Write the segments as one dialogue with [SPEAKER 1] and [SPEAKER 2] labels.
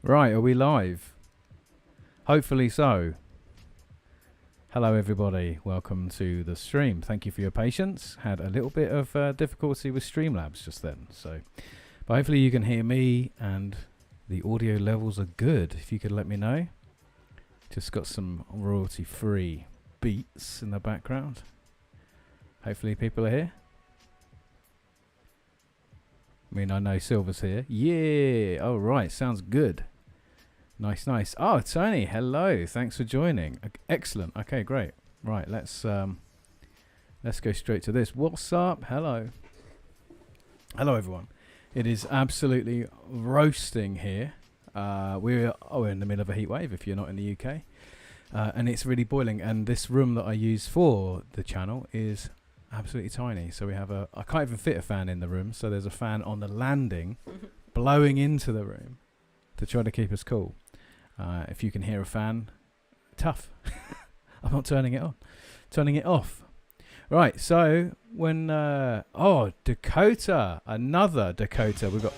[SPEAKER 1] Right, are we live? Hopefully so. Hello everybody, welcome to the stream. Thank you for your patience. Had a little bit of difficulty with Streamlabs just then, but hopefully you can hear me and the audio levels are good. If you could let me know. Just got some royalty-free beats in the background. Hopefully people are here. I mean, I know Silver's here. Yeah, all right, sounds good. Nice, nice. Oh, Tony, hello. Thanks for joining. Excellent. Okay, great. Right, let's go straight to this. What's up? Hello. Hello, everyone. It is absolutely roasting here. We're in the middle of a heat wave if you're not in the UK. And it's really boiling. And this room that I use for the channel is absolutely tiny. So we have I can't even fit a fan in the room. So there's a fan on the landing blowing into the room to try to keep us cool. If you can hear a fan, tough. I'm not turning it on. Turning it off. Right, so when... Dakota. Another Dakota. We've got...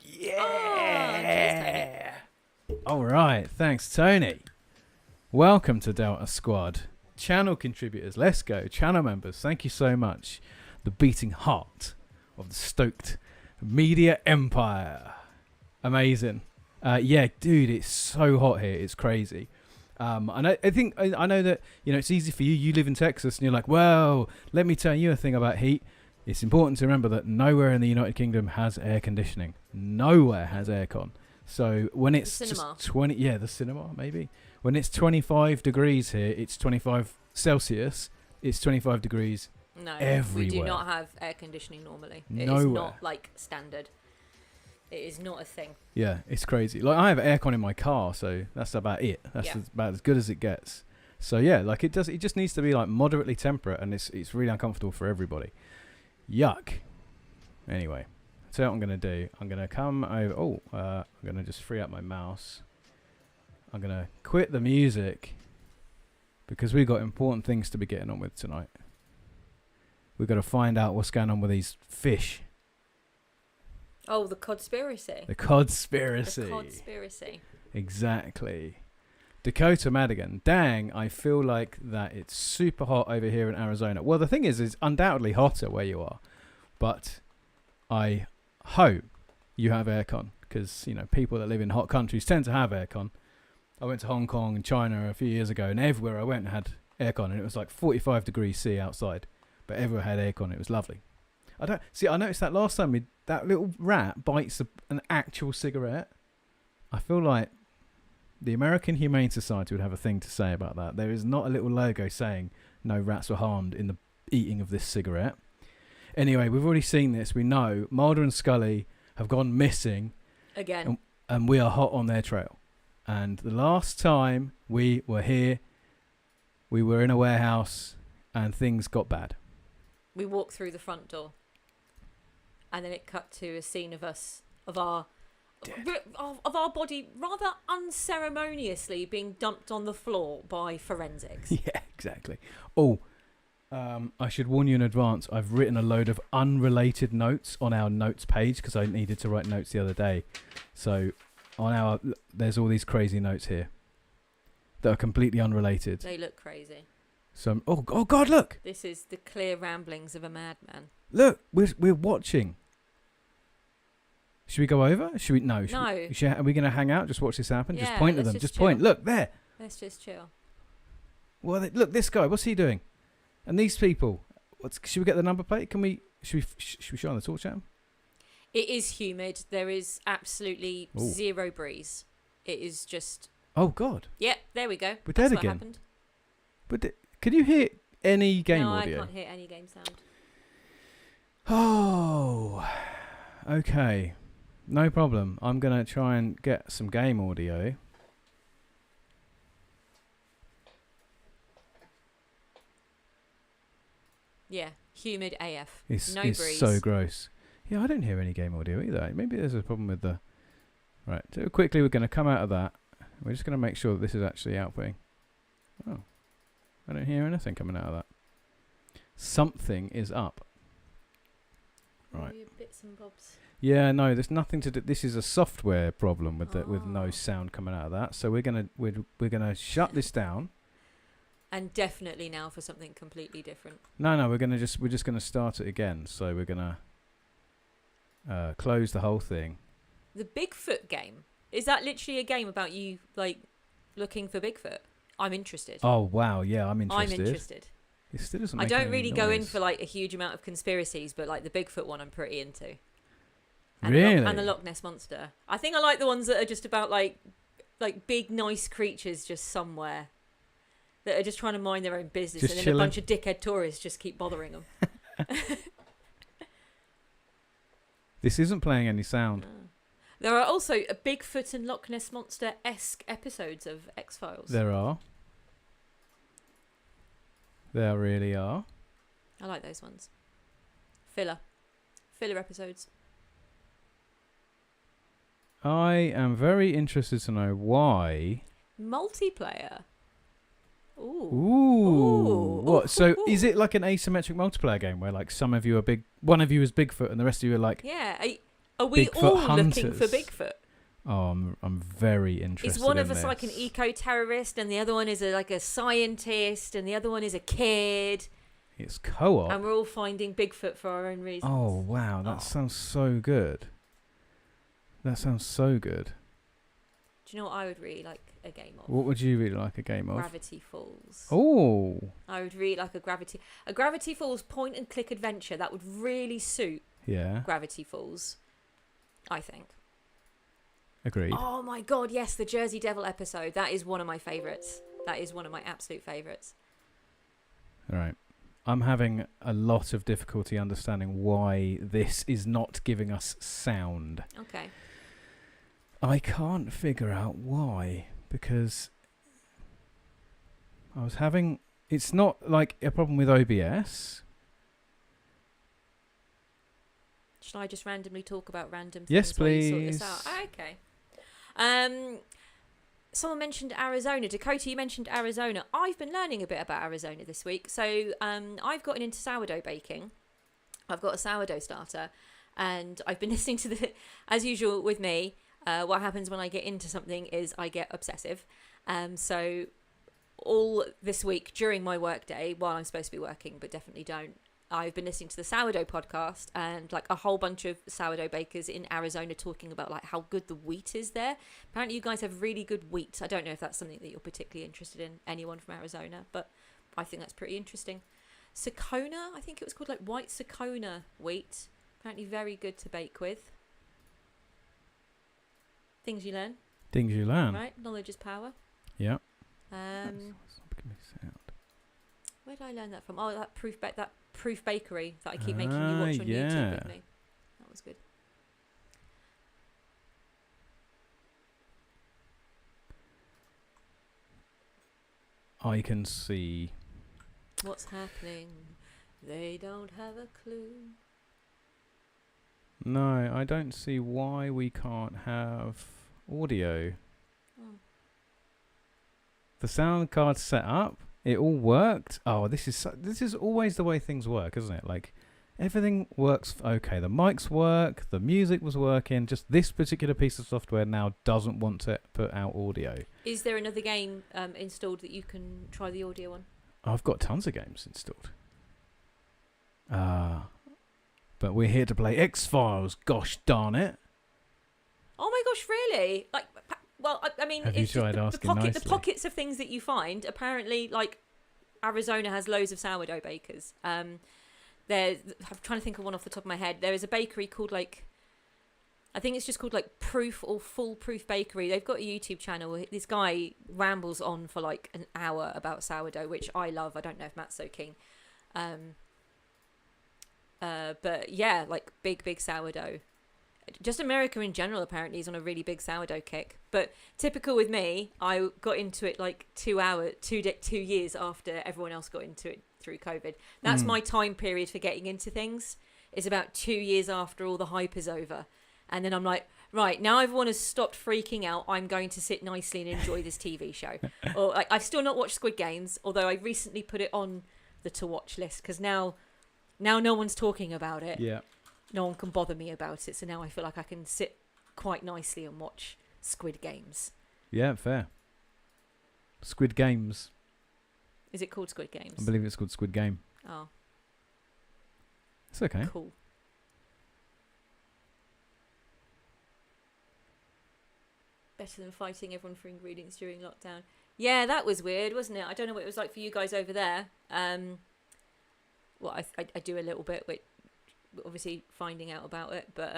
[SPEAKER 1] Yeah! All right, thanks, Tony. Welcome to Delta Squad. Channel contributors, let's go. Channel members, thank you so much. The beating heart of the Stoked media empire. Amazing. Yeah, dude, it's so hot here. It's crazy. And I know that, it's easy for you. You live in Texas and you're like, well, let me tell you a thing about heat. It's important to remember that nowhere in the United Kingdom has air conditioning. Nowhere has aircon. So when it's just 20, the cinema maybe. When it's 25 degrees here, it's 25 Celsius. It's 25 degrees everywhere.
[SPEAKER 2] We do not have air conditioning normally.
[SPEAKER 1] Nowhere.
[SPEAKER 2] It is not like standard. It is not a thing.
[SPEAKER 1] Yeah, it's crazy. Like I have aircon in my car, so that's about it. That's about as good as it gets. So yeah, like it just needs to be like moderately temperate, and it's really uncomfortable for everybody. Yuck. Anyway, so what I'm gonna do, I'm gonna come over. I'm gonna just free up my mouse. I'm gonna quit the music because we've got important things to be getting on with tonight. We've got to find out what's going on with these fish.
[SPEAKER 2] Oh, the conspiracy.
[SPEAKER 1] The conspiracy.
[SPEAKER 2] The conspiracy.
[SPEAKER 1] Exactly. Dakota Madigan. Dang, I feel like that it's super hot over here in Arizona. Well, the thing is, it's undoubtedly hotter where you are. But I hope you have aircon. Because, people that live in hot countries tend to have aircon. I went to Hong Kong and China a few years ago, and everywhere I went had aircon. And it was like 45 degrees C outside. But everywhere had aircon. It was lovely. I noticed that last time that little rat bites an actual cigarette. I feel like the American Humane Society would have a thing to say about that. There is not a little logo saying no rats were harmed in the eating of this cigarette. Anyway, we've already seen this. We know Mulder and Scully have gone missing.
[SPEAKER 2] Again.
[SPEAKER 1] And we are hot on their trail. And the last time we were here, we were in a warehouse and things got bad.
[SPEAKER 2] We walked through the front door. And then it cut to a scene of our body rather unceremoniously being dumped on the floor by forensics.
[SPEAKER 1] Yeah, exactly. Oh, I should warn you in advance. I've written a load of unrelated notes on our notes page because I needed to write notes the other day. So there's all these crazy notes here that are completely unrelated.
[SPEAKER 2] They look crazy.
[SPEAKER 1] So, oh God, look!
[SPEAKER 2] This is the clear ramblings of a madman.
[SPEAKER 1] Look, we're watching. Should we go over? Should we? No. Are we going to hang out? Just watch this happen?
[SPEAKER 2] Yeah,
[SPEAKER 1] just point at them. Just point. Look, there.
[SPEAKER 2] Let's just chill.
[SPEAKER 1] Well, look, this guy. What's he doing? And these people. Should we get the number plate? Should we show on the torch at him?
[SPEAKER 2] It is humid. There is absolutely zero breeze. It is just...
[SPEAKER 1] Oh, God.
[SPEAKER 2] Yep, there we go.
[SPEAKER 1] We're dead
[SPEAKER 2] That's
[SPEAKER 1] again.
[SPEAKER 2] What happened.
[SPEAKER 1] But can you hear any game audio?
[SPEAKER 2] No, I can't hear any game sound.
[SPEAKER 1] Oh, okay. No problem. I'm going to try and get some game audio.
[SPEAKER 2] Yeah, humid AF.
[SPEAKER 1] It's
[SPEAKER 2] breeze.
[SPEAKER 1] So gross. Yeah, I don't hear any game audio either. Maybe there's a problem with the... Right, so quickly we're going to come out of that. We're just going to make sure that this is actually outputting. Oh, I don't hear anything coming out of that. Something is up. Right.
[SPEAKER 2] All your bits and bobs.
[SPEAKER 1] Yeah, no, there's nothing to do. This is a software problem with with no sound coming out of that. So we're gonna shut this down.
[SPEAKER 2] And definitely now for something completely different.
[SPEAKER 1] No, we're just gonna start it again. So we're gonna close the whole thing.
[SPEAKER 2] The Bigfoot game, is that literally a game about you like looking for Bigfoot? I'm interested.
[SPEAKER 1] Oh wow, yeah, I'm interested.
[SPEAKER 2] I'm interested.
[SPEAKER 1] It still doesn't.
[SPEAKER 2] I
[SPEAKER 1] Make
[SPEAKER 2] don't
[SPEAKER 1] any
[SPEAKER 2] really
[SPEAKER 1] noise.
[SPEAKER 2] go in for like a huge amount of conspiracies, but like the Bigfoot one, I'm pretty into. And
[SPEAKER 1] Really?
[SPEAKER 2] and the Loch Ness monster. I think I like the ones that are just about like big nice creatures just somewhere that are just trying to mind their own business,
[SPEAKER 1] Just
[SPEAKER 2] and then
[SPEAKER 1] chilling.
[SPEAKER 2] a bunch of dickhead tourists just keep bothering them.
[SPEAKER 1] This isn't playing any sound.
[SPEAKER 2] There are also a Bigfoot and Loch Ness monster-esque episodes of X-Files.
[SPEAKER 1] There are. There really are.
[SPEAKER 2] I like those ones. Filler episodes.
[SPEAKER 1] I am very interested to know why.
[SPEAKER 2] Multiplayer. Ooh.
[SPEAKER 1] Ooh. What? So is it like an asymmetric multiplayer game where like some of you are one of you is Bigfoot and the rest of you are like
[SPEAKER 2] Yeah. Are we
[SPEAKER 1] Bigfoot
[SPEAKER 2] all
[SPEAKER 1] hunters?
[SPEAKER 2] looking for Bigfoot?
[SPEAKER 1] Oh, I'm very interested.
[SPEAKER 2] Is one of
[SPEAKER 1] in
[SPEAKER 2] us like an eco-terrorist, and the other one is like a scientist, and the other one is a kid,
[SPEAKER 1] It's co-op.
[SPEAKER 2] and we're all finding Bigfoot for our own reasons?
[SPEAKER 1] Oh wow, that sounds so good. That sounds so good.
[SPEAKER 2] Do you know what I would really like a game of?
[SPEAKER 1] What would you really like a game of?
[SPEAKER 2] Gravity Falls.
[SPEAKER 1] Oh.
[SPEAKER 2] I would really like a Gravity Falls point and click adventure. That would really suit
[SPEAKER 1] Yeah.
[SPEAKER 2] Gravity Falls, I think.
[SPEAKER 1] Agreed.
[SPEAKER 2] Oh my god, yes, the Jersey Devil episode. That is one of my favourites. That is one of my absolute favourites.
[SPEAKER 1] All right. I'm having a lot of difficulty understanding why this is not giving us sound.
[SPEAKER 2] Okay.
[SPEAKER 1] I can't figure out why, because I was having... It's not like a problem with OBS.
[SPEAKER 2] Should I just randomly talk about random things
[SPEAKER 1] Yes,
[SPEAKER 2] while you sort
[SPEAKER 1] please.
[SPEAKER 2] this out? Ah, okay. Someone mentioned Arizona. Dakota, you mentioned Arizona. I've been learning a bit about Arizona this week. So I've gotten into sourdough baking. I've got a sourdough starter. And I've been listening to as usual with me, what happens when I get into something is I get obsessive. So all this week during my work day, while I'm supposed to be working, but definitely don't, I've been listening to the sourdough podcast and like a whole bunch of sourdough bakers in Arizona talking about like how good the wheat is there. Apparently you guys have really good wheat. I don't know if that's something that you're particularly interested in, anyone from Arizona, but I think that's pretty interesting. Sakona, I think it was called like white Sakona wheat. Apparently very good to bake with. Things you learn.
[SPEAKER 1] Things you learn.
[SPEAKER 2] Right? Knowledge is power.
[SPEAKER 1] Yeah.
[SPEAKER 2] Where did I learn that from? Oh, that Proof Bakery that I keep making you watch on YouTube with me. That was good.
[SPEAKER 1] I can see.
[SPEAKER 2] What's happening? They don't have a clue.
[SPEAKER 1] No, I don't see why we can't have audio.
[SPEAKER 2] Oh.
[SPEAKER 1] The sound card's set up. It all worked. Oh, this is always the way things work, isn't it? Like everything works. Okay, the mics work. The music was working. Just this particular piece of software now doesn't want to put out audio.
[SPEAKER 2] Is there another game installed that you can try the audio on?
[SPEAKER 1] I've got tons of games installed. But we're here to play X-Files. Gosh darn it!
[SPEAKER 2] Oh my gosh, really? Like, well, I mean,
[SPEAKER 1] Have you
[SPEAKER 2] it's just
[SPEAKER 1] tried asking
[SPEAKER 2] the
[SPEAKER 1] nicely?
[SPEAKER 2] pockets of things that you find. Apparently, like Arizona has loads of sourdough bakers. I'm trying to think of one off the top of my head. There is a bakery called like, I think it's just called like Proof or Foolproof Bakery. They've got a YouTube channel where this guy rambles on for like an hour about sourdough, which I love. I don't know if Matt's so keen. But yeah, like big sourdough. Just America in general apparently is on a really big sourdough kick. But typical with me, I got into it like 2 years after everyone else got into it through COVID. That's my time period for getting into things. It's about 2 years after all the hype is over. And then I'm like, right, now everyone has stopped freaking out. I'm going to sit nicely and enjoy this TV show. Or like, I've still not watched Squid Games, although I recently put it on the to watch list because now no one's talking about it.
[SPEAKER 1] Yeah.
[SPEAKER 2] no one can bother me about it. So now I feel like I can sit quite nicely and watch Squid Games.
[SPEAKER 1] Yeah, fair. Squid Games.
[SPEAKER 2] Is it called Squid Games?
[SPEAKER 1] I believe it's called Squid Game.
[SPEAKER 2] Oh,
[SPEAKER 1] It's okay.
[SPEAKER 2] cool. Better than fighting everyone for ingredients during lockdown. Yeah, that was weird, wasn't it? I don't know what it was like for you guys over there. Well, I do a little bit, with obviously finding out about it, but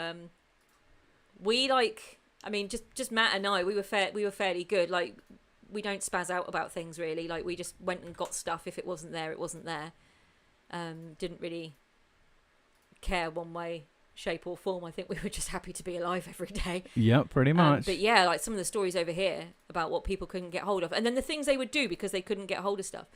[SPEAKER 2] we just Matt and I, we were fairly good. Like, we don't spaz out about things really. Like, we just went and got stuff. If it wasn't there, it wasn't there. Didn't really care one way, shape or form. I think we were just happy to be alive every day.
[SPEAKER 1] Yep, pretty much.
[SPEAKER 2] But yeah, like some of the stories over here about what people couldn't get hold of, and then the things they would do because they couldn't get hold of stuff.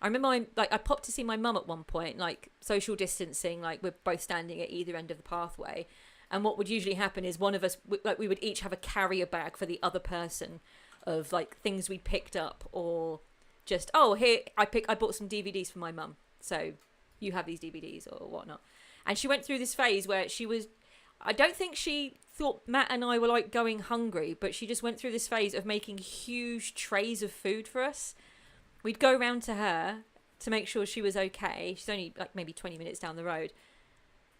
[SPEAKER 2] I remember I popped to see my mum at one point, like social distancing, like we're both standing at either end of the pathway. And what would usually happen is one of us, we would each have a carrier bag for the other person of like things we picked up, or just, oh, here, I bought some DVDs for my mum, so you have these DVDs or whatnot. And she went through this phase where I don't think she thought Matt and I were like going hungry, but she just went through this phase of making huge trays of food for us. We'd go round to her to make sure she was okay. She's only like maybe 20 minutes down the road.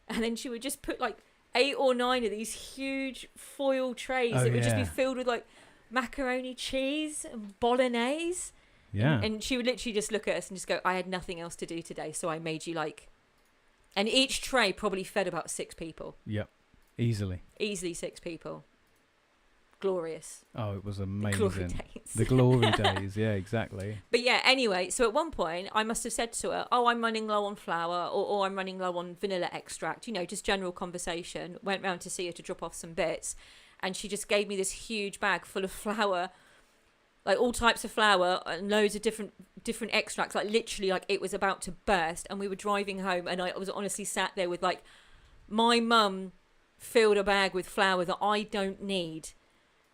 [SPEAKER 2] And then she would just put like 8 or 9 of these huge foil trays that would just be filled with like macaroni cheese and bolognese.
[SPEAKER 1] Yeah.
[SPEAKER 2] And she would literally just look at us and just go, I had nothing else to do today, so I made you like... And each tray probably fed about 6 people.
[SPEAKER 1] Yep. Easily
[SPEAKER 2] 6 people. Glorious.
[SPEAKER 1] Oh, it was amazing.
[SPEAKER 2] Glory days.
[SPEAKER 1] The glory days. Yeah, exactly.
[SPEAKER 2] But yeah, anyway, so at one point I must have said to her, oh, I'm running low on flour, or I'm running low on vanilla extract, just general conversation. Went round to see her to drop off some bits, and she just gave me this huge bag full of flour, like all types of flour and loads of different extracts, like literally like it was about to burst. And we were driving home, and I was honestly sat there with like, my mum filled a bag with flour that I don't need.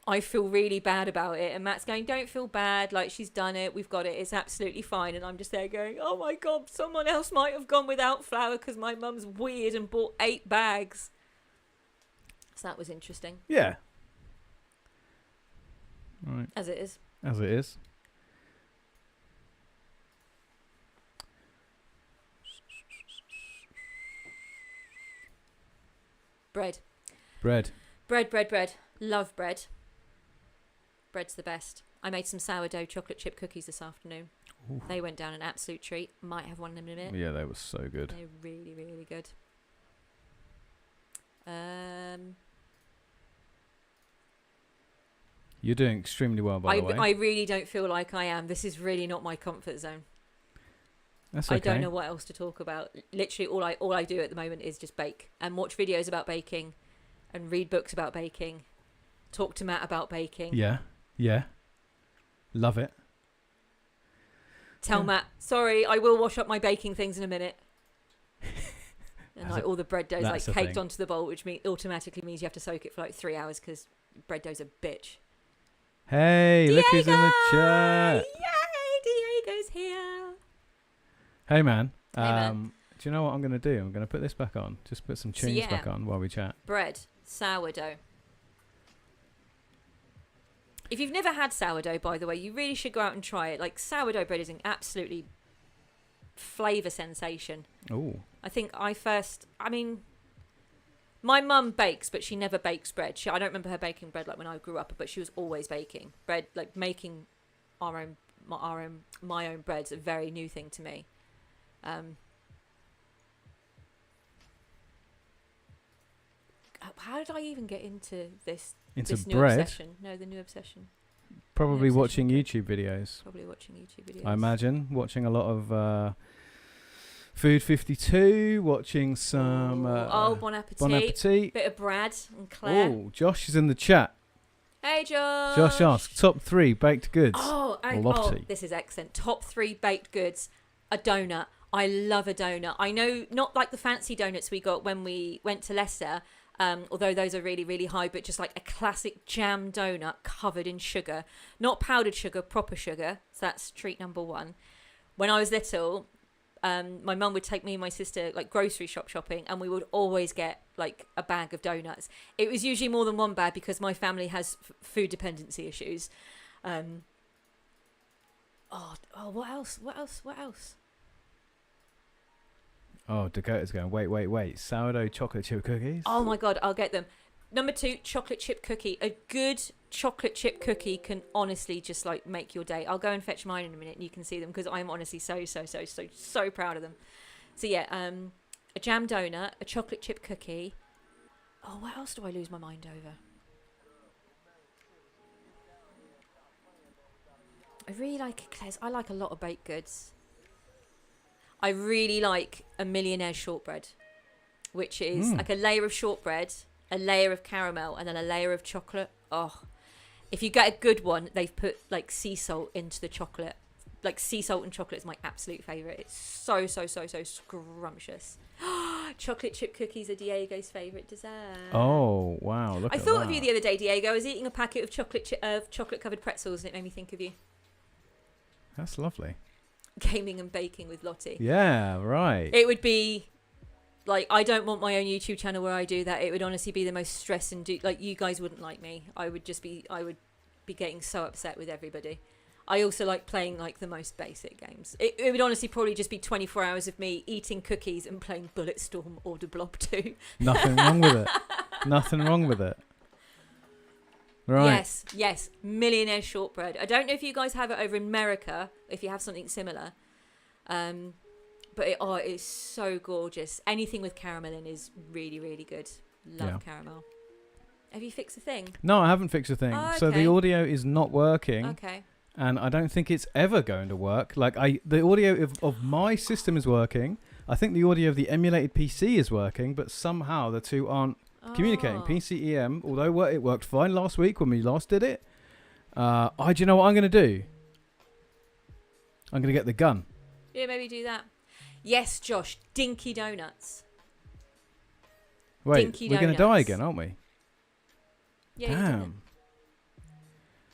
[SPEAKER 2] I feel really bad about it. And Matt's going, don't feel bad. Like, she's done it. We've got it. It's absolutely fine. And I'm just there going, oh my God, someone else might have gone without flour because my mum's weird and bought 8 bags. So that was interesting.
[SPEAKER 1] Yeah. All right.
[SPEAKER 2] As it is.
[SPEAKER 1] As it is.
[SPEAKER 2] Bread.
[SPEAKER 1] Bread.
[SPEAKER 2] Bread. Love bread. Bread's the best. I made some sourdough chocolate chip cookies this afternoon.
[SPEAKER 1] Ooh.
[SPEAKER 2] They went down an absolute treat. Might have one in a minute.
[SPEAKER 1] Yeah, they were so good.
[SPEAKER 2] They're really, really good.
[SPEAKER 1] You're doing extremely well, by the way.
[SPEAKER 2] I really don't feel like I am. This is really not my comfort zone.
[SPEAKER 1] That's okay.
[SPEAKER 2] I don't know what else to talk about. Literally, all I do at the moment is just bake and watch videos about baking, and read books about baking, talk to Matt about baking.
[SPEAKER 1] Yeah. Love it.
[SPEAKER 2] Tell Matt, sorry, I will wash up my baking things in a minute. And like all the bread dough's like caked onto the bowl, which automatically means you have to soak it for like 3 hours because bread dough's a bitch.
[SPEAKER 1] Hey,
[SPEAKER 2] Diego!
[SPEAKER 1] look who's in the chat.
[SPEAKER 2] Yay, Diego's here.
[SPEAKER 1] Hey, man.
[SPEAKER 2] Hey, man.
[SPEAKER 1] Do you know what I'm going to do? I'm going to put this back on. Just put some tunes back on while we chat.
[SPEAKER 2] Bread, sourdough. If you've never had sourdough, by the way, you really should go out and try it. Like, sourdough bread is an absolutely flavour sensation.
[SPEAKER 1] Oh.
[SPEAKER 2] My mum bakes, but she never bakes bread. I don't remember her baking bread like when I grew up, but she was always baking bread. Like, making my own bread's a very new thing to me. How did I even get into this new
[SPEAKER 1] bread?
[SPEAKER 2] obsession? No, the new obsession.
[SPEAKER 1] Probably watching YouTube videos. I imagine watching a lot of Food 52, watching some
[SPEAKER 2] Bon Appetit. Bit of Brad and Claire.
[SPEAKER 1] Oh, Josh is in the chat.
[SPEAKER 2] Hey, Josh.
[SPEAKER 1] Josh asks, top 3 baked goods.
[SPEAKER 2] This is excellent. Top 3 baked goods. A donut. I love a donut. I know, not like the fancy donuts we got when we went to Leicester, although those are really, really high, but just like a classic jam donut covered in sugar. Not powdered sugar, proper sugar. So that's treat number 1. When I was little, my mum would take me and my sister like grocery shopping, and we would always get like a bag of donuts. It was usually more than one bag because my family has food dependency issues. What else?
[SPEAKER 1] Oh, Dakota's going, wait. Sourdough chocolate chip cookies?
[SPEAKER 2] Oh my God, I'll get them. Number 2, chocolate chip cookie. A good chocolate chip cookie can honestly just like make your day. I'll go and fetch mine in a minute and you can see them because I'm honestly so proud of them. So yeah, a jam donut, a chocolate chip cookie. Oh, what else do I lose my mind over? I really like eclairs. I like a lot of baked goods. I really like a millionaire shortbread, which is like a layer of shortbread, a layer of caramel, and then a layer of chocolate. Oh, if you get a good one, they've put like sea salt into the chocolate. Like sea salt and chocolate is my absolute favourite. It's so scrumptious. Chocolate chip cookies are Diego's favourite dessert.
[SPEAKER 1] Oh, wow.
[SPEAKER 2] I thought of you the other day, Diego. I was eating a packet of chocolate covered pretzels and it made me think of you.
[SPEAKER 1] That's lovely.
[SPEAKER 2] Gaming and baking with Lottie.
[SPEAKER 1] Yeah, right.
[SPEAKER 2] It would be like, I don't want my own YouTube channel where I do that. It would honestly be the most stress and like, you guys wouldn't like me. I would be getting so upset with everybody. I also like playing like the most basic games. It would honestly probably just be 24 hours of me eating cookies and playing Bulletstorm or The Blob 2.
[SPEAKER 1] Nothing wrong with it. Nothing wrong with it. Right.
[SPEAKER 2] Yes. Millionaire shortbread. I don't know if you guys have it over in America, if you have something similar. But it is so gorgeous. Anything with caramel in is really, really good. Love caramel. Have you fixed the thing?
[SPEAKER 1] No, I haven't fixed a thing.
[SPEAKER 2] Oh, okay.
[SPEAKER 1] So the audio is not working.
[SPEAKER 2] Okay.
[SPEAKER 1] And I don't think it's ever going to work. Like the audio of my system is working. I think the audio of the emulated PC is working, but somehow the two aren't communicating. PCem, although it worked fine last week when we last did it. Do you know what I'm going to do? I'm going to get the gun.
[SPEAKER 2] Yeah, maybe do that. Yes, Josh. Dinky Donuts.
[SPEAKER 1] Wait,
[SPEAKER 2] Dinky
[SPEAKER 1] we're going to
[SPEAKER 2] Donuts.
[SPEAKER 1] die again, aren't we?
[SPEAKER 2] Yeah, you did it.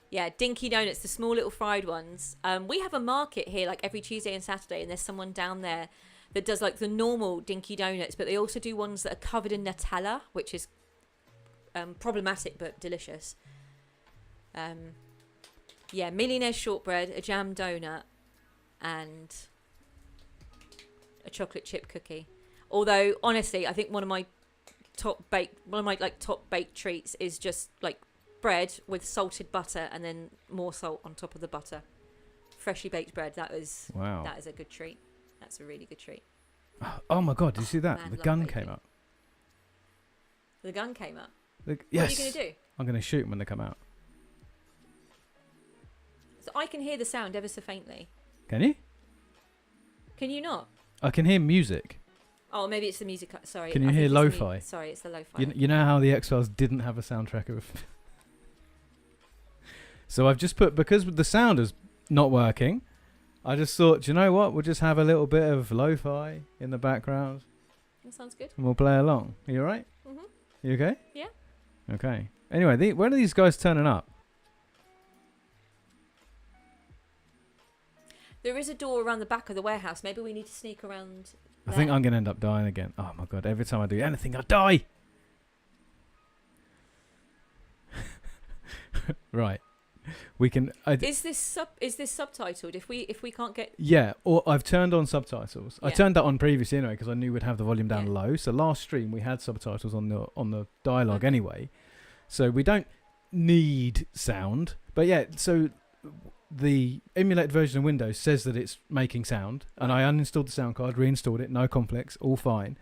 [SPEAKER 2] Yeah, Dinky Donuts, the small little fried ones. We have a market here like every Tuesday and Saturday, and there's someone down there that does like the normal Dinky Donuts, but they also do ones that are covered in Nutella, which is problematic but delicious. Millionaire shortbread, a jam donut, and a chocolate chip cookie. Although honestly, I think one of my top baked treats is just like bread with salted butter and then more salt on top of the butter. Freshly baked bread. That is a good treat. That's a really good treat.
[SPEAKER 1] Oh my God, did you see that?
[SPEAKER 2] Man,
[SPEAKER 1] The
[SPEAKER 2] love
[SPEAKER 1] gun
[SPEAKER 2] baking.
[SPEAKER 1] came up.
[SPEAKER 2] The gun came up.
[SPEAKER 1] Yes.
[SPEAKER 2] What are you going to do?
[SPEAKER 1] I'm going to shoot them when they come out.
[SPEAKER 2] So I can hear the sound ever so faintly.
[SPEAKER 1] Can you?
[SPEAKER 2] Can you not?
[SPEAKER 1] I can hear music.
[SPEAKER 2] Oh, maybe it's the music. Sorry.
[SPEAKER 1] Can you hear lo-fi?
[SPEAKER 2] Sorry, it's the lo-fi.
[SPEAKER 1] You know how the X-Files didn't have a soundtrack of... So I've just put, because the sound is not working, I just thought, do you know what? We'll just have a little bit of lo-fi in the background.
[SPEAKER 2] That sounds good.
[SPEAKER 1] And we'll play along. Are you alright?
[SPEAKER 2] Mm-hmm.
[SPEAKER 1] You okay?
[SPEAKER 2] Yeah.
[SPEAKER 1] Okay. Anyway, when are these guys turning up?
[SPEAKER 2] There is a door around the back of the warehouse. Maybe we need to sneak around
[SPEAKER 1] I think I'm going to end up dying again. Oh my God, every time I do anything, I die! Right. We can...
[SPEAKER 2] Is this subtitled? If we can't get...
[SPEAKER 1] Yeah, or I've turned on subtitles. I
[SPEAKER 2] Yeah.
[SPEAKER 1] turned that on previously anyway because I knew we'd have the volume down low. So last stream we had subtitles on the dialogue anyway. So we don't need sound. But yeah, so the emulated version of Windows says that it's making sound, and I uninstalled the sound card, reinstalled it, no conflicts, all fine.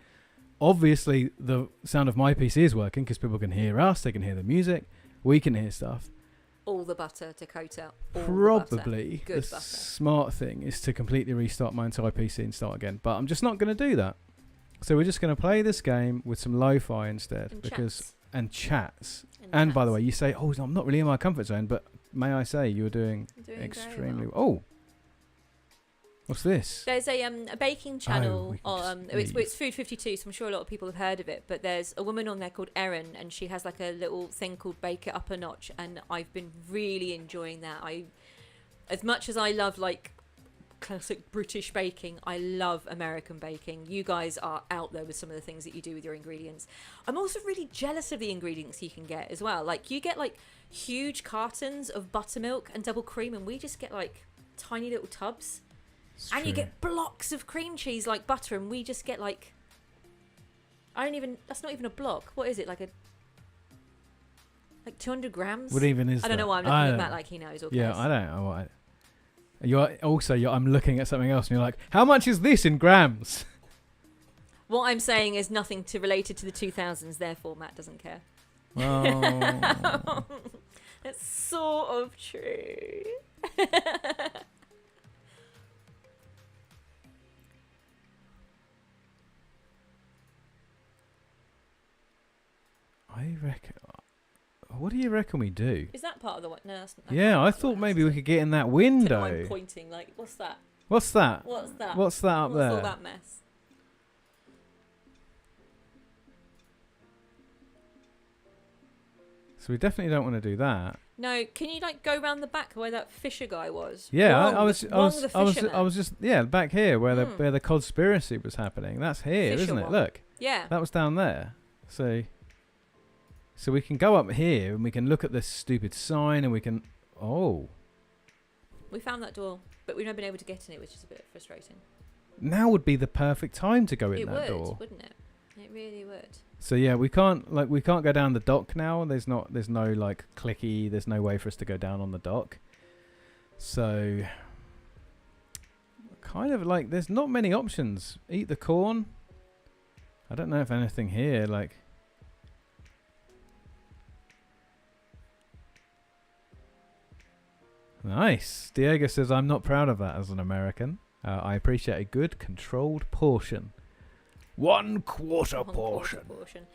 [SPEAKER 1] Obviously the sound of my PC is working because people can hear us, they can hear the music, we can hear stuff.
[SPEAKER 2] All the butter, Dakota. All
[SPEAKER 1] Probably
[SPEAKER 2] the
[SPEAKER 1] the
[SPEAKER 2] butter.
[SPEAKER 1] smart thing is to completely restart my entire PC and start again. But I'm just not going to do that. So we're just going to play this game with some lo-fi instead. And chats. And by the way, you say, oh, I'm not really in my comfort zone. But may I say, you're doing extremely well. Oh. What's this?
[SPEAKER 2] There's a baking channel. It's Food 52, so I'm sure a lot of people have heard of it. But there's a woman on there called Erin, and she has like a little thing called Bake It Up a Notch, and I've been really enjoying that. As much as I love like classic British baking. I love American baking. You guys are out there with some of the things that you do with your ingredients. I'm also really jealous of the ingredients you can get as well. Like, you get like huge cartons of buttermilk and double cream, and we just get like tiny little tubs.
[SPEAKER 1] It's
[SPEAKER 2] and
[SPEAKER 1] true.
[SPEAKER 2] you get blocks of cream cheese like butter, and we just get like, that's not even a block. What is it, like 200 grams?
[SPEAKER 1] What even is
[SPEAKER 2] I don't
[SPEAKER 1] that?
[SPEAKER 2] know why I'm looking at Matt like he knows. Or
[SPEAKER 1] Yeah,
[SPEAKER 2] cares.
[SPEAKER 1] I don't know what. I'm looking at something else, and you're like, how much is this in grams?
[SPEAKER 2] What I'm saying is nothing to related to the 2000s, therefore Matt doesn't care.
[SPEAKER 1] Oh.
[SPEAKER 2] That's sort of true.
[SPEAKER 1] I reckon. What do you reckon we do?
[SPEAKER 2] Is that part of the one? No, that's not.
[SPEAKER 1] Yeah, I thought maybe we could get in that
[SPEAKER 2] I'm
[SPEAKER 1] window.
[SPEAKER 2] pointing like, what's that?
[SPEAKER 1] What's that?
[SPEAKER 2] What's that?
[SPEAKER 1] What's that up
[SPEAKER 2] What's all
[SPEAKER 1] there?
[SPEAKER 2] that mess?
[SPEAKER 1] So we definitely don't want to do that.
[SPEAKER 2] No, can you like go round the back where that Fisher guy was?
[SPEAKER 1] Yeah,
[SPEAKER 2] Wong,
[SPEAKER 1] I was
[SPEAKER 2] the fisherman.
[SPEAKER 1] back here where the conspiracy was happening. That's here,
[SPEAKER 2] Fisher
[SPEAKER 1] isn't it?
[SPEAKER 2] Wong.
[SPEAKER 1] Look,
[SPEAKER 2] Yeah.
[SPEAKER 1] that was down there. So we can go up here and we can look at this stupid sign and we can. Oh,
[SPEAKER 2] We found that door, but we've never been able to get in it, which is a bit frustrating.
[SPEAKER 1] now would be the perfect time to go in
[SPEAKER 2] It
[SPEAKER 1] that
[SPEAKER 2] would,
[SPEAKER 1] door.
[SPEAKER 2] wouldn't it? It really would.
[SPEAKER 1] So yeah, we can't go down the dock now. There's no like clicky. There's no way for us to go down on the dock. So kind of like there's not many options. Eat the corn. I don't know if anything here like. Nice. Diego says, I'm not proud of that as an American. I appreciate a good controlled portion. 1/4
[SPEAKER 2] 1/4
[SPEAKER 1] portion.
[SPEAKER 2] portion.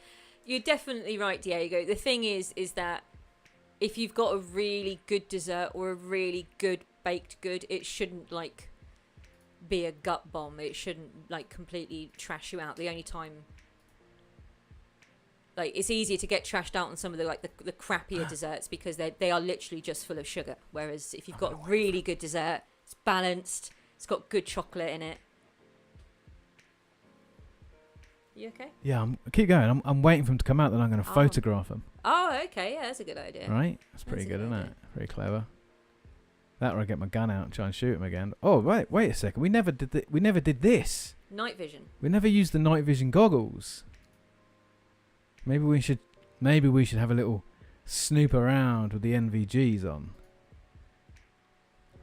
[SPEAKER 2] You're definitely right, Diego. The thing is that if you've got a really good dessert or a really good baked good, it shouldn't like be a gut bomb. It shouldn't like completely trash you out. The only time, like, it's easier to get trashed out on some of the crappier desserts because they are literally just full of sugar. Whereas if you've got a really good dessert, it's balanced, it's got good chocolate in it. You okay?
[SPEAKER 1] Yeah, keep going. I'm waiting for him to come out, then I'm going to
[SPEAKER 2] Oh.
[SPEAKER 1] photograph him.
[SPEAKER 2] Oh, okay. Yeah, that's a good idea.
[SPEAKER 1] Right? That's pretty
[SPEAKER 2] That's a
[SPEAKER 1] good,
[SPEAKER 2] good
[SPEAKER 1] isn't
[SPEAKER 2] idea.
[SPEAKER 1] it? Pretty clever. That or I get my gun out and try and shoot him again. Oh, wait a second. We never did this.
[SPEAKER 2] Night vision.
[SPEAKER 1] We never used the night vision goggles. Maybe we should have a little snoop around with the NVGs on.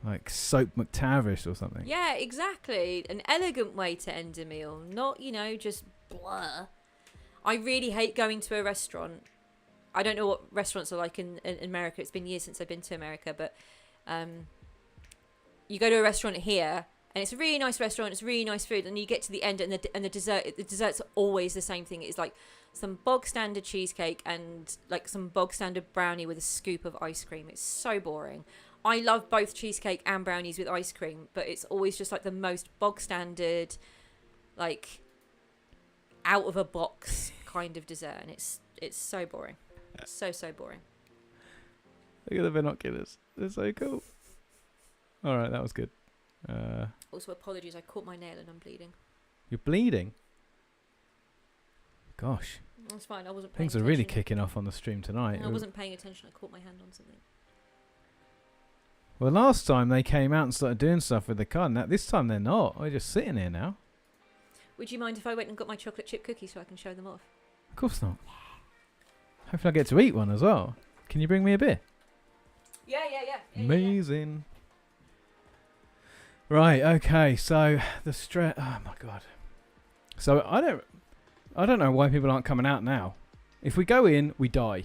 [SPEAKER 1] Like Soap McTavish or something.
[SPEAKER 2] Yeah, exactly. An elegant way to end a meal, not, just blah. I really hate going to a restaurant. I don't know what restaurants are like in America. It's been years since I've been to America, but you go to a restaurant here and it's a really nice restaurant, it's really nice food, and you get to the end and the dessert's always the same thing. It's like some bog standard cheesecake and like some bog standard brownie with a scoop of ice cream. It's so boring. I love both cheesecake and brownies with ice cream, but it's always just like the most bog standard, like out of a box kind of dessert, and it's so boring. So boring.
[SPEAKER 1] Look at the binoculars. They're so cool. All right, that was good.
[SPEAKER 2] Also, apologies, I caught my nail and I'm bleeding.
[SPEAKER 1] You're bleeding. Gosh,
[SPEAKER 2] That's fine. I wasn't paying
[SPEAKER 1] things are really
[SPEAKER 2] attention.
[SPEAKER 1] kicking off on the stream tonight.
[SPEAKER 2] I wasn't paying attention. I caught my hand on something.
[SPEAKER 1] Well, last time they came out and started doing stuff with the car. Now this time they're not. We're just sitting here now.
[SPEAKER 2] Would you mind if I went and got my chocolate chip cookies so I can show them off?
[SPEAKER 1] Of course not. Hopefully I get to eat one as well. Can you bring me a beer?
[SPEAKER 2] Yeah.
[SPEAKER 1] Amazing. Right, okay, so the stress. Oh my god. So I don't know why people aren't coming out now. If we go in, we die.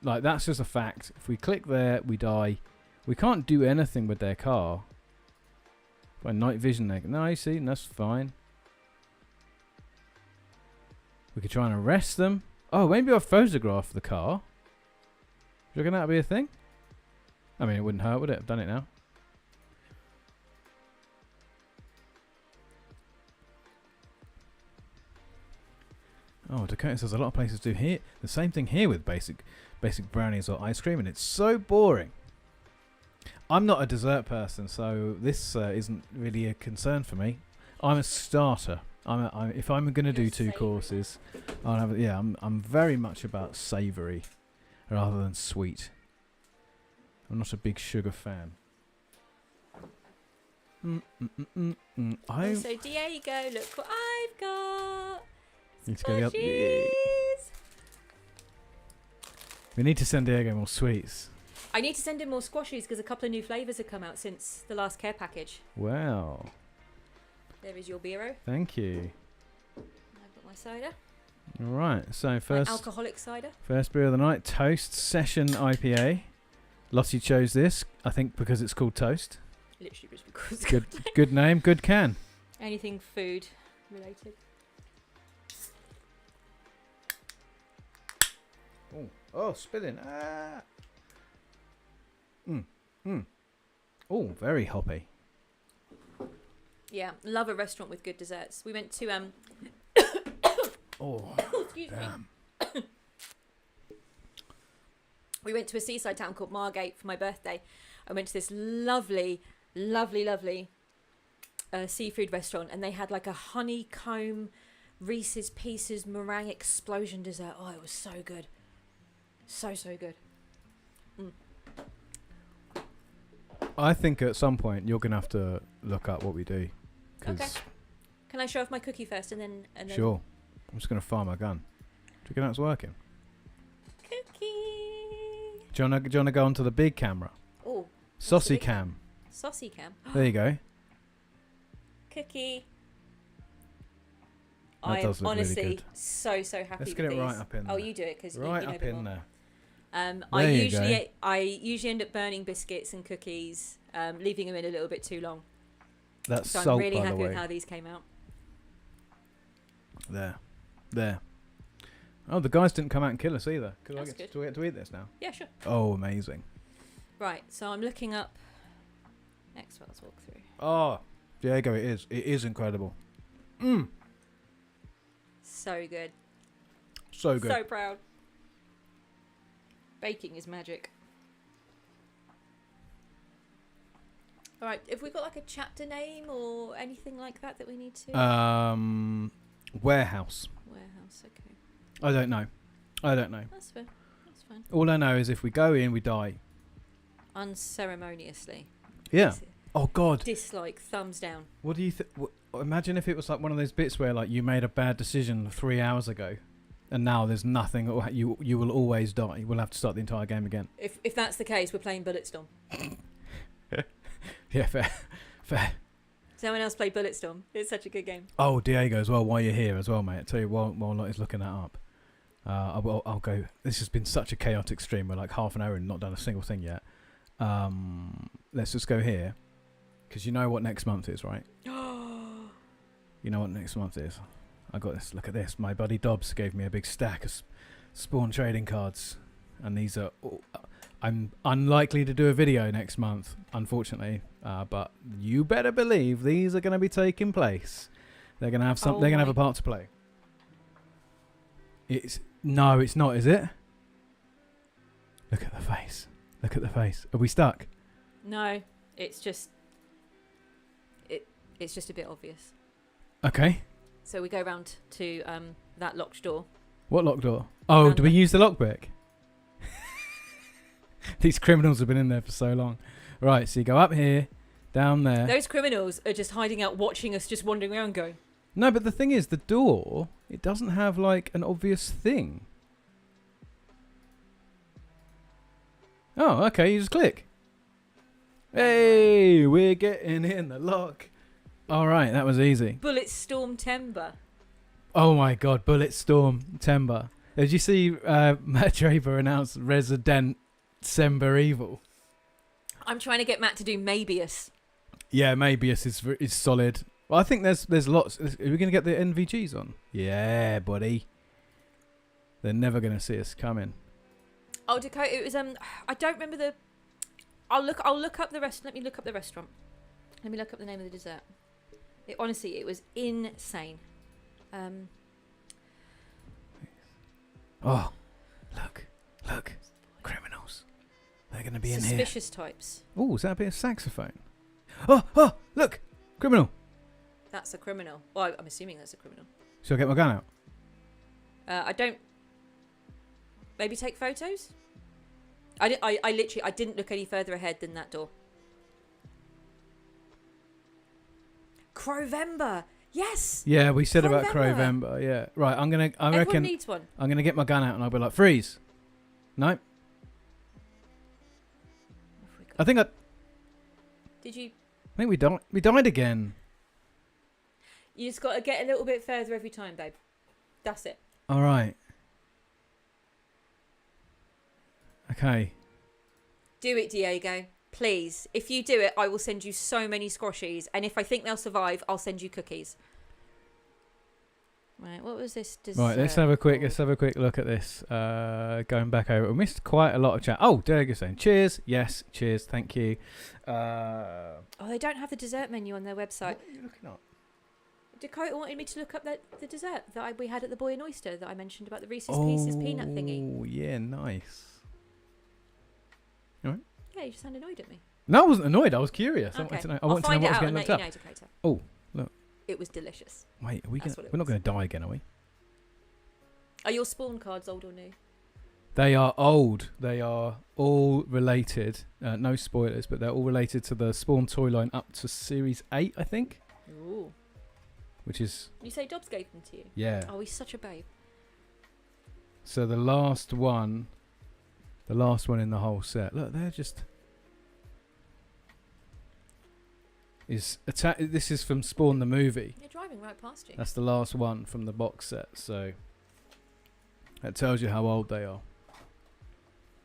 [SPEAKER 1] Like, that's just a fact. If we click there, we die. We can't do anything with their car. By night vision, no, you see, that's fine. We could try and arrest them. Oh, maybe I'll photograph the car. Do you reckon that'd be a thing? I mean, it wouldn't hurt, would it? I've done it now. Oh, Dakota says a lot of places do here the same thing here with basic brownies or ice cream, and it's so boring. I'm not a dessert person, so this isn't really a concern for me. I'm a starter. If I'm going to do two courses, I'll have. Yeah, I'm very much about savoury rather than sweet. I'm not a big sugar fan.
[SPEAKER 2] So Diego, look what I've got.
[SPEAKER 1] Need to go the other. We need to send Diego more sweets.
[SPEAKER 2] I need to send him more squashies because a couple of new flavours have come out since the last care package.
[SPEAKER 1] Wow.
[SPEAKER 2] There is your beero.
[SPEAKER 1] Thank you.
[SPEAKER 2] I've got my soda.
[SPEAKER 1] All right. So
[SPEAKER 2] My alcoholic cider.
[SPEAKER 1] First beer of the night, Toast Session IPA. Lottie chose this, I think, because it's called Toast.
[SPEAKER 2] Literally just because.
[SPEAKER 1] Good name, good can.
[SPEAKER 2] Anything food related.
[SPEAKER 1] Oh, spilling. Oh, very hoppy.
[SPEAKER 2] Yeah, love a restaurant with good desserts. We went to
[SPEAKER 1] Oh,
[SPEAKER 2] excuse me. We went to a seaside town called Margate for my birthday. I went to this lovely seafood restaurant, and they had like a honeycomb Reese's Pieces meringue explosion dessert. Oh, it was so good. So good.
[SPEAKER 1] I think at some point you're going to have to look up what we do.
[SPEAKER 2] Okay. Can I show off my cookie first and then
[SPEAKER 1] Sure. I'm just going to fire my gun. Do you know it's working?
[SPEAKER 2] Cookie.
[SPEAKER 1] Do you want to go onto the big camera?
[SPEAKER 2] Oh.
[SPEAKER 1] Saucy cam.
[SPEAKER 2] Saucy cam.
[SPEAKER 1] There you go.
[SPEAKER 2] Cookie.
[SPEAKER 1] That
[SPEAKER 2] I am
[SPEAKER 1] does look
[SPEAKER 2] honestly
[SPEAKER 1] really good.
[SPEAKER 2] so happy
[SPEAKER 1] Let's
[SPEAKER 2] with
[SPEAKER 1] get it
[SPEAKER 2] these.
[SPEAKER 1] right up in
[SPEAKER 2] Oh,
[SPEAKER 1] there.
[SPEAKER 2] you do it because
[SPEAKER 1] Right
[SPEAKER 2] you know
[SPEAKER 1] up in there.
[SPEAKER 2] I
[SPEAKER 1] you
[SPEAKER 2] usually end up burning biscuits and cookies, leaving them in a little bit too long.
[SPEAKER 1] That's
[SPEAKER 2] So
[SPEAKER 1] salt,
[SPEAKER 2] I'm really
[SPEAKER 1] by the
[SPEAKER 2] happy
[SPEAKER 1] way.
[SPEAKER 2] with how these came out.
[SPEAKER 1] There. Oh, the guys didn't come out and kill us either. Do
[SPEAKER 2] That's
[SPEAKER 1] I
[SPEAKER 2] good.
[SPEAKER 1] do we get to eat this now?
[SPEAKER 2] Yeah, sure.
[SPEAKER 1] Oh, amazing.
[SPEAKER 2] Right, so I'm looking up X-Files walkthrough.
[SPEAKER 1] Oh, Diego, it is. It is incredible.
[SPEAKER 2] So good.
[SPEAKER 1] So good.
[SPEAKER 2] So proud. Baking is magic. All right, have we got like a chapter name or anything like that we need to?
[SPEAKER 1] Warehouse.
[SPEAKER 2] Warehouse, okay.
[SPEAKER 1] I don't know.
[SPEAKER 2] That's fair. That's fine.
[SPEAKER 1] All I know is if we go in, we die.
[SPEAKER 2] Unceremoniously.
[SPEAKER 1] Yeah. Oh God.
[SPEAKER 2] Dislike, thumbs down.
[SPEAKER 1] What do you think? Imagine if it was like one of those bits where like you made a bad decision 3 hours ago, and now there's nothing. Or you will always die. We'll have to start the entire game again.
[SPEAKER 2] If that's the case, we're playing Bulletstorm.
[SPEAKER 1] Yeah, fair.
[SPEAKER 2] Someone else played Bulletstorm. It's such a good game.
[SPEAKER 1] Oh, Diego as well. While you're here as well, mate. I tell you while Lottie's looking that up. I'll go. This has been such a chaotic stream. We're like half an hour and not done a single thing yet. Let's just go here, because you know what next month is, right? You know what next month is. I got this. Look at this. My buddy Dobbs gave me a big stack of Spawn trading cards, and these are. I'm unlikely to do a video next month, unfortunately. But you better believe these are going to be taking place. They're going to have some. They're going to have a part to play. It's not, is it? Look at the face. Look at the face. Are we stuck?
[SPEAKER 2] No, it's just. It's just a bit obvious.
[SPEAKER 1] Okay.
[SPEAKER 2] So we go round to that locked door.
[SPEAKER 1] What lock door? Oh, do we use the lockpick? These criminals have been in there for so long. Right, so you go up here, down there.
[SPEAKER 2] Those criminals are just hiding out, watching us, just wandering around, going.
[SPEAKER 1] No, but the thing is, the door, it doesn't have like an obvious thing. Oh, okay, you just click. Hey, we're getting in the lock. All right, that was easy.
[SPEAKER 2] Bulletstorm Timber.
[SPEAKER 1] Oh my God, Bulletstorm Timber. Did you see Matt Draper announce Resident Sember Evil?
[SPEAKER 2] I'm trying to get Matt to do Mabius.
[SPEAKER 1] Yeah, Mabius is solid. Well, I think there's lots. Are we going to get the NVGs on? Yeah, buddy. They're never going to see us coming.
[SPEAKER 2] Oh, Dakota, it was I don't remember the. I'll look up the rest. Let me look up the restaurant. Let me look up the name of the dessert. Honestly, it was insane.
[SPEAKER 1] Oh, look, criminals. They're going to be in here?
[SPEAKER 2] Suspicious types.
[SPEAKER 1] Oh, is that a bit of saxophone? Oh, look! Criminal!
[SPEAKER 2] That's a criminal. Well, I'm assuming that's a criminal.
[SPEAKER 1] Should I get my gun out?
[SPEAKER 2] I don't... Maybe take photos? I literally... I didn't look any further ahead than that door. Crowvember! Yes!
[SPEAKER 1] Yeah, we said about
[SPEAKER 2] Crowvember.
[SPEAKER 1] Crowvember. Yeah. Right, I
[SPEAKER 2] Everyone
[SPEAKER 1] reckon
[SPEAKER 2] needs one.
[SPEAKER 1] I'm going to get my gun out and I'll be like, freeze! No? I think
[SPEAKER 2] Did you...
[SPEAKER 1] we died again.
[SPEAKER 2] You just got to get a little bit further every time, babe. That's it.
[SPEAKER 1] All right. Okay.
[SPEAKER 2] Do it, Diego. Please. If you do it, I will send you so many squashies. And if I think they'll survive, I'll send you cookies. Right, what was this dessert?
[SPEAKER 1] Right, let's have a quick look at this. Going back over, we missed quite a lot of chat. Oh, Diego's saying cheers. Yes, cheers. Thank you.
[SPEAKER 2] Oh, they don't have the dessert menu on their website.
[SPEAKER 1] What are you looking at?
[SPEAKER 2] Dakota wanted me to look up the dessert that we had at the Boy and Oyster that I mentioned about the Reese's Pieces peanut thingy.
[SPEAKER 1] Oh, yeah, nice. All right.
[SPEAKER 2] Yeah, you just sounded annoyed at me.
[SPEAKER 1] No, I wasn't annoyed. I was curious.
[SPEAKER 2] Okay.
[SPEAKER 1] I want to know.
[SPEAKER 2] I'll
[SPEAKER 1] What
[SPEAKER 2] find
[SPEAKER 1] was
[SPEAKER 2] it out
[SPEAKER 1] getting
[SPEAKER 2] and
[SPEAKER 1] looked
[SPEAKER 2] let you
[SPEAKER 1] up.
[SPEAKER 2] know, Dakota.
[SPEAKER 1] Oh, look.
[SPEAKER 2] It was delicious.
[SPEAKER 1] Wait, we're
[SPEAKER 2] That's
[SPEAKER 1] not
[SPEAKER 2] what it was.
[SPEAKER 1] going to die again, are we?
[SPEAKER 2] Are your spawn cards old or new?
[SPEAKER 1] They are old. They are all related. No spoilers, but they're all related to the Spawn toy line up to Series 8, I think.
[SPEAKER 2] Ooh.
[SPEAKER 1] Which is...
[SPEAKER 2] You say Dobbs gave them to you?
[SPEAKER 1] Yeah.
[SPEAKER 2] Oh, he's such a babe.
[SPEAKER 1] So the last one in the whole set. Look, they're just... This is from Spawn the movie.
[SPEAKER 2] You're driving right past you.
[SPEAKER 1] That's the last one from the box set, so that tells you how old they are.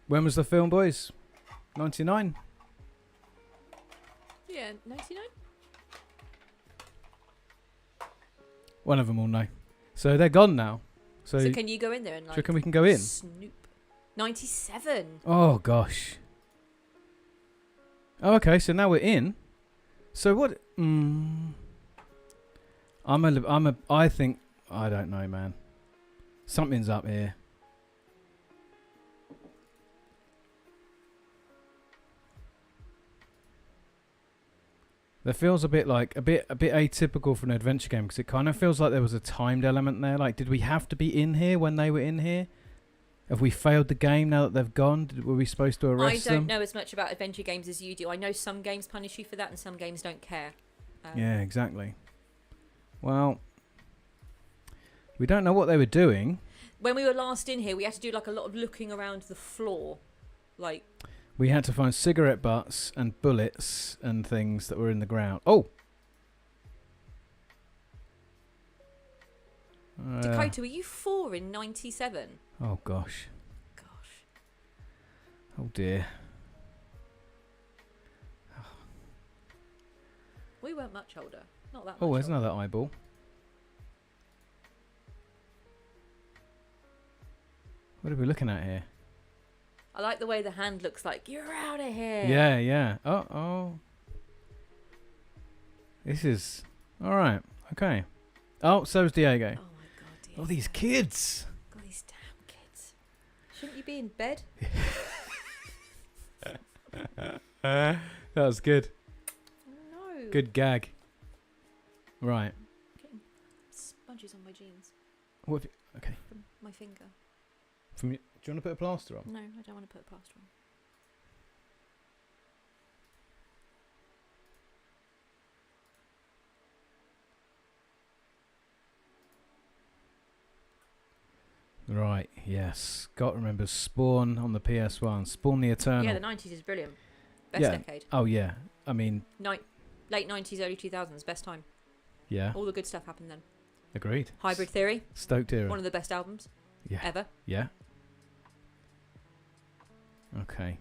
[SPEAKER 1] When was the film, boys? 99?
[SPEAKER 2] Yeah, 99?
[SPEAKER 1] One of them will know. So they're gone now.
[SPEAKER 2] So can you go in there and
[SPEAKER 1] do you
[SPEAKER 2] like...
[SPEAKER 1] reckon we can go in?
[SPEAKER 2] Snoop. 97.
[SPEAKER 1] Oh, gosh. Oh, okay, so now we're in. So what... I think... I don't know, man. Something's up here. That feels a bit atypical for an adventure game, because it kind of feels like there was a timed element there. Like, did we have to be in here when they were in here? Have we failed the game now that they've gone? Were we supposed to arrest them?
[SPEAKER 2] I don't know as much about adventure games as you do. I know some games punish you for that and some games don't care.
[SPEAKER 1] Yeah, exactly. Well, we don't know what they were doing.
[SPEAKER 2] When we were last in here, we had to do like a lot of looking around the floor. Like...
[SPEAKER 1] We had to find cigarette butts and bullets and things that were in the ground. Oh!
[SPEAKER 2] Dakota, were you 4 in 97?
[SPEAKER 1] Oh, gosh. Oh, dear.
[SPEAKER 2] We weren't much older. Not that much
[SPEAKER 1] Oh, there's
[SPEAKER 2] older.
[SPEAKER 1] another eyeball. What are we looking at here?
[SPEAKER 2] I like the way the hand looks like, you're out of here.
[SPEAKER 1] Yeah, yeah. Oh. This is... Alright, okay. Oh, so's Diego.
[SPEAKER 2] Oh, my God, Diego.
[SPEAKER 1] Oh, these kids.
[SPEAKER 2] God, these damn kids. Shouldn't you be in bed?
[SPEAKER 1] That was good.
[SPEAKER 2] No.
[SPEAKER 1] Good gag. Right.
[SPEAKER 2] Getting sponges on my jeans
[SPEAKER 1] What have you, okay.
[SPEAKER 2] from my finger.
[SPEAKER 1] Do you want to put a plaster on?
[SPEAKER 2] No, I don't want to put a plaster on.
[SPEAKER 1] Right, yes. Got to remember Spawn on the PS1. Spawn the Eternal.
[SPEAKER 2] Yeah, the 90s is brilliant. Best
[SPEAKER 1] Yeah.
[SPEAKER 2] decade.
[SPEAKER 1] Oh, yeah. I mean,
[SPEAKER 2] Late 90s, early 2000s, best time.
[SPEAKER 1] yeah.
[SPEAKER 2] All the good stuff happened then.
[SPEAKER 1] Agreed.
[SPEAKER 2] Hybrid Theory,
[SPEAKER 1] Stoked era.
[SPEAKER 2] one of the best albums
[SPEAKER 1] Yeah.
[SPEAKER 2] ever.
[SPEAKER 1] Yeah. Okay.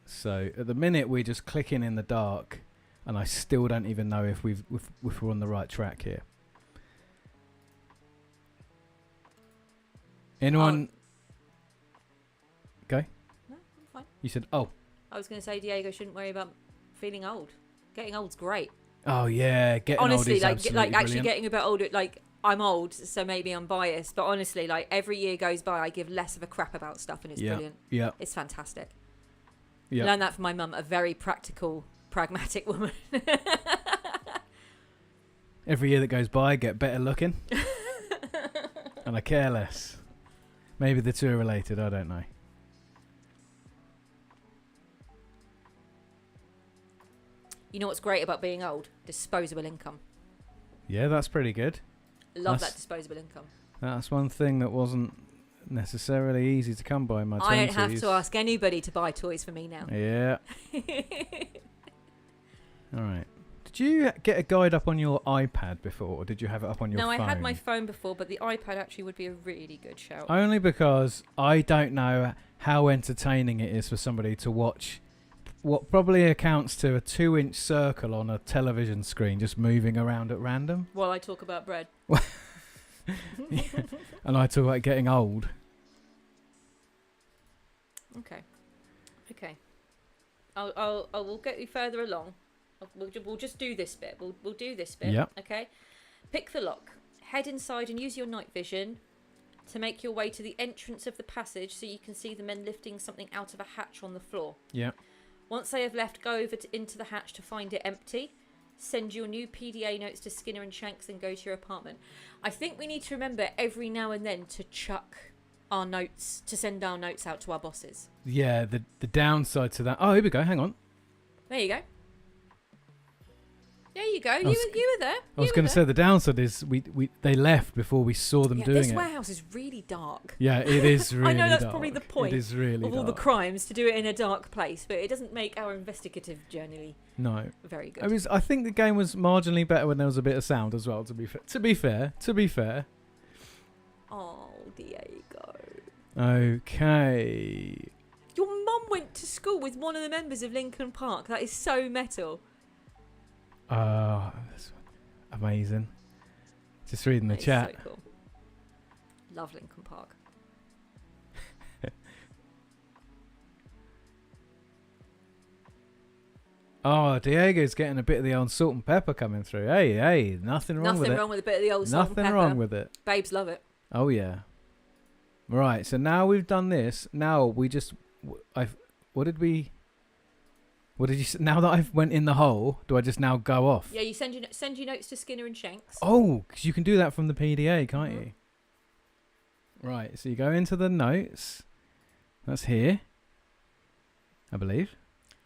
[SPEAKER 1] So at the minute we're just clicking in the dark, and I still don't even know if if we're on the right track here. Anyone? Go.
[SPEAKER 2] No, I'm fine.
[SPEAKER 1] You said, oh.
[SPEAKER 2] I was going to say Diego shouldn't worry about feeling old. Getting old's great.
[SPEAKER 1] Oh yeah, getting
[SPEAKER 2] Honestly,
[SPEAKER 1] old is
[SPEAKER 2] like
[SPEAKER 1] absolutely
[SPEAKER 2] actually
[SPEAKER 1] brilliant.
[SPEAKER 2] getting a bit older. Like I'm old, so maybe I'm biased, but honestly, like every year goes by, I give less of a crap about stuff, and it's brilliant.
[SPEAKER 1] Yeah.
[SPEAKER 2] It's fantastic.
[SPEAKER 1] Yeah.
[SPEAKER 2] Learned that from my mum, a very practical, pragmatic woman.
[SPEAKER 1] Every year that goes by, I get better looking. And I care less. Maybe the two are related, I don't know.
[SPEAKER 2] You know what's great about being old? Disposable income.
[SPEAKER 1] Yeah, that's pretty good.
[SPEAKER 2] Love that disposable income.
[SPEAKER 1] That's one thing that wasn't necessarily easy to come by in my 20s.
[SPEAKER 2] I don't have to ask anybody to buy toys for me now.
[SPEAKER 1] Yeah. All right. Did you get a guide up on your iPad before, or did you have it up on your phone?
[SPEAKER 2] No, I had my phone before, but the iPad actually would be a really good shout.
[SPEAKER 1] Only because I don't know how entertaining it is for somebody to watch what probably accounts to a 2-inch circle on a television screen just moving around at random.
[SPEAKER 2] While I talk about bread.
[SPEAKER 1] Yeah. And I talk about getting old.
[SPEAKER 2] Okay. We'll get you further along. We'll just do this bit. We'll do this bit.
[SPEAKER 1] Yep.
[SPEAKER 2] Okay. Pick the lock. Head inside and use your night vision to make your way to the entrance of the passage so you can see the men lifting something out of a hatch on the floor.
[SPEAKER 1] Yeah.
[SPEAKER 2] Once they have left, go over into the hatch to find it empty. Send your new PDA notes to Skinner and Shanks and go to your apartment. I think we need to remember every now and then to chuck our notes, to send our notes out to our bosses.
[SPEAKER 1] Yeah, the downside to that... Oh, here we go. Hang on.
[SPEAKER 2] There you go. There you go. You were there.
[SPEAKER 1] I was going to say the downside is they left before we saw them doing
[SPEAKER 2] this
[SPEAKER 1] it.
[SPEAKER 2] warehouse is really dark.
[SPEAKER 1] Yeah, it is really
[SPEAKER 2] I know that's
[SPEAKER 1] dark.
[SPEAKER 2] probably the point
[SPEAKER 1] It is really
[SPEAKER 2] of all the
[SPEAKER 1] dark.
[SPEAKER 2] crimes, to do it in a dark place, but it doesn't make our investigative journey very good.
[SPEAKER 1] I think the game was marginally better when there was a bit of sound as well. To be fair.
[SPEAKER 2] Oh, Diego.
[SPEAKER 1] Okay.
[SPEAKER 2] Your mum went to school with one of the members of Lincoln Park. That is so metal.
[SPEAKER 1] That's amazing. Just reading the
[SPEAKER 2] That is
[SPEAKER 1] chat.
[SPEAKER 2] so cool. Love Lincoln Park.
[SPEAKER 1] Oh, Diego's getting a bit of the old salt and pepper coming through. Hey, nothing wrong with it.
[SPEAKER 2] Nothing wrong with a bit of the old salt and
[SPEAKER 1] Nothing
[SPEAKER 2] pepper.
[SPEAKER 1] wrong with it.
[SPEAKER 2] Babes love it.
[SPEAKER 1] Oh yeah. Right. So now we've done this. Now we just. What did you? Now that I've went in the hole, do I just now go off?
[SPEAKER 2] Yeah, you send your notes to Skinner and Shanks.
[SPEAKER 1] Oh, because you can do that from the PDA, can't you? Right. So you go into the notes. That's here, I believe.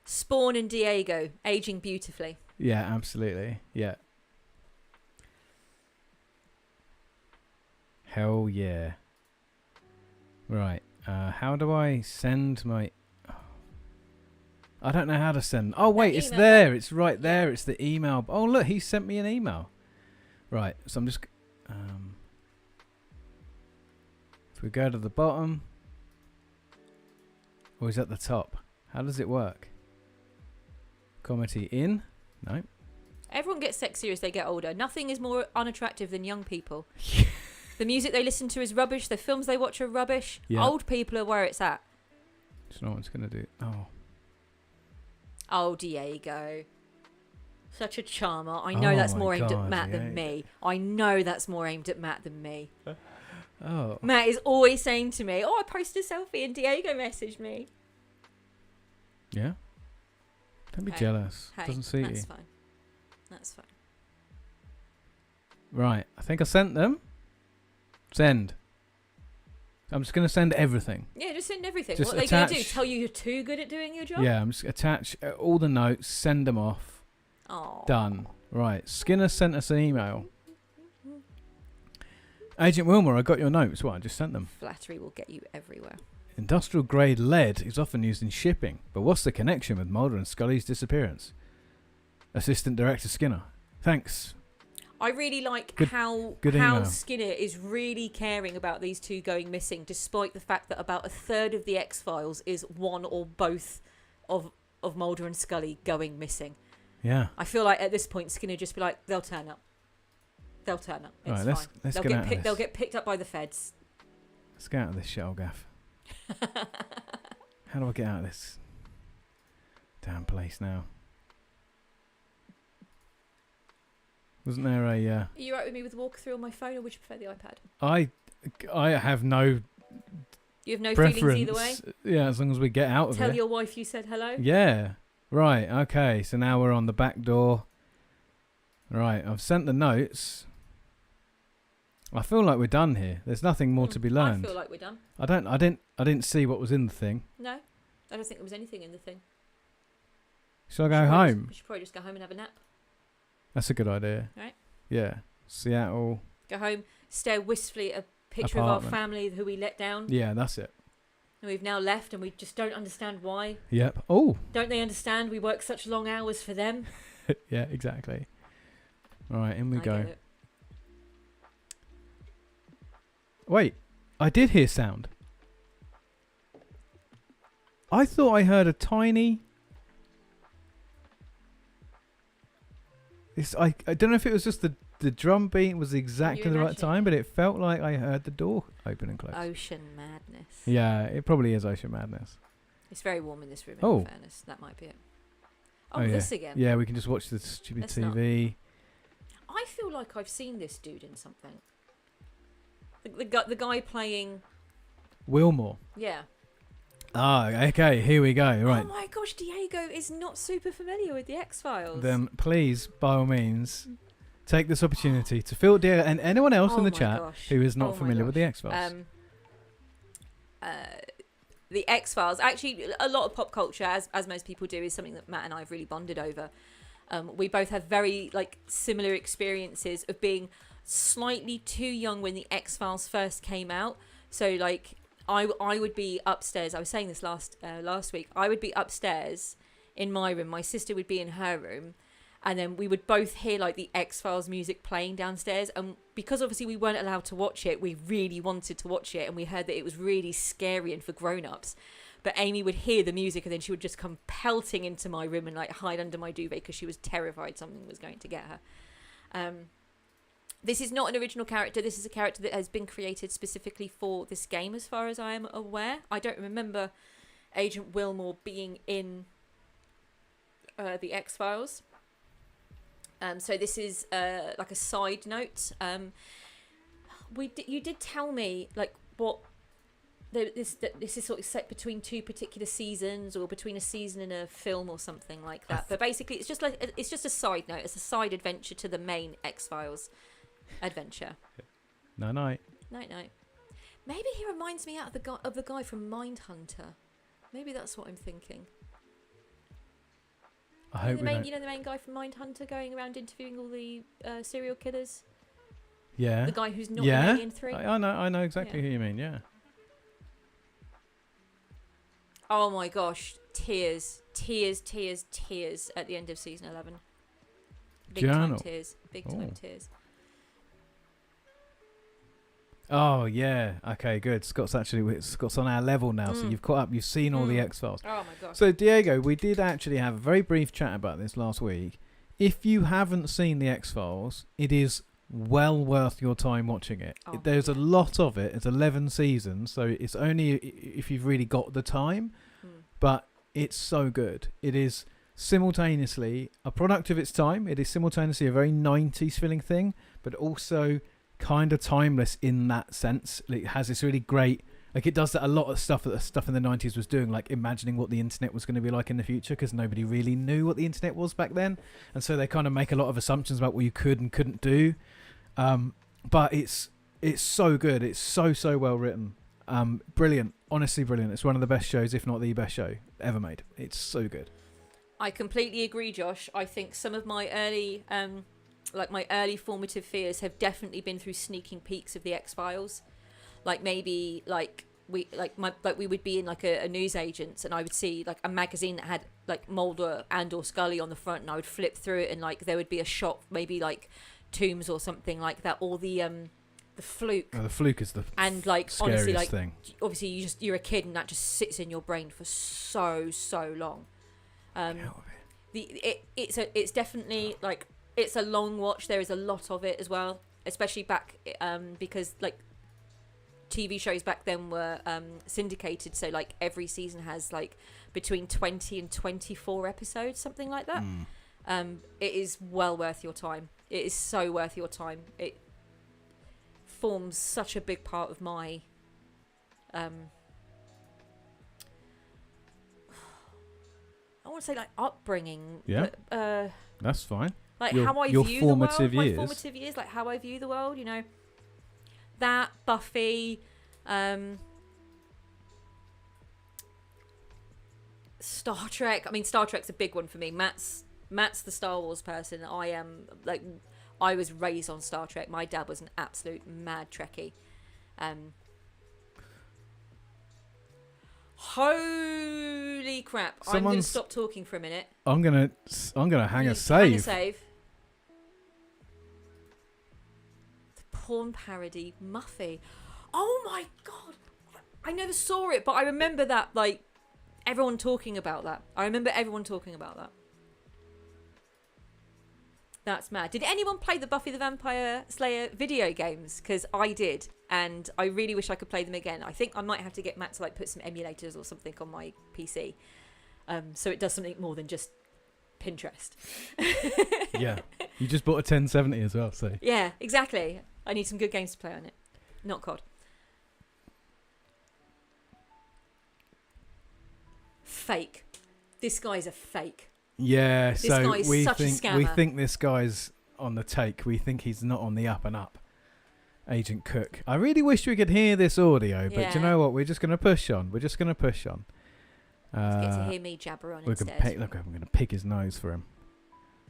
[SPEAKER 2] Spawn and Diego, aging beautifully.
[SPEAKER 1] Yeah, absolutely. Yeah. Hell yeah. Right. How do I send my... I don't know how to send... Oh, wait, it's there. It's right there. It's the email. Oh, look, he sent me an email. Right, so I'm just... if we go to the bottom... Or is it at the top? How does it work? Comedy in? No.
[SPEAKER 2] Everyone gets sexier as they get older. Nothing is more unattractive than young people. The music they listen to is rubbish. The films they watch are rubbish.
[SPEAKER 1] Yeah.
[SPEAKER 2] Old people are where it's at.
[SPEAKER 1] Do you know what it's going to do? Oh.
[SPEAKER 2] Oh, Diego. Such a charmer. I know that's more aimed at Matt than me. I know that's more aimed at Matt than me.
[SPEAKER 1] Oh.
[SPEAKER 2] Matt is always saying to me, I posted a selfie and Diego messaged me.
[SPEAKER 1] Yeah? Don't be jealous.
[SPEAKER 2] Hey,
[SPEAKER 1] Doesn't suit you.
[SPEAKER 2] that's fine. That's fine.
[SPEAKER 1] Right. I think I sent them. Send. I'm just going to send everything.
[SPEAKER 2] Yeah, just send everything.
[SPEAKER 1] Just
[SPEAKER 2] what are they going to do? Tell you you're too good at doing your job?
[SPEAKER 1] Yeah, I'm just attach all the notes, send them off.
[SPEAKER 2] Oh.
[SPEAKER 1] Done. Right. Skinner sent us an email. Agent Wilmer, I got your notes. What? I just sent them.
[SPEAKER 2] Flattery will get you everywhere.
[SPEAKER 1] Industrial grade lead is often used in shipping, but what's the connection with Mulder and Scully's disappearance? Assistant Director Skinner. Thanks.
[SPEAKER 2] I really like how Skinner is really caring about these two going missing, despite the fact that about a third of the X-Files is one or both of Mulder and Scully going missing.
[SPEAKER 1] Yeah.
[SPEAKER 2] I feel like at this point Skinner just be like, they'll turn up. They'll turn up. It's fine.
[SPEAKER 1] Let's get out of this.
[SPEAKER 2] They'll get picked up by the feds.
[SPEAKER 1] Let's get out of this shell gaff. How do I get out of this damn place now? Wasn't there a...
[SPEAKER 2] Are you right with me with walkthrough on my phone, or would you prefer the iPad?
[SPEAKER 1] I have no
[SPEAKER 2] You have no feelings
[SPEAKER 1] preference.
[SPEAKER 2] either way?
[SPEAKER 1] Yeah, as long as we get out of
[SPEAKER 2] Tell
[SPEAKER 1] it.
[SPEAKER 2] your wife you said hello?
[SPEAKER 1] Yeah. Right, okay. So now we're on the back door. Right, I've sent the notes. I feel like we're done here. There's nothing more to be learned.
[SPEAKER 2] I feel like we're done.
[SPEAKER 1] I didn't see what was in the thing.
[SPEAKER 2] No, I don't think there was anything in the thing.
[SPEAKER 1] Shall I go home?
[SPEAKER 2] We should probably just go home and have a nap.
[SPEAKER 1] That's a good idea.
[SPEAKER 2] Right.
[SPEAKER 1] Yeah. Seattle.
[SPEAKER 2] Go home, stare wistfully at a picture
[SPEAKER 1] Apartment.
[SPEAKER 2] of our family who we let down.
[SPEAKER 1] Yeah, that's it.
[SPEAKER 2] And we've now left and we just don't understand why.
[SPEAKER 1] Yep. Oh.
[SPEAKER 2] Don't they understand we work such long hours for them?
[SPEAKER 1] Yeah, exactly. All right, in we
[SPEAKER 2] I
[SPEAKER 1] go.
[SPEAKER 2] get it.
[SPEAKER 1] Wait, I did hear sound. I thought I heard a tiny... I don't know if it was just the drum beat was exactly the right time, but it felt like I heard the door open and close.
[SPEAKER 2] Ocean madness.
[SPEAKER 1] Yeah, it probably is ocean madness.
[SPEAKER 2] It's very warm in this room,
[SPEAKER 1] Oh.
[SPEAKER 2] in fairness. That might be it. Oh,
[SPEAKER 1] yeah.
[SPEAKER 2] this again.
[SPEAKER 1] Yeah, we can just watch the stupid
[SPEAKER 2] Let's not.
[SPEAKER 1] TV.
[SPEAKER 2] I feel like I've seen this dude in something. The guy playing...
[SPEAKER 1] Wilmore.
[SPEAKER 2] Yeah.
[SPEAKER 1] Ah, okay, here we go. Right.
[SPEAKER 2] Oh my gosh, Diego is not super familiar with the X-Files.
[SPEAKER 1] Then please, by all means, take this opportunity to fill Diego and anyone else in the chat who is not familiar with the X-Files.
[SPEAKER 2] The X-Files, actually, a lot of pop culture, as most people do, is something that Matt and I have really bonded over. We both have very similar experiences of being slightly too young when the X-Files first came out. So I would be upstairs. I was saying this last week. I would be upstairs in my room. My sister would be in her room. And then we would both hear the X-Files music playing downstairs. And because obviously we weren't allowed to watch it, we really wanted to watch it. And we heard that it was really scary and for grown-ups. But Amy would hear the music and then she would just come pelting into my room and hide under my duvet because she was terrified something was going to get her. This is not an original character. This is a character that has been created specifically for this game, as far as I am aware. I don't remember Agent Wilmore being in the X-Files. So this is a side note. You did tell me what this is sort of set between two particular seasons or between a season and a film or something like that. But basically, it's just a side note. It's a side adventure to the main X-Files adventure.
[SPEAKER 1] Night.
[SPEAKER 2] Maybe he reminds me of the guy from Mindhunter. Maybe that's what I'm thinking.
[SPEAKER 1] I hope
[SPEAKER 2] the main guy from Mindhunter going around interviewing all the serial killers.
[SPEAKER 1] Yeah.
[SPEAKER 2] The guy who's not in Alien 3.
[SPEAKER 1] I know exactly who you mean. Yeah.
[SPEAKER 2] Oh my gosh, tears at the end of season 11. Big time tears.
[SPEAKER 1] Oh yeah, okay, good. Scott's on our level now, so you've caught up. You've seen all the X-Files.
[SPEAKER 2] Oh my gosh.
[SPEAKER 1] So Diego, we did actually have a very brief chat about this last week. If you haven't seen the X-Files, it is well worth your time watching it. There's a lot of it. It's 11 seasons, so it's only if you've really got the time. But it's so good. It is simultaneously a product of its time. It is simultaneously a very 90s feeling thing, but also kind of timeless in that sense. It has this really great, it does that a lot of stuff that the stuff in the 90s was doing, imagining what the internet was going to be like in the future, because nobody really knew what the internet was back then, and so they kind of make a lot of assumptions about what you could and couldn't do. But it's so good. It's so well written. Brilliant, honestly brilliant. It's one of the best shows, if not the best show ever made. It's so good.
[SPEAKER 2] I completely agree, Josh. I think some of my early my early formative fears have definitely been through sneaking peeks of the X-Files. We would be in a newsagents, and I would see a magazine that had Mulder and or Scully on the front, and I would flip through it, and there would be a shot, maybe Tombs or something like that, or the Fluke.
[SPEAKER 1] The Fluke is the
[SPEAKER 2] honestly
[SPEAKER 1] thing.
[SPEAKER 2] Obviously you're a kid and that just sits in your brain for so long. It's definitely it's a long watch. There is a lot of it as well, especially back because TV shows back then were syndicated, so every season has between 20 and 24 episodes, something like that. It is well worth your time. It is so worth your time. It forms such a big part of my want to say like upbringing.
[SPEAKER 1] Yeah.
[SPEAKER 2] But,
[SPEAKER 1] That's fine.
[SPEAKER 2] like
[SPEAKER 1] Your-
[SPEAKER 2] how I
[SPEAKER 1] your
[SPEAKER 2] view
[SPEAKER 1] formative
[SPEAKER 2] the world.
[SPEAKER 1] years.
[SPEAKER 2] My formative years, like how I view the world. You know, that Buffy, Star Trek. I mean, Star Trek's a big one for me. Matt's the Star Wars person. I am like, I was raised on Star Trek. My dad was an absolute mad Trekkie. Holy crap! I'm going to stop talking for a minute.
[SPEAKER 1] I'm gonna hang a save.
[SPEAKER 2] Hang a save. The porn parody Muffy. Oh my god! I never saw it, but I remember that. Like everyone talking about that. I remember everyone talking about that. That's mad. Did anyone play the Buffy the Vampire Slayer video games? Because I did, and I really wish I could play them again. I think I might have to get Matt to like put some emulators or something on my PC, so it does something more than just Pinterest.
[SPEAKER 1] Yeah, you just bought a 1070 as well, so.
[SPEAKER 2] Yeah, exactly. I need some good games to play on it, not COD. Fake. This guy's a fake.
[SPEAKER 1] Yeah,
[SPEAKER 2] This
[SPEAKER 1] so
[SPEAKER 2] guy is
[SPEAKER 1] we
[SPEAKER 2] such a
[SPEAKER 1] think
[SPEAKER 2] scammer.
[SPEAKER 1] this guy's on the take. We think he's not on the up and up. Agent Cook. I really wish we could hear this audio, but
[SPEAKER 2] Yeah.
[SPEAKER 1] you know what? We're just going to push on. Let's get to
[SPEAKER 2] hear me jabber on
[SPEAKER 1] we're
[SPEAKER 2] instead.
[SPEAKER 1] look, I'm going to pick his nose for him.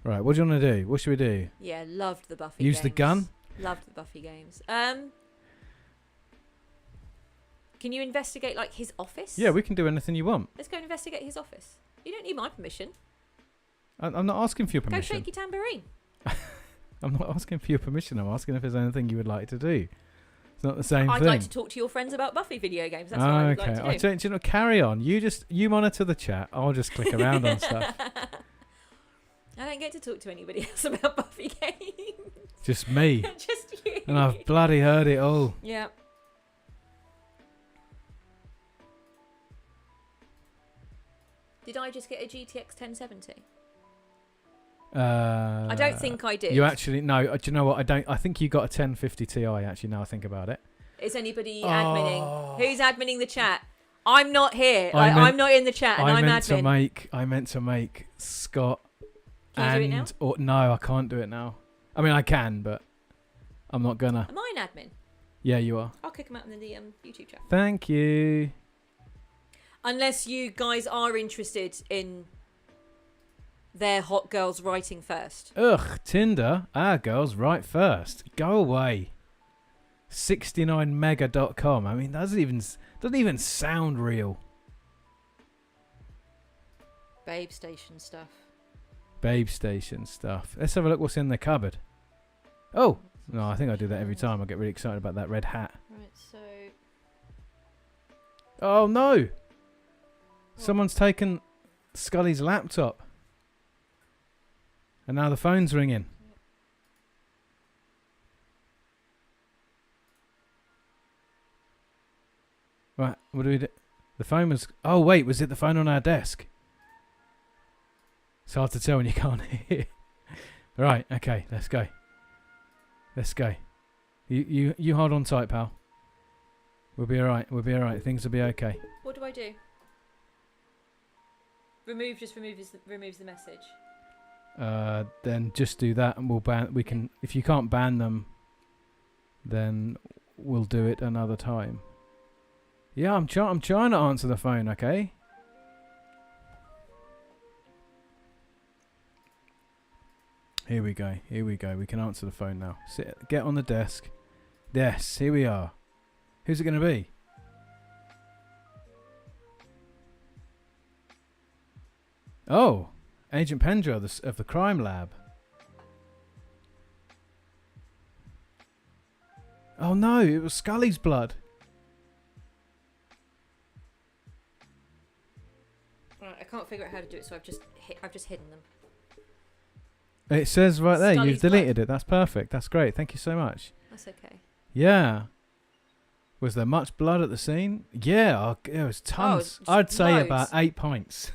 [SPEAKER 1] Right, what do you want to do? What should we do?
[SPEAKER 2] Yeah, loved the Buffy
[SPEAKER 1] Use
[SPEAKER 2] games.
[SPEAKER 1] the gun?
[SPEAKER 2] Loved the Buffy games. Can you investigate like his office?
[SPEAKER 1] Yeah, we can do anything you want.
[SPEAKER 2] Let's go investigate his office. You don't need my permission.
[SPEAKER 1] I'm not asking for your
[SPEAKER 2] Go
[SPEAKER 1] permission.
[SPEAKER 2] shake your tambourine.
[SPEAKER 1] I'm not asking for your permission. I'm asking if there's anything you would like to do. It's not the same
[SPEAKER 2] I'd
[SPEAKER 1] thing.
[SPEAKER 2] like to talk to your friends about Buffy video games. That's what I would like to do.
[SPEAKER 1] I don't, you know, carry on. You monitor the chat. I'll just click around on stuff.
[SPEAKER 2] I don't get to talk to anybody else about Buffy games.
[SPEAKER 1] Just me.
[SPEAKER 2] Just you.
[SPEAKER 1] And I've bloody heard it all.
[SPEAKER 2] Yeah. Did I just get a GTX 1070? I don't think I did.
[SPEAKER 1] You actually no. Do you know what? I think you got a 1050 Ti. Actually, now I think about it.
[SPEAKER 2] Is anybody adminning? Who's adminning the chat? I'm not here. I'm not in the chat, and I'm admin.
[SPEAKER 1] I meant to make Scott.
[SPEAKER 2] Can you do it now?
[SPEAKER 1] Or no, I can't do it now. I mean, I can, but I'm not gonna.
[SPEAKER 2] Am I an admin?
[SPEAKER 1] Yeah, you are.
[SPEAKER 2] I'll kick him out in the YouTube chat.
[SPEAKER 1] Thank you.
[SPEAKER 2] Unless you guys are interested in their hot girls writing first.
[SPEAKER 1] Ugh, Tinder. Our girls write first. Go away. 69mega.com. I mean, doesn't even sound real.
[SPEAKER 2] Babe station stuff.
[SPEAKER 1] Babe station stuff. Let's have a look what's in the cupboard. Oh! No, I think I do that every time. I get really excited about that red hat.
[SPEAKER 2] Right, so...
[SPEAKER 1] Oh, no! Someone's taken Scully's laptop. And now the phone's ringing. Right, what do we do? The phone was... Oh, wait, was it the phone on our desk? It's hard to tell when you can't hear. Right, okay, let's go. Let's go. You hold on tight, pal. We'll be alright, Things will be okay.
[SPEAKER 2] What do I do? Removes the message.
[SPEAKER 1] Then just do that and we'll ban... We can... If you can't ban them, then we'll do it another time. Yeah, I'm trying to answer the phone, okay? Here we go. We can answer the phone now. Get on the desk. Yes, here we are. Who's it going to be? Oh, Agent Pendra of the crime lab. Oh no, it was Scully's blood.
[SPEAKER 2] Right, I can't figure out how to do it, so I've just hidden them.
[SPEAKER 1] It says right there,
[SPEAKER 2] Scully's
[SPEAKER 1] you've deleted it. That's perfect. That's great. Thank you so much.
[SPEAKER 2] That's okay.
[SPEAKER 1] Yeah. Was there much blood at the scene? Yeah, there was tons. I'd say
[SPEAKER 2] loads.
[SPEAKER 1] about 8 pints.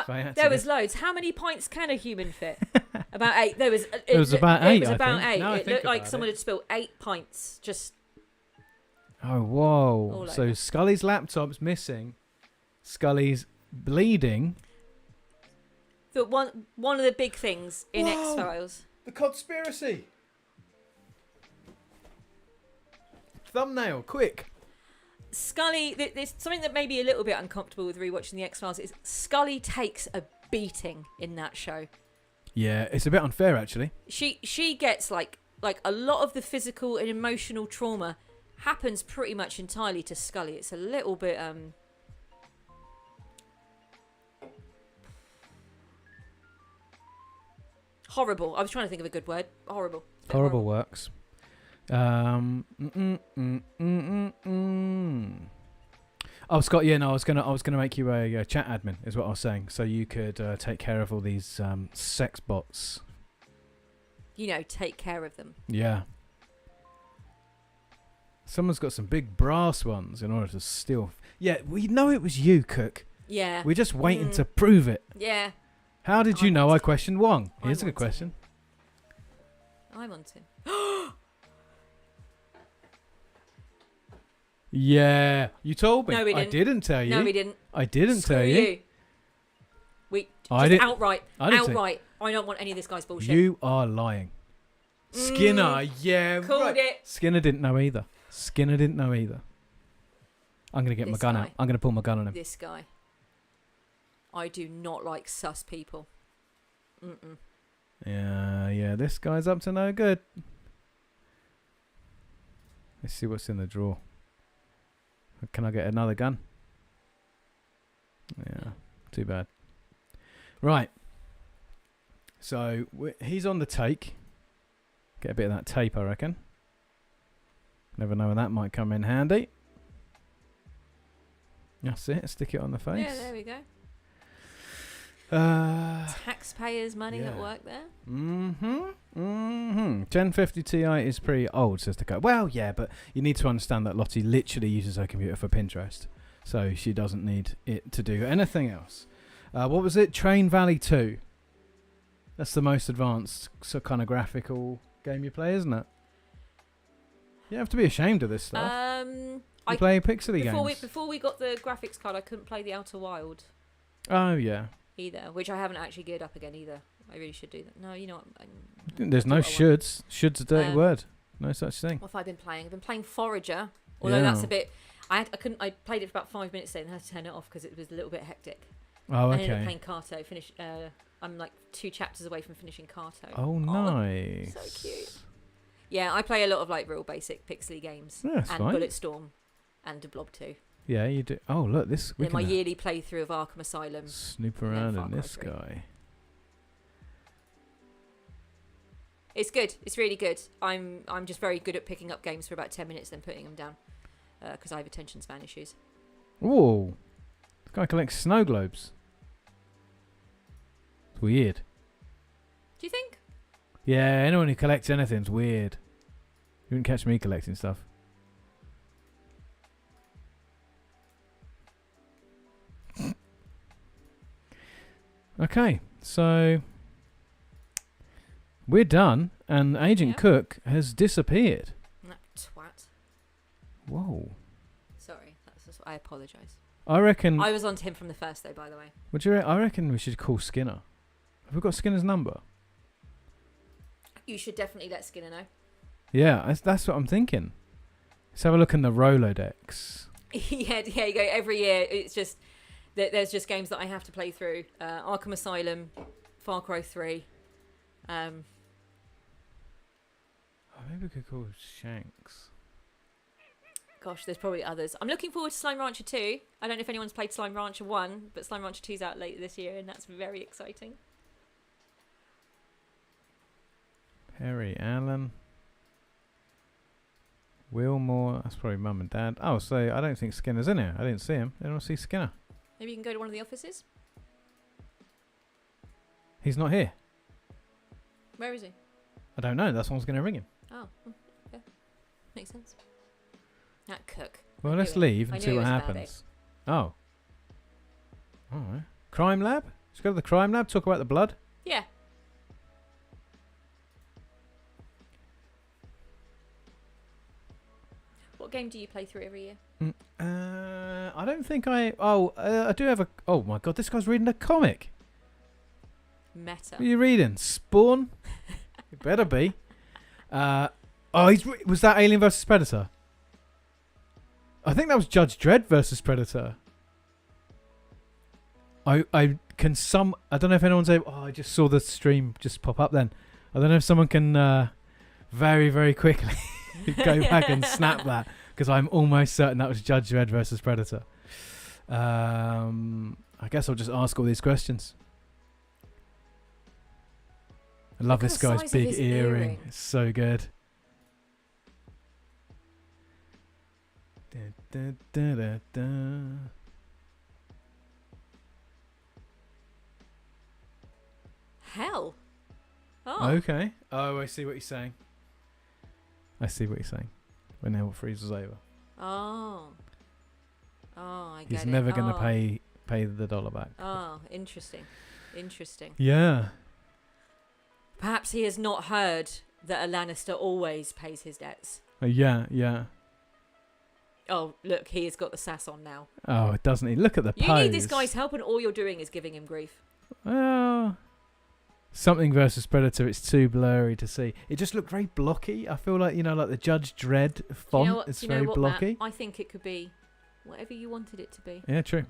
[SPEAKER 2] There was loads. How many pints can a human fit? About 8. There was.
[SPEAKER 1] It was about 8.
[SPEAKER 2] It was about 8.
[SPEAKER 1] Now
[SPEAKER 2] It looked like someone had spilled 8 pints. Just.
[SPEAKER 1] Oh whoa!
[SPEAKER 2] All
[SPEAKER 1] So
[SPEAKER 2] over.
[SPEAKER 1] Scully's laptop's missing. Scully's bleeding.
[SPEAKER 2] that one of the big things in
[SPEAKER 1] Whoa!
[SPEAKER 2] X-Files.
[SPEAKER 1] The conspiracy. Thumbnail, quick.
[SPEAKER 2] Scully, there's something that may be a little bit uncomfortable with rewatching the X-Files is Scully takes a beating in that show.
[SPEAKER 1] Yeah, it's a bit unfair actually.
[SPEAKER 2] She gets like a lot of the physical and emotional trauma happens pretty much entirely to Scully. It's a little bit horrible. I was trying to think of a good word. Horrible.
[SPEAKER 1] Horrible works. Oh, Scott. Yeah, no, I was gonna make you a chat admin, is what I was saying, so you could take care of all these sex bots.
[SPEAKER 2] You know, take care of them.
[SPEAKER 1] Yeah. Someone's got some big brass ones in order to steal. Yeah, we know it was you, Cook.
[SPEAKER 2] Yeah.
[SPEAKER 1] We're just waiting to prove it.
[SPEAKER 2] Yeah.
[SPEAKER 1] How did you know I questioned Wong? Here's a good question.
[SPEAKER 2] I'm on him.
[SPEAKER 1] Yeah, you told me.
[SPEAKER 2] No, we didn't.
[SPEAKER 1] I didn't tell you.
[SPEAKER 2] No, we didn't.
[SPEAKER 1] I didn't
[SPEAKER 2] Screw
[SPEAKER 1] tell you.
[SPEAKER 2] We
[SPEAKER 1] I
[SPEAKER 2] just
[SPEAKER 1] didn't-
[SPEAKER 2] outright.
[SPEAKER 1] I didn't say-
[SPEAKER 2] Outright. I don't want any of this guy's bullshit.
[SPEAKER 1] You are lying. Skinner, yeah,
[SPEAKER 2] Called
[SPEAKER 1] right.
[SPEAKER 2] it.
[SPEAKER 1] Skinner didn't know either. I'm going to get my
[SPEAKER 2] This
[SPEAKER 1] gun
[SPEAKER 2] guy.
[SPEAKER 1] out. I'm going to pull my gun on him.
[SPEAKER 2] This guy. I do not like sus people. Mm-mm.
[SPEAKER 1] Yeah, this guy's up to no good. Let's see what's in the drawer. Can I get another gun? Yeah, too bad. Right. So, he's on the take. Get a bit of that tape, I reckon. Never know when that might come in handy. That's it. Stick it on the face.
[SPEAKER 2] Yeah, there we go. Taxpayers' money at work there.
[SPEAKER 1] 1050 Ti is pretty old, says the guy. Well, yeah, but you need to understand that Lottie literally uses her computer for Pinterest, so she doesn't need it to do anything else. What was it? Train Valley 2. That's the most advanced kind of graphical game you play, isn't it? You have to be ashamed of this stuff. You play pixely games.
[SPEAKER 2] Before we got the graphics card, I couldn't play the Outer Wild
[SPEAKER 1] Oh, yeah.
[SPEAKER 2] either, which I haven't actually geared up again either. I really should do that. No, you know what?
[SPEAKER 1] There's no shoulds. Shoulds a dirty word. No such thing.
[SPEAKER 2] What have I been playing? I've been playing Forager, although that's a bit. I played it for about 5 minutes then and had to turn it off because it was a little bit hectic.
[SPEAKER 1] Oh,
[SPEAKER 2] I ended up
[SPEAKER 1] okay.
[SPEAKER 2] playing Carto. I'm like 2 chapters away from finishing Carto.
[SPEAKER 1] Oh, nice.
[SPEAKER 2] So cute. Yeah, I play a lot of like real basic pixely games.
[SPEAKER 1] Yeah, that's
[SPEAKER 2] and
[SPEAKER 1] fine.
[SPEAKER 2] Bulletstorm and The Blob 2.
[SPEAKER 1] Yeah, you do. Oh, look, this.
[SPEAKER 2] And my yearly playthrough of Arkham Asylum.
[SPEAKER 1] Snoop
[SPEAKER 2] and then
[SPEAKER 1] around
[SPEAKER 2] Far
[SPEAKER 1] in
[SPEAKER 2] Cry
[SPEAKER 1] this
[SPEAKER 2] 3.
[SPEAKER 1] guy.
[SPEAKER 2] It's good. It's really good. I'm just very good at picking up games for about 10 minutes then putting them down because I have attention span issues.
[SPEAKER 1] Whoa. This guy collects snow globes. It's weird.
[SPEAKER 2] Do you think?
[SPEAKER 1] Yeah, anyone who collects anything's weird. You wouldn't catch me collecting stuff. Okay, so we're done, and Agent Cook has disappeared.
[SPEAKER 2] That twat.
[SPEAKER 1] Whoa.
[SPEAKER 2] Sorry, I apologise.
[SPEAKER 1] I reckon.
[SPEAKER 2] I was on to him from the first though, by the way.
[SPEAKER 1] I reckon we should call Skinner. Have we got Skinner's number?
[SPEAKER 2] You should definitely let Skinner know.
[SPEAKER 1] Yeah, that's what I'm thinking. Let's have a look in the Rolodex.
[SPEAKER 2] yeah, you go every year. It's just there's just games that I have to play through. Arkham Asylum, Far Cry 3.
[SPEAKER 1] Maybe we could call Shanks.
[SPEAKER 2] Gosh, there's probably others. I'm looking forward to Slime Rancher 2. I don't know if anyone's played Slime Rancher 1, but Slime Rancher 2's out later this year, and that's very exciting.
[SPEAKER 1] Perry Allen. Wilmore. That's probably Mum and Dad. Oh, so I don't think Skinner's in here. I didn't see him. I didn't see Skinner.
[SPEAKER 2] Maybe you can go to one of the offices?
[SPEAKER 1] He's not here.
[SPEAKER 2] Where is he?
[SPEAKER 1] I don't know. That's one's going to ring him.
[SPEAKER 2] Oh, yeah. Makes sense. That Cook.
[SPEAKER 1] Well, let's leave
[SPEAKER 2] I
[SPEAKER 1] and
[SPEAKER 2] knew
[SPEAKER 1] see
[SPEAKER 2] he
[SPEAKER 1] what
[SPEAKER 2] was a
[SPEAKER 1] happens. Oh. Alright. Crime lab? Let's go to the crime lab, talk about the blood.
[SPEAKER 2] Yeah. What game do you play through every year?
[SPEAKER 1] I don't think I do have a... Oh my god, this guy's reading a comic.
[SPEAKER 2] Meta.
[SPEAKER 1] What are you reading? Spawn? It better be. Was that Alien versus Predator? I think that was Judge Dredd versus Predator. I don't know if anyone's able. I just saw the stream just pop up then. I don't know if someone can very, very quickly go back and snap that, because I'm almost certain that was Judge Dredd versus Predator. I guess I'll just ask all these questions. I love this guy's big earring. It's so good. Da, da, da, da.
[SPEAKER 2] Hell. Oh.
[SPEAKER 1] Okay. Oh, I see what you're saying. When hell freezes over.
[SPEAKER 2] Oh. Oh, I get it.
[SPEAKER 1] He's never going to pay the dollar back.
[SPEAKER 2] Oh, interesting.
[SPEAKER 1] Yeah.
[SPEAKER 2] Perhaps he has not heard that a Lannister always pays his debts.
[SPEAKER 1] Yeah.
[SPEAKER 2] Oh, look, he has got the sass on now.
[SPEAKER 1] Oh, doesn't he? Look at the pose.
[SPEAKER 2] You need this guy's help, and all you're doing is giving him grief.
[SPEAKER 1] Well, something versus Predator, it's too blurry to see. It just looked very blocky. I feel like, like the Judge Dredd font is very blocky.
[SPEAKER 2] Matt? I think it could be whatever you wanted it to be.
[SPEAKER 1] Yeah, true.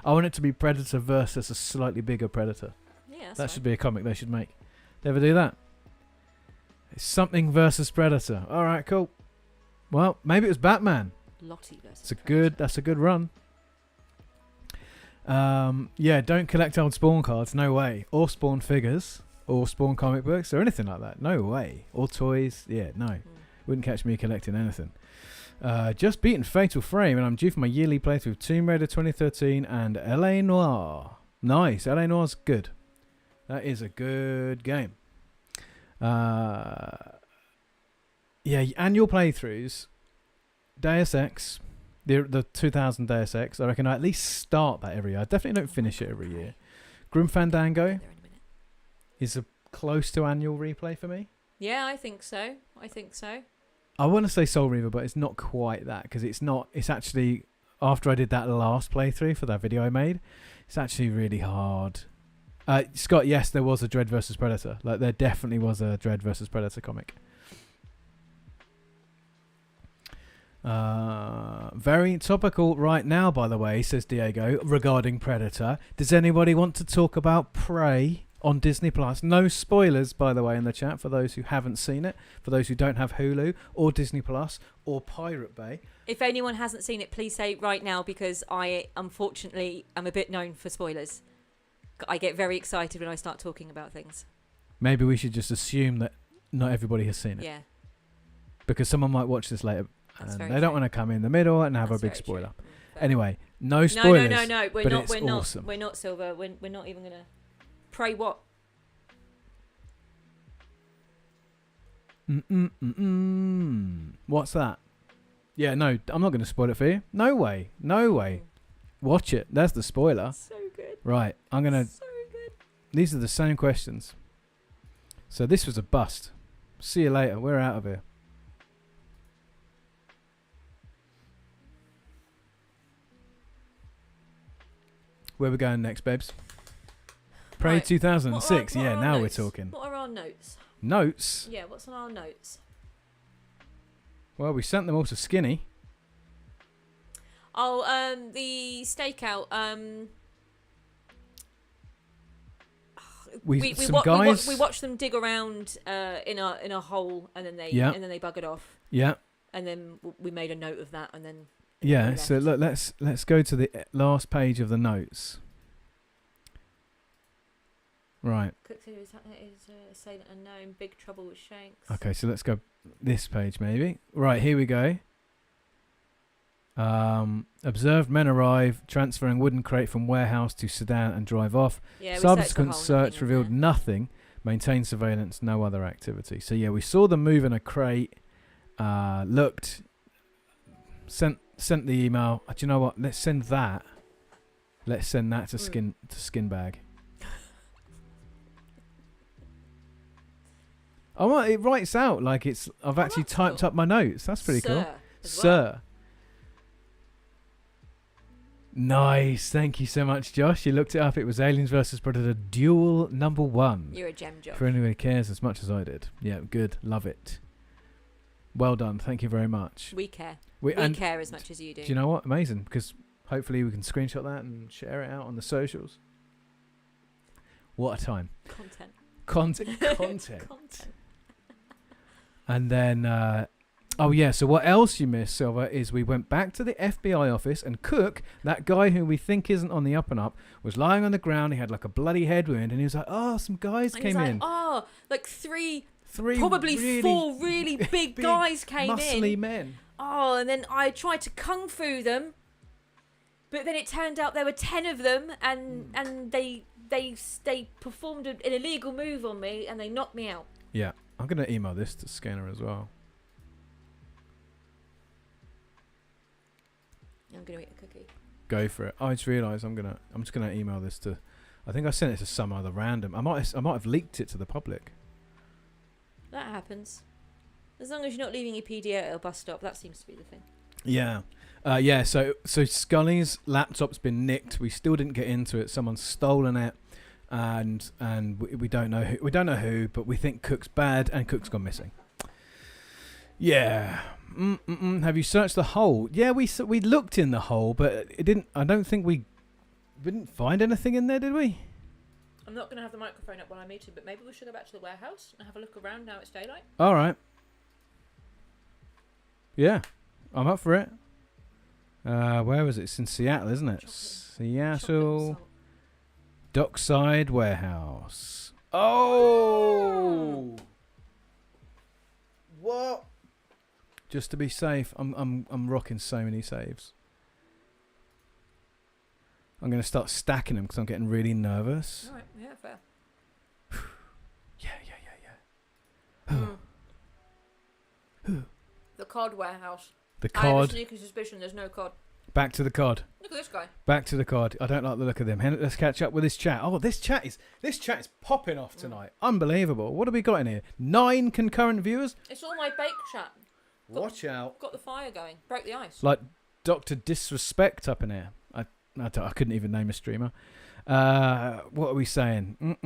[SPEAKER 1] I want it to be Predator versus a slightly bigger Predator.
[SPEAKER 2] Yeah,
[SPEAKER 1] that should be a comic they should make. They ever do that? It's something versus Predator. All right, cool. Well, maybe it was Batman.
[SPEAKER 2] Lottie versus
[SPEAKER 1] That's a good run. Yeah, don't collect old Spawn cards. No way. Or Spawn figures. Or Spawn comic books. Or anything like that. No way. Or toys. Yeah, no. Wouldn't catch me collecting anything. Just beaten Fatal Frame, and I'm due for my yearly playthrough of Tomb Raider 2013 and L.A. Noire. Nice. L.A. Noire's good. That is a good game. Yeah, annual playthroughs. Deus Ex, the 2000 Deus Ex. I reckon I at least start that every year. I definitely don't finish it every year. Grim Fandango is a close to annual replay for me.
[SPEAKER 2] Yeah, I think so.
[SPEAKER 1] I want to say Soul Reaver, but it's not quite that, because it's not. It's actually, after I did that last playthrough for that video I made, it's actually really hard. Scott, yes, there was a Dredd versus Predator. Like, there definitely was a Dredd versus Predator comic. Very topical right now, by the way, says Diego, regarding Predator. Does anybody want to talk about Prey on Disney Plus? No spoilers, by the way, in the chat for those who haven't seen it, for those who don't have Hulu or Disney Plus or Pirate Bay.
[SPEAKER 2] If anyone hasn't seen it, please say it right now, because I unfortunately am a bit known for spoilers. I get very excited when I start talking about things.
[SPEAKER 1] Maybe we should just assume that not everybody has seen it.
[SPEAKER 2] Yeah.
[SPEAKER 1] Because someone might watch this later.
[SPEAKER 2] That's
[SPEAKER 1] and they don't want to come in the middle and have a big spoiler. Anyway, no spoilers.
[SPEAKER 2] No. We're not.
[SPEAKER 1] Awesome.
[SPEAKER 2] We're not, Silver. We're not even gonna. Pray what?
[SPEAKER 1] What's that? Yeah, no, I'm not going to spoil it for you. No way. Watch it. That's the spoiler.
[SPEAKER 2] So good.
[SPEAKER 1] Right, I'm gonna.
[SPEAKER 2] So good.
[SPEAKER 1] These are the same questions. So this was a bust. See you later. We're out of here. Where we going next, babes? Prey
[SPEAKER 2] Right.
[SPEAKER 1] 2006.
[SPEAKER 2] What are our
[SPEAKER 1] Now
[SPEAKER 2] notes?
[SPEAKER 1] we're talking.
[SPEAKER 2] What are our notes?
[SPEAKER 1] Notes?
[SPEAKER 2] Yeah, what's on our notes?
[SPEAKER 1] Well, we sent them all to Skinny.
[SPEAKER 2] Oh, the stakeout. We watched them dig around in a hole, and then they buggered off.
[SPEAKER 1] Yeah.
[SPEAKER 2] And then we made a note of that, and then.
[SPEAKER 1] Yeah. So look, let's go to the last page of the notes. Right.
[SPEAKER 2] Assailant unknown. Big trouble with Shanks.
[SPEAKER 1] Okay, so let's go this page maybe. Right, here we go. Observed men arrive, transferring wooden crate from warehouse to sedan and drive off.
[SPEAKER 2] Yeah,
[SPEAKER 1] Subsequent search revealed nothing. Maintained surveillance, no other activity. So yeah, we saw them move in a crate. Looked. Sent the email. Do you know what? Let's send that. Let's send that to Skin Bag. Oh, well, it writes out like it's. I've actually typed up my notes. That's pretty cool.
[SPEAKER 2] Sir.
[SPEAKER 1] Nice. Thank you so much, Josh. You looked it up. It was Aliens vs Predator Duel #1.
[SPEAKER 2] You're a gem, Josh.
[SPEAKER 1] For anyone who cares as much as I did. Yeah, good. Love it. Well done. Thank you very much.
[SPEAKER 2] We care.
[SPEAKER 1] We
[SPEAKER 2] care as much as you do.
[SPEAKER 1] Do you know what? Amazing. Because hopefully we can screenshot that and share it out on the socials. What a time.
[SPEAKER 2] Content.
[SPEAKER 1] Content. And then... oh, yeah, so what else you missed, Silver, is we went back to the FBI office and Cook, that guy who we think isn't on the up and up, was lying on the ground. He had like a bloody head wound and he was like, oh, some guys came in.
[SPEAKER 2] Oh, like three
[SPEAKER 1] probably
[SPEAKER 2] four really big guys came
[SPEAKER 1] muscly
[SPEAKER 2] in.
[SPEAKER 1] Men.
[SPEAKER 2] Oh, and then I tried to kung fu them, but then it turned out there were 10 of them and they performed an illegal move on me and they knocked me out.
[SPEAKER 1] Yeah, I'm going to email this to Scanner as well.
[SPEAKER 2] I'm gonna eat a cookie.
[SPEAKER 1] Go for it. I just realised I'm just gonna email this to. I think I sent it to some other random. I might have leaked it to the public.
[SPEAKER 2] That happens. As long as you're not leaving your PD at a bus stop, that seems to be the thing.
[SPEAKER 1] Yeah, yeah. So Scully's laptop's been nicked. We still didn't get into it. Someone's stolen it, and we don't know who. We don't know who, but we think Cook's bad and Cook's gone missing. Yeah. Have you searched the hole? Yeah, we looked in the hole, but it didn't. I don't think we didn't find anything in there, did we?
[SPEAKER 2] I'm not going to have the microphone up while I'm eating, but maybe we should go back to the warehouse and have a look around now it's daylight.
[SPEAKER 1] All right. Yeah, I'm up for it. Where was it? It's in Seattle, isn't it? Seattle Dockside Warehouse. Oh. What? Just to be safe, I'm rocking so many saves. I'm going to start stacking them because I'm getting really nervous.
[SPEAKER 2] All right, yeah, fair.
[SPEAKER 1] Yeah.
[SPEAKER 2] The COD warehouse.
[SPEAKER 1] The
[SPEAKER 2] I have a
[SPEAKER 1] COD.
[SPEAKER 2] sneaky suspicion there's no COD.
[SPEAKER 1] Back to the COD.
[SPEAKER 2] Look at this guy.
[SPEAKER 1] Back to the COD. I don't like the look of them. Let's catch up with this chat. Oh, this chat is popping off tonight. Unbelievable. What have we got in here? 9 concurrent viewers.
[SPEAKER 2] It's all my bake chat.
[SPEAKER 1] Watch out.
[SPEAKER 2] Got the fire going. Broke the ice.
[SPEAKER 1] Like Dr. Disrespect up in here. I couldn't even name a streamer. What are we saying?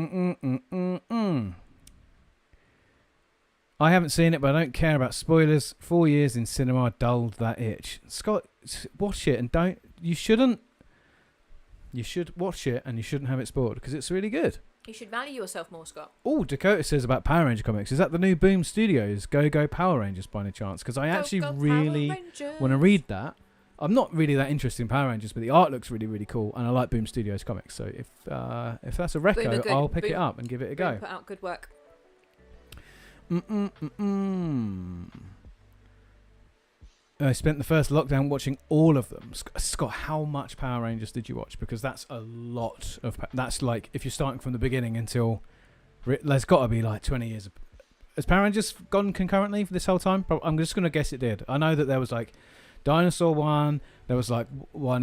[SPEAKER 1] I haven't seen it, but I don't care about spoilers. 4 years in cinema dulled that itch. Scott, watch it and don't. You shouldn't. You should watch it and you shouldn't have it spoiled because it's really good.
[SPEAKER 2] You should value yourself more, Scott.
[SPEAKER 1] Oh, Dakota says about Power Ranger comics. Is that the new Boom Studios Go Power Rangers by any chance? Because I actually really want to read that. I'm not really that interested in Power Rangers, but the art looks really, really cool, and I like Boom Studios comics. So if that's a reco, I'll pick it up and give it a go.
[SPEAKER 2] Put out good work.
[SPEAKER 1] I spent the first lockdown watching all of them. Scott, how much Power Rangers did you watch? Because that's a lot of. That's like if you're starting from the beginning until. There's got to be like 20 years. Has Power Rangers gone concurrently for this whole time? I'm just going to guess it did. I know that there was like Dinosaur one. There was like one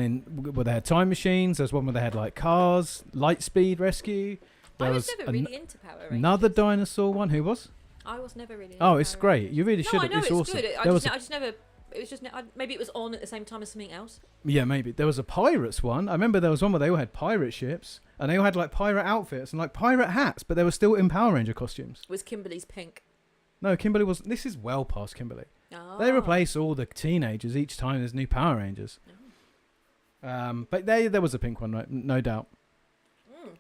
[SPEAKER 1] where they had time machines. There's one where they had like cars, Lightspeed Rescue.
[SPEAKER 2] I was never really into Power Rangers.
[SPEAKER 1] Another dinosaur one. Who was?
[SPEAKER 2] I was never really.
[SPEAKER 1] Oh, it's great. You really should.
[SPEAKER 2] I know
[SPEAKER 1] it's awesome.
[SPEAKER 2] Good. I just never. It was just maybe it was on at the same time as something else.
[SPEAKER 1] Yeah, maybe there was a pirates one. I remember there was one where they all had pirate ships and they all had like pirate outfits and like pirate hats, but they were still in Power Ranger costumes.
[SPEAKER 2] Was Kimberly's pink?
[SPEAKER 1] No, Kimberly wasn't. This is well past Kimberly.
[SPEAKER 2] Oh.
[SPEAKER 1] They replace all the teenagers each time there's new Power Rangers. Oh. But there was a pink one, right? No doubt.
[SPEAKER 2] Mm.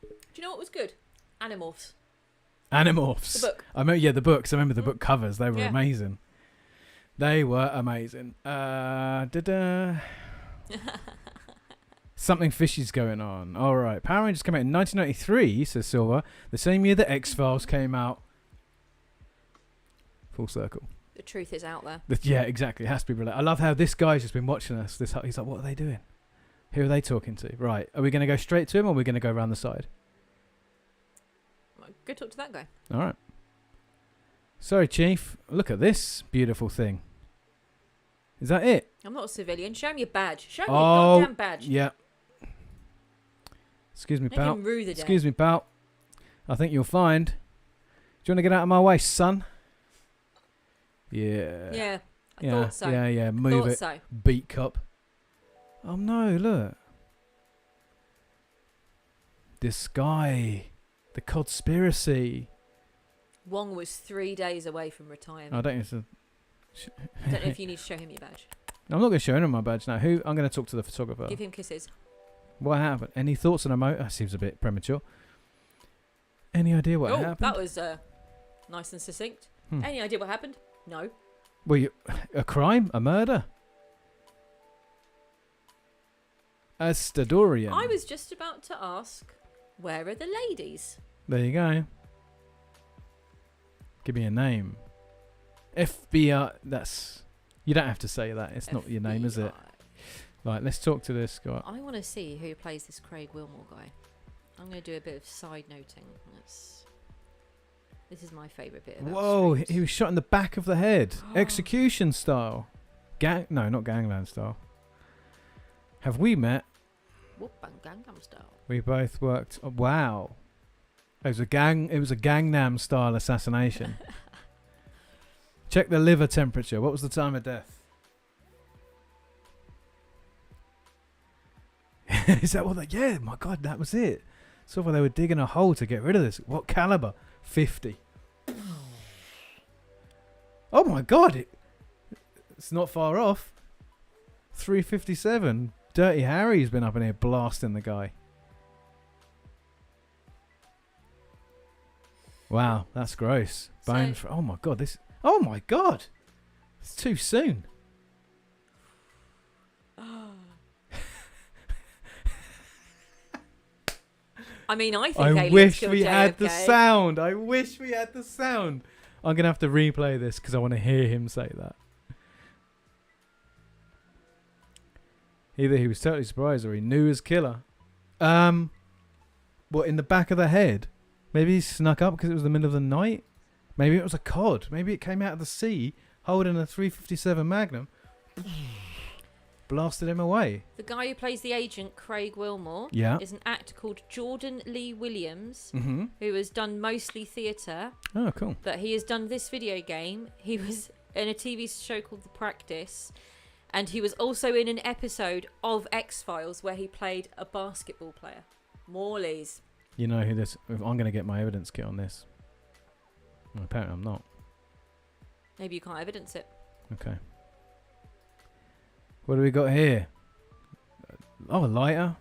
[SPEAKER 2] Do you know what was good? Animorphs.
[SPEAKER 1] Animorphs.
[SPEAKER 2] The book.
[SPEAKER 1] I remember, the books. I remember the book covers. They were amazing. They were amazing. Something fishy's going on. All right. Power Rangers came out in 1993, says Silver. The same year that X-Files came out. Full circle.
[SPEAKER 2] The truth is out there.
[SPEAKER 1] Yeah, exactly. It has to be related. I love how this guy's just been watching us. He's like, what are they doing? Who are they talking to? Right. Are we going to go straight to him or are we going to go around the side?
[SPEAKER 2] Go talk to that guy.
[SPEAKER 1] All right. Sorry, Chief. Look at this beautiful thing. Is that it?
[SPEAKER 2] I'm not a civilian. Show me your badge. Show me your goddamn badge.
[SPEAKER 1] Yeah. Excuse me,
[SPEAKER 2] Make
[SPEAKER 1] pal.
[SPEAKER 2] him rue the day.
[SPEAKER 1] Excuse me, pal. I think you'll find. Do you want to get out of my way, son? Yeah.
[SPEAKER 2] Yeah. I
[SPEAKER 1] Yeah.
[SPEAKER 2] thought so.
[SPEAKER 1] Yeah. Move
[SPEAKER 2] thought
[SPEAKER 1] it.
[SPEAKER 2] so.
[SPEAKER 1] Beat cup. Oh no, look. This guy. The conspiracy.
[SPEAKER 2] Wong was 3 days away from retirement.
[SPEAKER 1] I don't need to...
[SPEAKER 2] I don't know if you need to show him your badge.
[SPEAKER 1] I'm not going to show him my badge now. Who? I'm going to talk to the photographer.
[SPEAKER 2] Give him kisses.
[SPEAKER 1] What happened? Any thoughts on a motor? That seems a bit premature. Any idea what happened?
[SPEAKER 2] That was nice and succinct. Any idea what happened? No.
[SPEAKER 1] Well, a crime? A murder? A Stadorian.
[SPEAKER 2] I was just about to ask, where are the ladies?
[SPEAKER 1] There you go. Give me a name. FBI. That's... You don't have to say that. It's not your name, is it? Right, let's talk to this guy.
[SPEAKER 2] I want to see who plays this Craig Wilmore guy. I'm going to do a bit of side noting. This is my favourite bit.
[SPEAKER 1] Whoa, he was shot in the back of the head. Execution style. No, not gangland style. Have we met?
[SPEAKER 2] Whoop bang Gangnam style.
[SPEAKER 1] We both worked. Oh, wow. It was a Gangnam style assassination. Check the liver temperature. What was the time of death? Is that what they... Yeah, my God, that was it. So they were digging a hole to get rid of this. What caliber? 50. Oh my God, it's not far off. 357. Dirty Harry's been up in here blasting the guy. Wow, that's gross. Oh my God, this... Oh my God. It's too soon.
[SPEAKER 2] I mean, I think
[SPEAKER 1] I wish we had the sound. I wish we had the sound. I'm going to have to replay this because I want to hear him say that. Either he was totally surprised or he knew his killer. What, in the back of the head? Maybe he snuck up because it was the middle of the night? Maybe it was a cod. Maybe it came out of the sea holding a 357 Magnum. Blasted him away.
[SPEAKER 2] The guy who plays the agent, Craig Wilmore, is an actor called Jordan Lee Williams, who has done mostly theatre.
[SPEAKER 1] Oh, cool.
[SPEAKER 2] But he has done this video game. He was in a TV show called The Practice. And he was also in an episode of X-Files where he played a basketball player. Morley's.
[SPEAKER 1] You know who this... I'm going to get my evidence kit on this. Well, apparently I'm not.
[SPEAKER 2] Maybe you can't evidence it.
[SPEAKER 1] Okay. What do we got here? Oh, a lighter.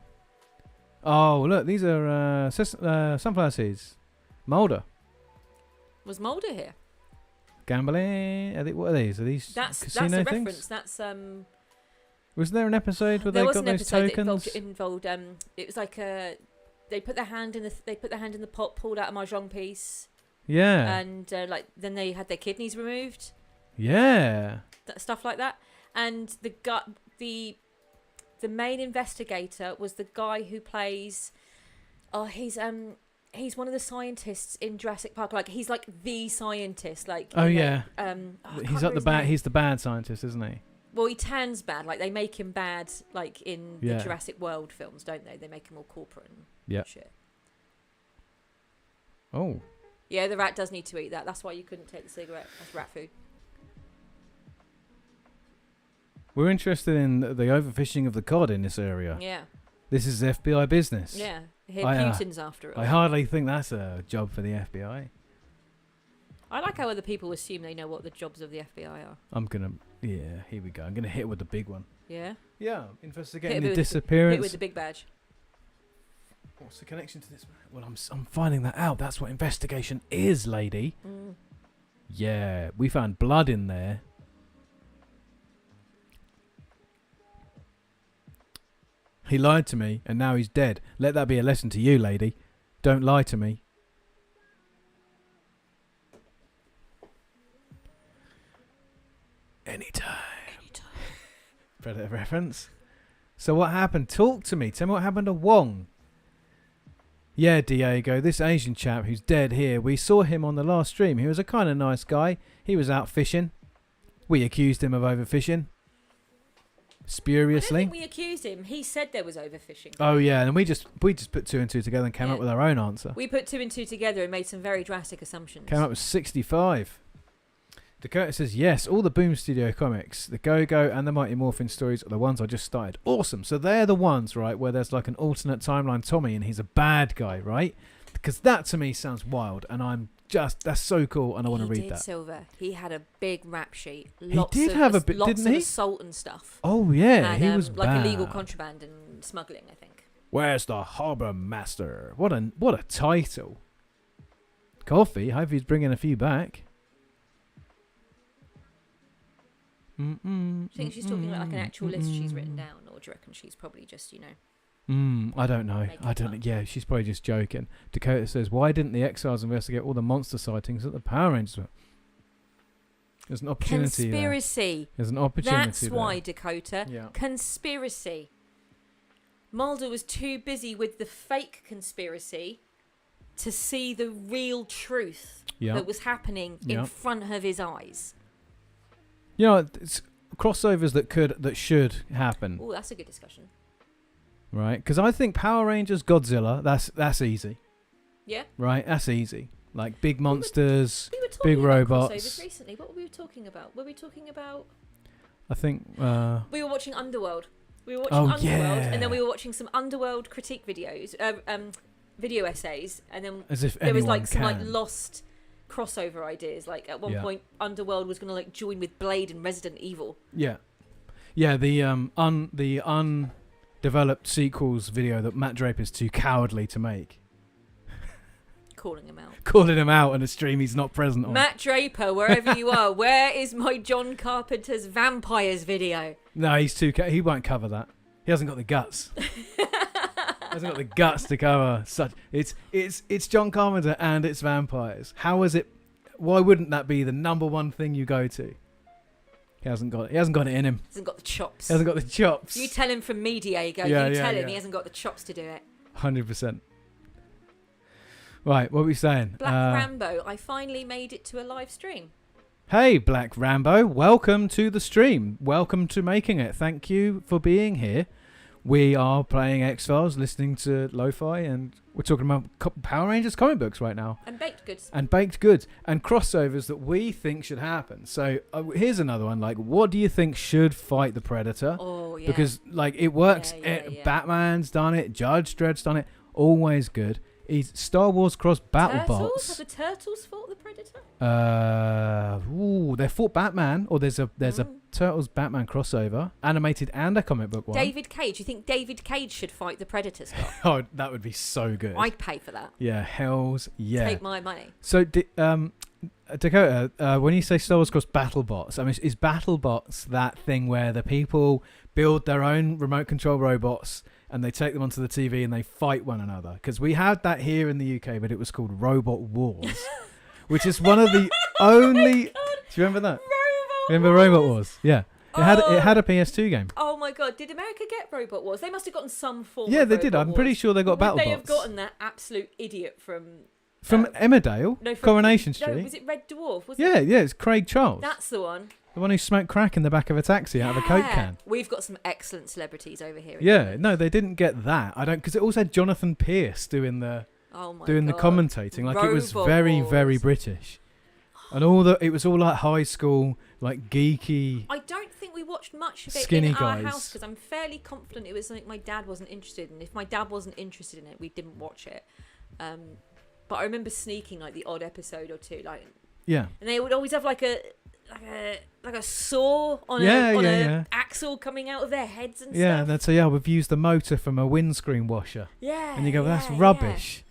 [SPEAKER 1] Oh, look, these are sunflower seeds. Mulder.
[SPEAKER 2] Was Mulder here?
[SPEAKER 1] Gambling. What are these? Are these casino
[SPEAKER 2] that's a
[SPEAKER 1] things?
[SPEAKER 2] reference. That's
[SPEAKER 1] Was there an episode where they got those tokens?
[SPEAKER 2] That involved it was like they put their hand in the pot, pulled out a mahjong piece.
[SPEAKER 1] Yeah.
[SPEAKER 2] And then they had their kidneys removed.
[SPEAKER 1] Yeah.
[SPEAKER 2] Stuff like that. And the main investigator was the guy who plays. He's one of the scientists in Jurassic Park. Like he's like the scientist. Like
[SPEAKER 1] he's He's the bad scientist, isn't he?
[SPEAKER 2] Well, he turns bad. Like they make him bad. Like in the Jurassic World films, don't they? They make him all corporate and shit.
[SPEAKER 1] Oh.
[SPEAKER 2] Yeah, the rat does need to eat that. That's why you couldn't take the cigarette. That's rat food.
[SPEAKER 1] We're interested in the overfishing of the cod in this area.
[SPEAKER 2] Yeah.
[SPEAKER 1] This is FBI business.
[SPEAKER 2] Yeah. Putin's after it.
[SPEAKER 1] I hardly think that's a job for the FBI.
[SPEAKER 2] I like how other people assume they know what the jobs of the FBI are.
[SPEAKER 1] Here we go. I'm going to hit it with the big one.
[SPEAKER 2] Yeah?
[SPEAKER 1] Yeah, investigating the disappearance.
[SPEAKER 2] Hit it with the big badge.
[SPEAKER 1] What's the connection to this? Well, I'm finding that out. That's what investigation is, lady.
[SPEAKER 2] Mm.
[SPEAKER 1] Yeah, we found blood in there. He lied to me, and now he's dead. Let that be a lesson to you, lady. Don't lie to me. Anytime. Predator reference. So what happened? Talk to me. Tell me what happened to Wong. Yeah, Diego, this Asian chap who's dead here, we saw him on the last stream. He was a kind of nice guy. He was out fishing. We accused him of overfishing. Spuriously.
[SPEAKER 2] I don't think we accused him. He said there was overfishing.
[SPEAKER 1] Oh yeah, and we just put two and two together and came up with our own answer.
[SPEAKER 2] We put two and two together and made some very drastic assumptions.
[SPEAKER 1] Came up with 65. Dakota says, yes, all the Boom Studio comics, the Go-Go and the Mighty Morphin stories are the ones I just started. Awesome. So they're the ones, right, where there's like an alternate timeline Tommy and he's a bad guy, right? Because that to me sounds wild, and that's so cool, and I want to read that.
[SPEAKER 2] Silver. He had a big rap sheet.
[SPEAKER 1] He did have a bit, didn't he?
[SPEAKER 2] Lots of assault and stuff.
[SPEAKER 1] Oh, yeah,
[SPEAKER 2] and,
[SPEAKER 1] he was
[SPEAKER 2] like
[SPEAKER 1] bad.
[SPEAKER 2] illegal contraband and smuggling, I think.
[SPEAKER 1] Where's the Harbour Master? What a title. Coffee, hope he's bringing a few back.
[SPEAKER 2] Do you think she's talking like an actual list she's written down, or do you reckon she's probably just,
[SPEAKER 1] I don't know. Yeah, she's probably just joking. Dakota says, why didn't the X-Files investigate all the monster sightings that the Power Rangers were? There's an opportunity
[SPEAKER 2] Conspiracy.
[SPEAKER 1] there. There's an opportunity
[SPEAKER 2] That's why, Dakota.
[SPEAKER 1] Yeah.
[SPEAKER 2] Conspiracy. Mulder was too busy with the fake conspiracy to see the real truth that was happening in front of his eyes.
[SPEAKER 1] You know, it's crossovers that should happen.
[SPEAKER 2] Oh, that's a good discussion.
[SPEAKER 1] Right? Because I think Power Rangers, Godzilla, that's easy.
[SPEAKER 2] Yeah.
[SPEAKER 1] Right? That's easy. Like big monsters,
[SPEAKER 2] we were talking
[SPEAKER 1] big
[SPEAKER 2] about
[SPEAKER 1] robots.
[SPEAKER 2] Crossovers recently. What were we talking about? Were we talking about?
[SPEAKER 1] I think
[SPEAKER 2] we were watching Underworld. And then we were watching some Underworld critique videos, video essays, and then
[SPEAKER 1] as if
[SPEAKER 2] there was like some
[SPEAKER 1] can.
[SPEAKER 2] like lost crossover ideas. Like at one point, Underworld was going to like join with Blade and Resident Evil.
[SPEAKER 1] Yeah, yeah. The undeveloped sequels video that Matt Draper's too cowardly to make.
[SPEAKER 2] Calling him out.
[SPEAKER 1] Calling him out on a stream he's not present on.
[SPEAKER 2] Matt Draper, wherever you are, where is my John Carpenter's Vampires video?
[SPEAKER 1] No, he's too. He won't cover that. He hasn't got the guts. Hasn't got the guts to cover such. It's John Carpenter and it's vampires. How is it? Why wouldn't that be the number one thing you go to? He hasn't got it. He hasn't got it in him.
[SPEAKER 2] Hasn't got the chops.
[SPEAKER 1] He hasn't got the chops.
[SPEAKER 2] You tell him from me, Diego.
[SPEAKER 1] Yeah,
[SPEAKER 2] you tell him
[SPEAKER 1] yeah.
[SPEAKER 2] he hasn't got the chops to do it.
[SPEAKER 1] 100%. Right, what were we saying?
[SPEAKER 2] Black Rambo, I finally made it to a live stream.
[SPEAKER 1] Hey, Black Rambo, welcome to the stream. Welcome to making it. Thank you for being here. We are playing X-Files, listening to lo-fi, and we're talking about Power Rangers comic books right now.
[SPEAKER 2] And baked goods.
[SPEAKER 1] And baked goods. And crossovers that we think should happen. So here's another one. Like, what do you think should fight the Predator?
[SPEAKER 2] Oh, yeah.
[SPEAKER 1] Because, like, it works.
[SPEAKER 2] Yeah.
[SPEAKER 1] Batman's done it. Judge Dredd's done it. Always good. Star Wars cross battle bots.
[SPEAKER 2] Have the Turtles fought the Predator?
[SPEAKER 1] They fought Batman, or there's a Turtles Batman crossover, animated and a comic book one.
[SPEAKER 2] David Cage. You think David Cage should fight the Predator, Scott?
[SPEAKER 1] Oh, that would be so good.
[SPEAKER 2] I'd pay for that.
[SPEAKER 1] Yeah, hells yeah.
[SPEAKER 2] Take my money.
[SPEAKER 1] So, Dakota, when you say Star Wars cross battle bots, I mean, is battle bots that thing where the people build their own remote control robots and they take them onto the TV and they fight one another? Because we had that here in the UK, but it was called Robot Wars, which is one of the only. Do you remember that? Remember Robot Wars? Yeah. It had a PS2 game.
[SPEAKER 2] Oh my god! Did America get Robot Wars? They must have gotten some form.
[SPEAKER 1] Yeah,
[SPEAKER 2] of
[SPEAKER 1] they
[SPEAKER 2] Robot
[SPEAKER 1] did. I'm
[SPEAKER 2] Wars.
[SPEAKER 1] pretty sure they got battle
[SPEAKER 2] Would they
[SPEAKER 1] bots.
[SPEAKER 2] have gotten that absolute idiot from
[SPEAKER 1] Emmerdale?
[SPEAKER 2] No, from
[SPEAKER 1] Coronation Street.
[SPEAKER 2] No, was it Red Dwarf?
[SPEAKER 1] Yeah, it's Craig Charles.
[SPEAKER 2] That's the one.
[SPEAKER 1] The one who smoked crack in the back of a taxi out of a Coke can.
[SPEAKER 2] We've got some excellent celebrities over here.
[SPEAKER 1] Yeah, no, they didn't get that. I don't, because it also had Jonathan Pierce doing the commentating. Like, it was very, very British. And it was all like high school, like geeky.
[SPEAKER 2] I don't think we watched much of it
[SPEAKER 1] Skinny
[SPEAKER 2] in
[SPEAKER 1] guys.
[SPEAKER 2] our house because I'm fairly confident it was something my dad wasn't interested in. If my dad wasn't interested in it, we didn't watch it. But I remember sneaking like the odd episode or two, like.
[SPEAKER 1] Yeah.
[SPEAKER 2] And they would always have like a saw on a axle coming out of their heads and stuff.
[SPEAKER 1] Yeah, they'd say, we've used the motor from a windscreen washer.
[SPEAKER 2] Yeah.
[SPEAKER 1] And you go, well, that's rubbish.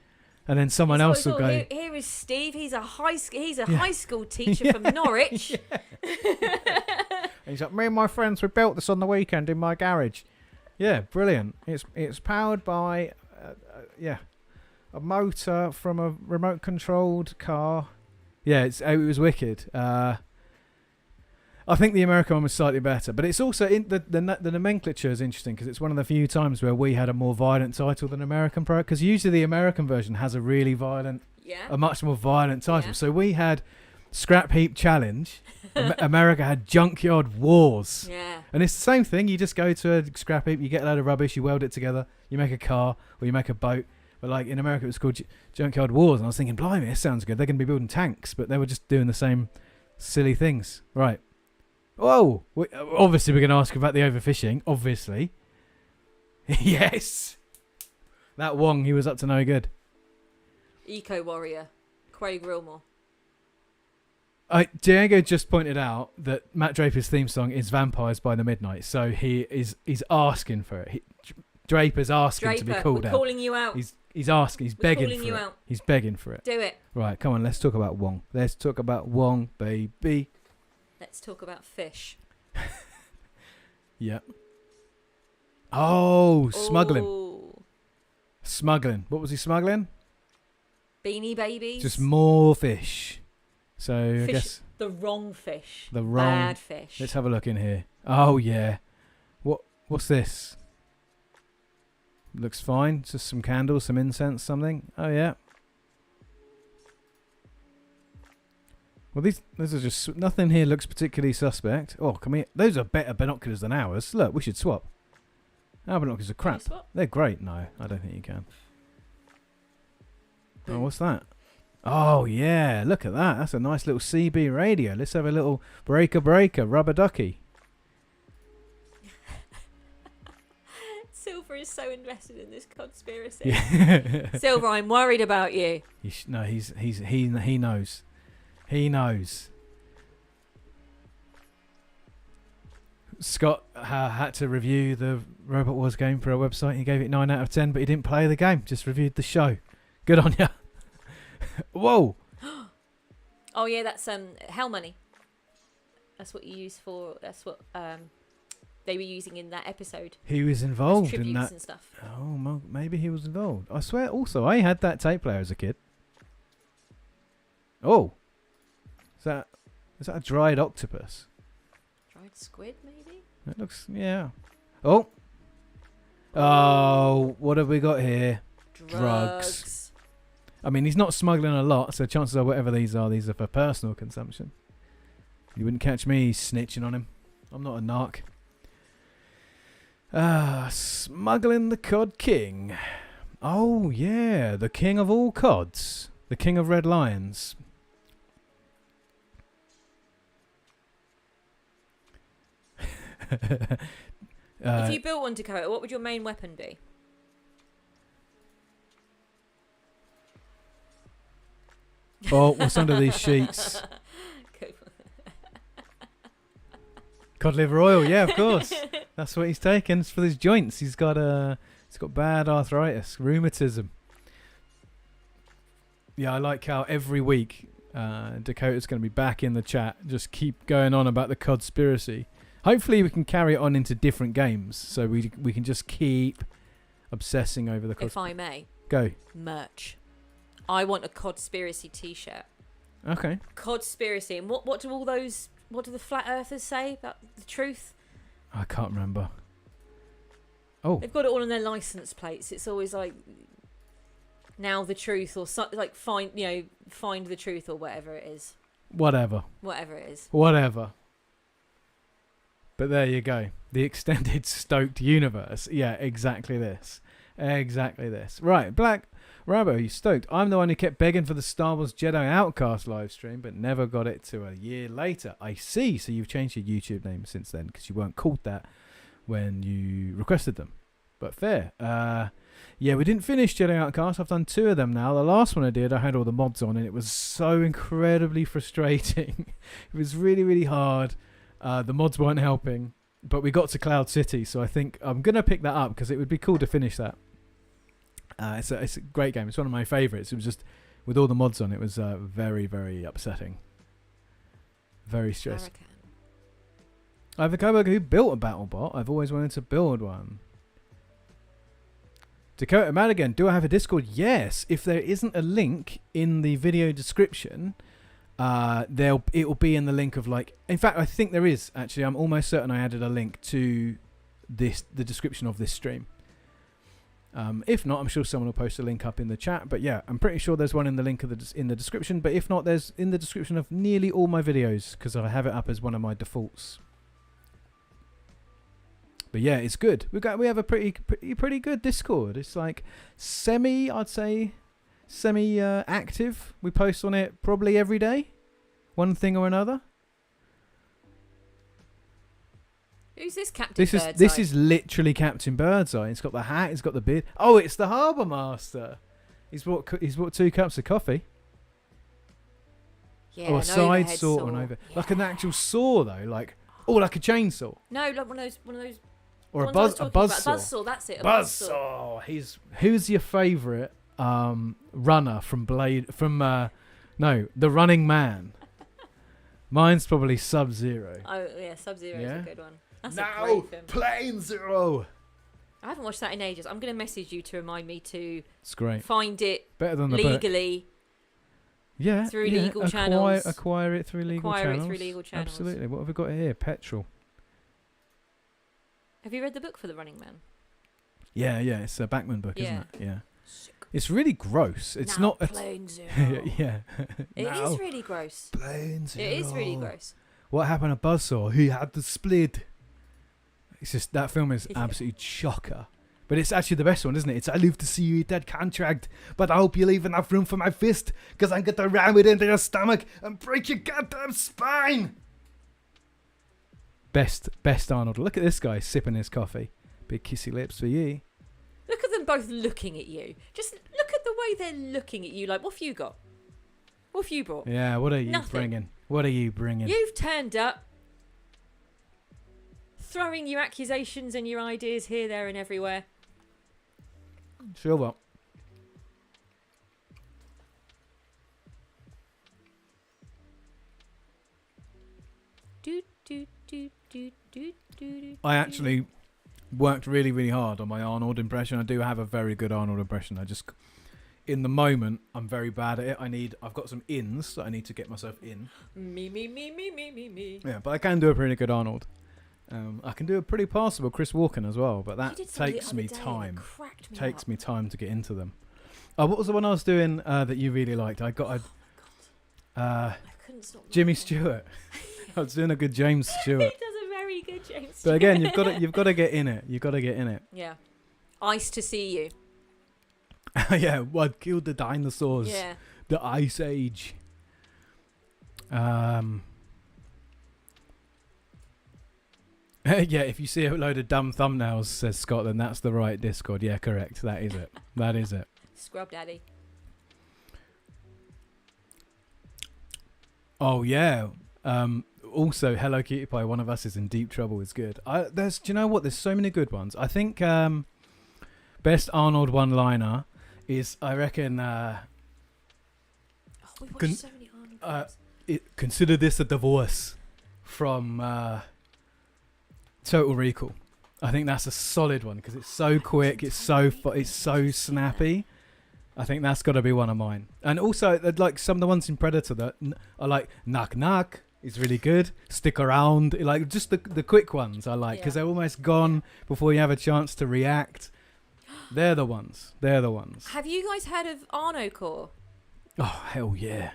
[SPEAKER 1] And then someone else will go.
[SPEAKER 2] Here is Steve. He's a high school teacher from Norwich.
[SPEAKER 1] And he's like, me and my friends, we built this on the weekend in my garage. Yeah, brilliant. It's powered by a motor from a remote controlled car. Yeah, it was wicked. I think the American one was slightly better, but it's also the nomenclature is interesting because it's one of the few times where we had a more violent title than American Pro. Because usually the American version has a really violent, a much more violent title. So we had Scrap Heap Challenge. America had Junkyard Wars.
[SPEAKER 2] Yeah.
[SPEAKER 1] And it's the same thing. You just go to a scrap heap, you get a load of rubbish, you weld it together, you make a car or you make a boat. But like in America, it was called Junkyard Wars, and I was thinking, blimey, this sounds good. They're going to be building tanks, but they were just doing the same Silly things. Right. Whoa. Obviously, we're going to ask about the overfishing. Obviously. Yes. That Wong, he was up to no good.
[SPEAKER 2] Eco Warrior, Craig Wilmore.
[SPEAKER 1] Diego just pointed out that Matt Draper's theme song is Vampires by the Midnight, so he's asking for it. Draper's asking to be called
[SPEAKER 2] we're
[SPEAKER 1] out.
[SPEAKER 2] Calling you out.
[SPEAKER 1] He's asking, he's begging for it.
[SPEAKER 2] Out.
[SPEAKER 1] He's begging for it.
[SPEAKER 2] Do it.
[SPEAKER 1] Right, come on, let's talk about Wong. Let's talk about Wong, baby.
[SPEAKER 2] Let's talk about fish.
[SPEAKER 1] Yep. Oh, smuggling.
[SPEAKER 2] Ooh.
[SPEAKER 1] Smuggling. What was he smuggling?
[SPEAKER 2] Beanie Babies.
[SPEAKER 1] Just more fish. So
[SPEAKER 2] fish,
[SPEAKER 1] I guess
[SPEAKER 2] the wrong fish.
[SPEAKER 1] The wrong
[SPEAKER 2] bad fish.
[SPEAKER 1] Let's have a look in here. Oh yeah. What's this? Looks fine. Just some candles, some incense, something. Oh yeah. Well, these are just nothing here looks particularly suspect. Oh, can we? Those are better binoculars than ours. Look, we should swap. Our binoculars are crap. They're great. No, I don't think you can. Oh, what's that? Oh yeah, look at that. That's a nice little CB radio. Let's have a little breaker, rubber ducky.
[SPEAKER 2] Silver is so invested in this conspiracy.
[SPEAKER 1] Yeah.
[SPEAKER 2] Silver, I'm worried about you.
[SPEAKER 1] No, he knows. He knows. Scott had to review the Robot Wars game for a website. He gave it 9 out of 10, but he didn't play the game. Just reviewed the show. Good on ya. Whoa.
[SPEAKER 2] Oh yeah, that's hell money. That's what you use for. That's what they were using in that episode.
[SPEAKER 1] He was involved in that.
[SPEAKER 2] And stuff.
[SPEAKER 1] Oh, maybe he was involved. I swear. Also, I had that tape player as a kid. Oh, is that a dried octopus?
[SPEAKER 2] Dried squid, maybe.
[SPEAKER 1] That looks, yeah. Oh, what have we got here? Drugs. I mean, he's not smuggling a lot, so chances are whatever these are for personal consumption. You wouldn't catch me snitching on him. I'm not a narc. Smuggling the Cod King. Oh, yeah, the king of all cods. The king of red lions.
[SPEAKER 2] If you built one, Dakota, what would your main weapon be?
[SPEAKER 1] Oh, what's under these sheets? Cod liver oil, yeah, of course. That's what he's taken. It's for his joints. He's got bad arthritis, rheumatism. Yeah, I like how every week Dakota's going to be back in the chat. Just keep going on about the conspiracy. Hopefully we can carry it on into different games, so we can just keep obsessing over the.
[SPEAKER 2] If I may,
[SPEAKER 1] go
[SPEAKER 2] merch. I want a Codspiracy T-shirt.
[SPEAKER 1] Okay.
[SPEAKER 2] Codspiracy, and what do all those? What do the flat earthers say about the truth?
[SPEAKER 1] I can't remember. Oh.
[SPEAKER 2] They've got it all on their license plates. It's always like now the truth or like find the truth or whatever it is.
[SPEAKER 1] Whatever
[SPEAKER 2] it is.
[SPEAKER 1] Whatever. But there you go. The extended Stoked universe. Yeah, exactly this. Right, Black Rabo, you stoked. I'm the one who kept begging for the Star Wars Jedi Outcast live stream, but never got it to a year later. I see. So you've changed your YouTube name since then because you weren't called that when you requested them. But fair. Yeah, we didn't finish Jedi Outcast. I've done 2 of them now. The last one I did, I had all the mods on, and it was so incredibly frustrating. It was really, really hard. The mods weren't helping, but we got to Cloud City, so I think I'm going to pick that up because it would be cool to finish that. It's a great game. It's one of my favourites. It was just, with all the mods on, it was very, very upsetting. Very stressful. I have a coworker who built a battle bot. I've always wanted to build one. Dakota Madigan, do I have a Discord? Yes. If there isn't a link in the video description, it will be in the link of in fact I think there is actually. I'm almost certain I added a link to the description of this stream. If not, I'm sure someone will post a link up in the chat, but yeah, I'm pretty sure there's one in the link in the description, but if not, there's in the description of nearly all my videos because I have it up as one of my defaults. But yeah, it's good. We have a pretty good Discord. It's like semi active. We post on it probably every day, one thing or another.
[SPEAKER 2] Who's this Captain
[SPEAKER 1] This
[SPEAKER 2] Birdseye?
[SPEAKER 1] is literally Captain Birdseye. He's got the hat. He's got the beard. Oh, it's the harbour master. He's brought 2 cups of coffee.
[SPEAKER 2] Yeah,
[SPEAKER 1] Or a
[SPEAKER 2] an
[SPEAKER 1] side
[SPEAKER 2] overhead
[SPEAKER 1] saw,
[SPEAKER 2] saw.
[SPEAKER 1] or an over,
[SPEAKER 2] Yeah.
[SPEAKER 1] like an actual saw though, like like a chainsaw
[SPEAKER 2] No, like one of those.
[SPEAKER 1] or
[SPEAKER 2] the
[SPEAKER 1] a
[SPEAKER 2] ones I was
[SPEAKER 1] buzz
[SPEAKER 2] talking about.
[SPEAKER 1] saw.
[SPEAKER 2] Buzzsaw, that's it. A
[SPEAKER 1] Buzzsaw. Who's your favourite runner from The Running Man? Mine's probably Sub-Zero.
[SPEAKER 2] Oh yeah, Sub-Zero is
[SPEAKER 1] Yeah?
[SPEAKER 2] a good one. That's a great film.
[SPEAKER 1] Plane Zero.
[SPEAKER 2] I haven't watched that in ages. I'm going to message you to remind me to
[SPEAKER 1] It's great.
[SPEAKER 2] find it
[SPEAKER 1] Better than the book.
[SPEAKER 2] legally.
[SPEAKER 1] Yeah,
[SPEAKER 2] through
[SPEAKER 1] yeah.
[SPEAKER 2] legal channels.
[SPEAKER 1] Acquire it through legal
[SPEAKER 2] Acquire it
[SPEAKER 1] channels.
[SPEAKER 2] through legal channels.
[SPEAKER 1] Absolutely. What have we got here? Petrol.
[SPEAKER 2] Have you read the book for The Running Man?
[SPEAKER 1] Yeah, it's a Bachman book,
[SPEAKER 2] Yeah.
[SPEAKER 1] isn't it? Yeah. It's really gross. It's
[SPEAKER 2] Now
[SPEAKER 1] not.
[SPEAKER 2] Plane Zero.
[SPEAKER 1] Yeah.
[SPEAKER 2] It
[SPEAKER 1] Now
[SPEAKER 2] is really gross.
[SPEAKER 1] Plane Zero.
[SPEAKER 2] It is really gross.
[SPEAKER 1] What happened to Buzzsaw? He had the split. It's just that film is
[SPEAKER 2] Yeah.
[SPEAKER 1] absolutely chocker. But it's actually the best one, isn't it? It's I live to see you eat that contract, but I hope you leave enough room for my fist, because I'm going to ram it into your stomach and break your goddamn spine. Best Arnold. Look at this guy sipping his coffee. Big kissy lips for you.
[SPEAKER 2] Look at them both looking at you. Just look at the way they're looking at you. Like, what have you got? What have you brought?
[SPEAKER 1] Yeah, what are you
[SPEAKER 2] Nothing.
[SPEAKER 1] bringing? What are you bringing?
[SPEAKER 2] You've turned up, throwing your accusations and your ideas here, there, and everywhere.
[SPEAKER 1] Sure what? I actually worked really, really hard on my Arnold impression. I do have a very good Arnold impression. In the moment, I'm very bad at it. I've got some ins that I need to get myself in.
[SPEAKER 2] Me.
[SPEAKER 1] Yeah, but I can do a pretty good Arnold. I can do a pretty passable Chris Walken as well, but that takes me time. Takes me time to get into them. Oh, what was the one I was doing that you really liked? I got
[SPEAKER 2] I couldn't stop
[SPEAKER 1] Jimmy
[SPEAKER 2] laughing.
[SPEAKER 1] Stewart. I was doing a good James
[SPEAKER 2] He
[SPEAKER 1] Stewart.
[SPEAKER 2] does a very good James Stewart.
[SPEAKER 1] But again, you've got to get in it. You've got to get in it.
[SPEAKER 2] Yeah. Ice to see you.
[SPEAKER 1] Yeah, what killed the dinosaurs?
[SPEAKER 2] Yeah.
[SPEAKER 1] The Ice Age. Yeah, if you see a load of dumb thumbnails, says Scott, then that's the right Discord. Yeah, correct. That is it. That is it.
[SPEAKER 2] Scrub Daddy.
[SPEAKER 1] Oh yeah. Also, Hello Cutie Pie. One of us is in deep trouble. Is good. Do you know what? There's so many good ones. I think best Arnold one-liner is, I reckon.
[SPEAKER 2] Oh, we watched so many Arnold films.
[SPEAKER 1] Consider this a divorce from Total Recall. I think that's a solid one because it's so quick. It's so snappy. I think that's got to be one of mine. And also, like some of the ones in Predator that are like knock knock is really good. Stick around, like just the quick ones I like because they're almost gone before you have a chance to react. They're the ones.
[SPEAKER 2] Have you guys heard of Arnocorps?
[SPEAKER 1] Oh hell yeah!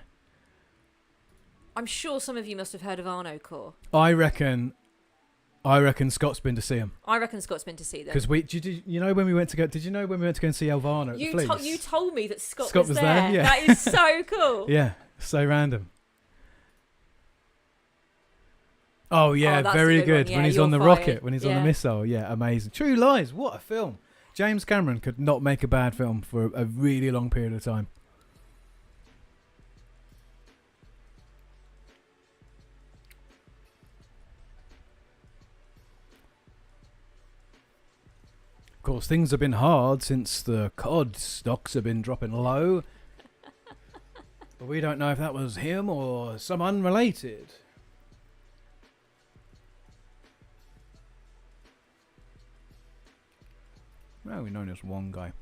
[SPEAKER 2] I'm sure some of you must have heard of Arnocorps.
[SPEAKER 1] I reckon Scott's been to see him.
[SPEAKER 2] I reckon Scott's been to see them.
[SPEAKER 1] Because you know when we went to go? Did you know when we went to go and see Elvana at the Fleece?
[SPEAKER 2] You told me that Scott
[SPEAKER 1] was
[SPEAKER 2] was
[SPEAKER 1] there, yeah.
[SPEAKER 2] That is so cool.
[SPEAKER 1] Yeah, so random. Oh yeah,
[SPEAKER 2] that's
[SPEAKER 1] very
[SPEAKER 2] a good one.
[SPEAKER 1] good.
[SPEAKER 2] Yeah,
[SPEAKER 1] when he's
[SPEAKER 2] you're
[SPEAKER 1] on the
[SPEAKER 2] fired.
[SPEAKER 1] rocket, when he's on the
[SPEAKER 2] Yeah.
[SPEAKER 1] missile. Yeah, amazing. True Lies, what a film. James Cameron could not make a bad film for a really long period of time. Of course, things have been hard since the COD stocks have been dropping low. But we don't know if that was him or some unrelated. Well, we know there's one guy.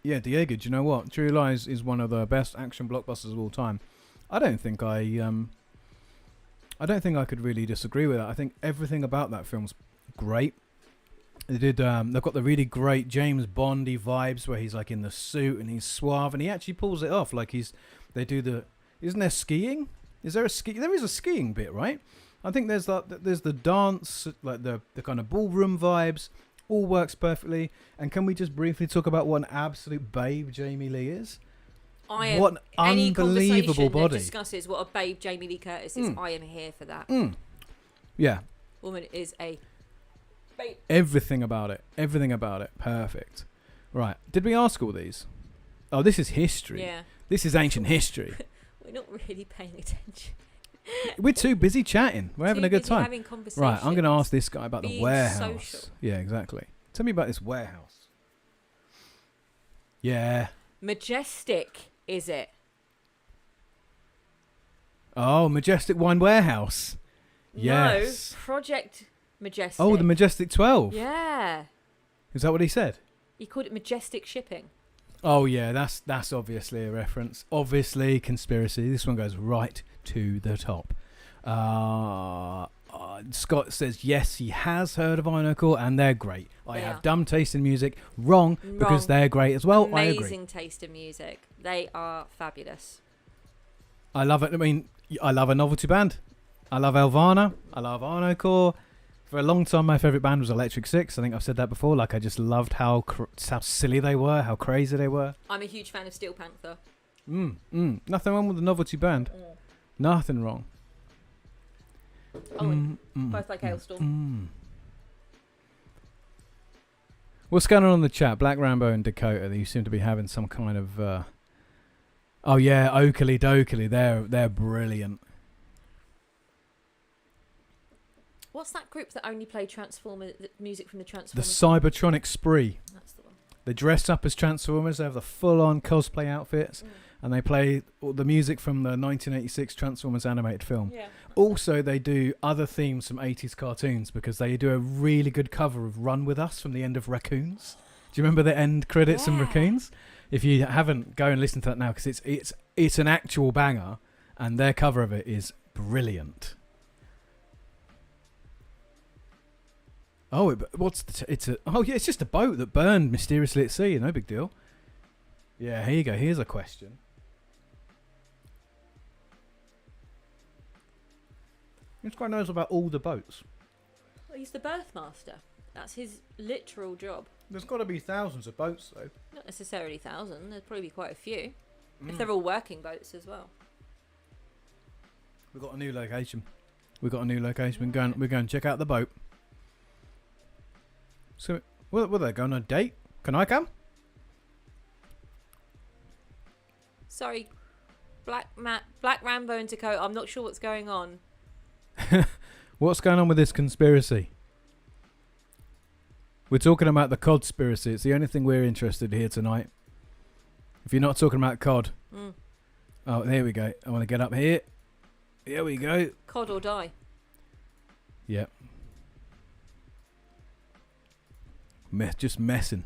[SPEAKER 1] Yeah, Diego, do you know what? True Lies is one of the best action blockbusters of all time. I don't think I could really disagree with that. I think everything about that film's great. They've got the really great James Bondy vibes where he's like in the suit and he's suave and he actually pulls it off. Like isn't there skiing? There is a skiing bit, right? I think there's the dance, like the kind of ballroom vibes, all works perfectly. And can we just briefly talk about what an absolute babe Jamie Lee is? What an unbelievable body.
[SPEAKER 2] That discusses what a babe Jamie Lee Curtis is. I am here for that.
[SPEAKER 1] Yeah.
[SPEAKER 2] Woman is a babe.
[SPEAKER 1] Everything about it. Perfect. Right. Did we ask all these? Oh, this is history.
[SPEAKER 2] Yeah.
[SPEAKER 1] This is ancient history.
[SPEAKER 2] We're not really paying attention.
[SPEAKER 1] We're too busy chatting. We're having a good time.
[SPEAKER 2] Having conversations.
[SPEAKER 1] Right. I'm going to ask this guy about the warehouse.
[SPEAKER 2] Social.
[SPEAKER 1] Yeah, exactly. Tell me about this warehouse. Yeah.
[SPEAKER 2] Majestic, is it?
[SPEAKER 1] Oh, Majestic Wine Warehouse. Yes.
[SPEAKER 2] No, Project Majestic.
[SPEAKER 1] Oh, the Majestic 12.
[SPEAKER 2] Yeah.
[SPEAKER 1] Is that what he said?
[SPEAKER 2] He called it Majestic Shipping.
[SPEAKER 1] Oh, yeah, that's obviously a reference. Obviously, conspiracy. This one goes right to the top. Scott says, yes, he has heard of Inocore, and they're great. I have dumb taste in music. Wrong, because they're great as well. I agree.
[SPEAKER 2] Amazing taste in music. They are fabulous.
[SPEAKER 1] I love it. I mean, I love a novelty band. I love Elvana. I love Inocore. For a long time, my favourite band was Electric Six. I think I've said that before. Like, I just loved how silly they were, how crazy they were.
[SPEAKER 2] I'm a huge fan of Steel Panther.
[SPEAKER 1] Nothing wrong with the novelty band. Nothing wrong.
[SPEAKER 2] Both like Hailstorm.
[SPEAKER 1] What's going on in the chat? Black Rambo and Dakota, you seem to be having some kind of... Oh, yeah, Oakley Dokley. They're brilliant.
[SPEAKER 2] What's that group that only play music from the Transformers?
[SPEAKER 1] The Cybertronic Spree.
[SPEAKER 2] That's the one.
[SPEAKER 1] They dress up as Transformers. They have the full-on cosplay outfits. And they play all the music from the 1986 Transformers animated film.
[SPEAKER 2] Yeah.
[SPEAKER 1] Also, they do other themes from 80s cartoons because they do a really good cover of Run With Us from the end of Raccoons. Do you remember the end credits from Raccoons? If you haven't, go and listen to that now because it's an actual banger and their cover of it is brilliant. Oh, it's just a boat that burned mysteriously at sea. No big deal. Yeah, here you go. Here's a question. This guy knows about all the boats.
[SPEAKER 2] Well, he's the berthmaster. That's his literal job.
[SPEAKER 1] There's got to be thousands of boats, though.
[SPEAKER 2] Not necessarily 1,000. There'd probably be quite a few. If they're all working boats as well.
[SPEAKER 1] We've got a new location. We're going to check out the boat. So, were they going on a date? Can I come?
[SPEAKER 2] Sorry, Black Rambo and Dakota. I'm not sure what's going on.
[SPEAKER 1] What's going on with this conspiracy? We're talking about the codspiracy. It's the only thing we're interested in here tonight. If you're not talking about cod. Oh, there we go. I want to get up here. Here we go.
[SPEAKER 2] Cod or die.
[SPEAKER 1] Yep. Just messing.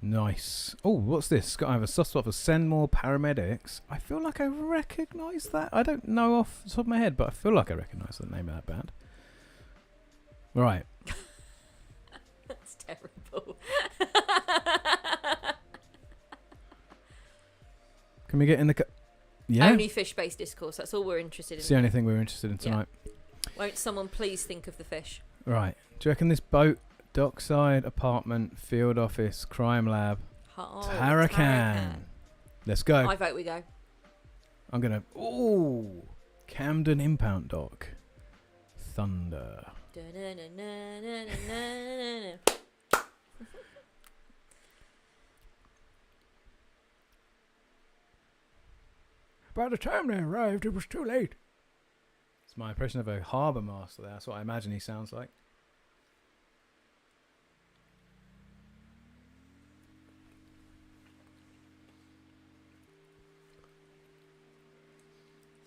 [SPEAKER 1] Nice. Oh, what's this? I have a soft spot for send more paramedics. I feel like I recognise that. I don't know off the top of my head, but I feel like I recognise the name of that band. Right.
[SPEAKER 2] That's terrible.
[SPEAKER 1] Can we get in the... Yeah?
[SPEAKER 2] Only fish-based discourse. That's all we're interested in.
[SPEAKER 1] It's the only thing we're interested in tonight.
[SPEAKER 2] Yeah. Won't someone please think of the fish?
[SPEAKER 1] Right. Do you reckon this boat, dockside, apartment, field office, crime lab, Tarakan? Let's go.
[SPEAKER 2] I vote we go.
[SPEAKER 1] I'm going to... Ooh. Camden Impound Dock. Thunder. By the time they arrived, it was too late. It's my impression of a harbour master there. That's what I imagine he sounds like.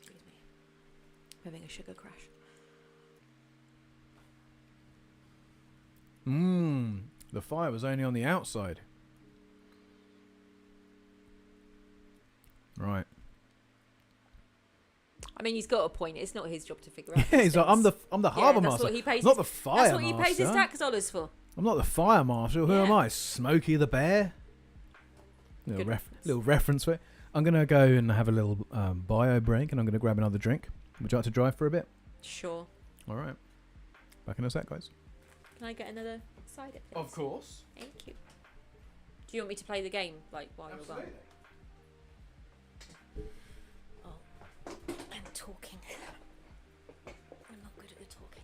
[SPEAKER 2] Excuse me. I'm having a sugar crash.
[SPEAKER 1] The fire was only on the outside. Right.
[SPEAKER 2] I mean, he's got a point. It's not his job to figure out.
[SPEAKER 1] Yeah, he's like, I'm the harbour
[SPEAKER 2] that's
[SPEAKER 1] master.
[SPEAKER 2] What he pays
[SPEAKER 1] not the fire
[SPEAKER 2] That's what he pays his tax dollars for.
[SPEAKER 1] I'm not the fire marshal. Who am I? Smokey the Bear? Little reference for it. I'm going to go and have a little bio break, and I'm going to grab another drink. Would you like to drive for a bit?
[SPEAKER 2] Sure.
[SPEAKER 1] All right. Back in a sec, guys.
[SPEAKER 2] Can I get another cider, please?
[SPEAKER 1] Of course.
[SPEAKER 2] Thank you. Do you want me to play the game, like, while you're gone? Oh, I'm talking. I'm not good at the talking.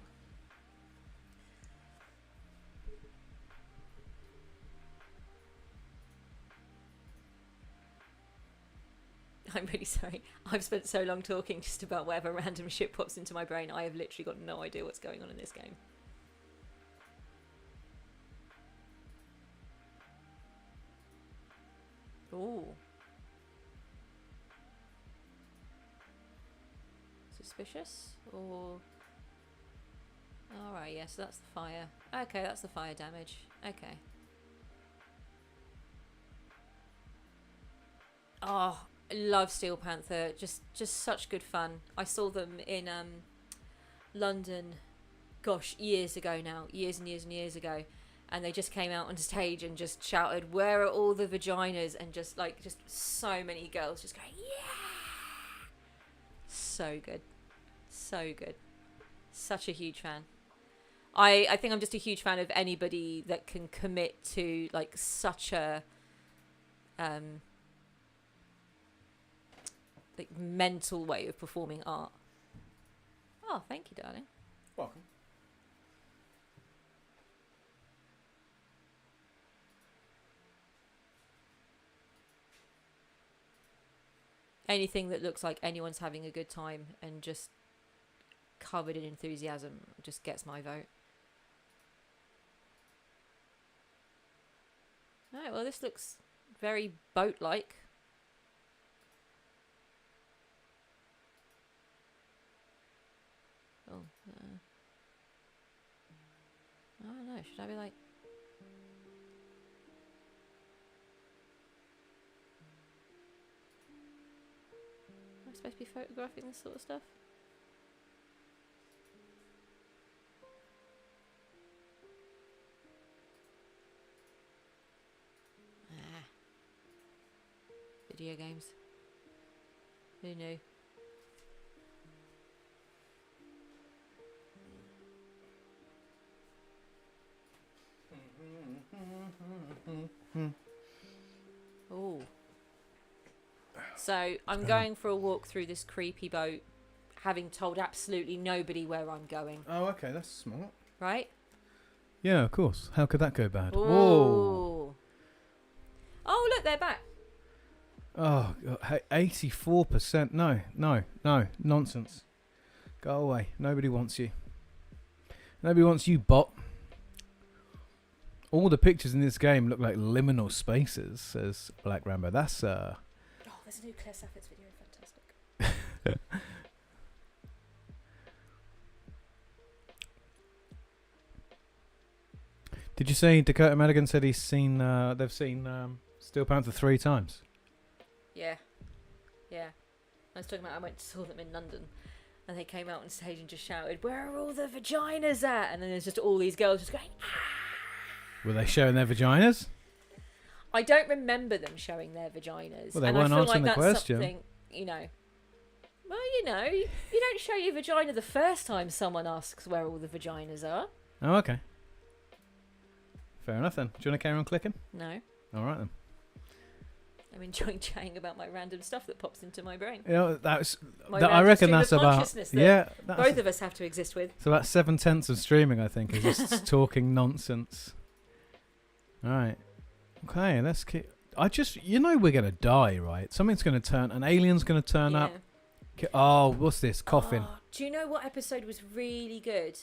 [SPEAKER 2] I'm really sorry. I've spent so long talking just about whatever random shit pops into my brain. I have literally got no idea what's going on in this game. Ooh. Suspicious? Or... Alright, yes, that's the fire. Okay, that's the fire damage. Okay. Oh, I love Steel Panther. Just such good fun. I saw them in London, gosh, years ago now. Years and years and years ago. And they just came out on stage and just shouted, "Where are all the vaginas?" And just so many girls just going, "Yeah!" So good. So good. Such a huge fan. I think I'm just a huge fan of anybody that can commit to like such a like mental way of performing art. Oh, thank you, darling.
[SPEAKER 1] Welcome.
[SPEAKER 2] Anything that looks like anyone's having a good time and just covered in enthusiasm just gets my vote. Alright, well, this looks very boat-like. Oh, I don't know, should I be like... Am I supposed to be photographing this sort of stuff? Video games. Who knew? Oh. So I'm going for a walk through this creepy boat, having told absolutely nobody where I'm going.
[SPEAKER 1] Oh, okay, that's smart.
[SPEAKER 2] Right?
[SPEAKER 1] Yeah, of course. How could that go bad?
[SPEAKER 2] Ooh.
[SPEAKER 1] Whoa.
[SPEAKER 2] Oh, look, they're back.
[SPEAKER 1] Oh, 84%. No, nonsense. Go away. Nobody wants you. Nobody wants you, bot. All the pictures in this game look like liminal spaces, says Black Rambo. That's
[SPEAKER 2] Oh, there's a new Claire Saffitz video. Fantastic.
[SPEAKER 1] Did you say Dakota Madigan said they've seen Steel Panther 3 times?
[SPEAKER 2] Yeah. I was talking about I went to saw them in London and they came out on stage and just shouted, "Where are all the vaginas at?" And then there's just all these girls just going, "Ah!"
[SPEAKER 1] Were they showing their vaginas?
[SPEAKER 2] I don't remember them showing their vaginas.
[SPEAKER 1] Well, they
[SPEAKER 2] and
[SPEAKER 1] weren't
[SPEAKER 2] I feel
[SPEAKER 1] answering
[SPEAKER 2] like
[SPEAKER 1] the
[SPEAKER 2] that's
[SPEAKER 1] question.
[SPEAKER 2] something, you know. Well, you know, you don't show your vagina the first time someone asks where all the vaginas are.
[SPEAKER 1] Oh, okay. Fair enough then. Do you want to carry on clicking?
[SPEAKER 2] No.
[SPEAKER 1] All right then.
[SPEAKER 2] I'm enjoying chatting about my random stuff that pops into my brain.
[SPEAKER 1] You know, that's.
[SPEAKER 2] My
[SPEAKER 1] I
[SPEAKER 2] random
[SPEAKER 1] reckon
[SPEAKER 2] stream
[SPEAKER 1] that's
[SPEAKER 2] of
[SPEAKER 1] about.
[SPEAKER 2] consciousness that
[SPEAKER 1] Yeah. That's
[SPEAKER 2] both of us have to exist with.
[SPEAKER 1] it's about 7/10 of streaming, I think, is just talking nonsense. All right. Okay, let's keep. We're gonna die, right? Something's gonna turn. An alien's gonna turn up. Oh, what's this? Coffin.
[SPEAKER 2] Oh, do you know what episode was really good?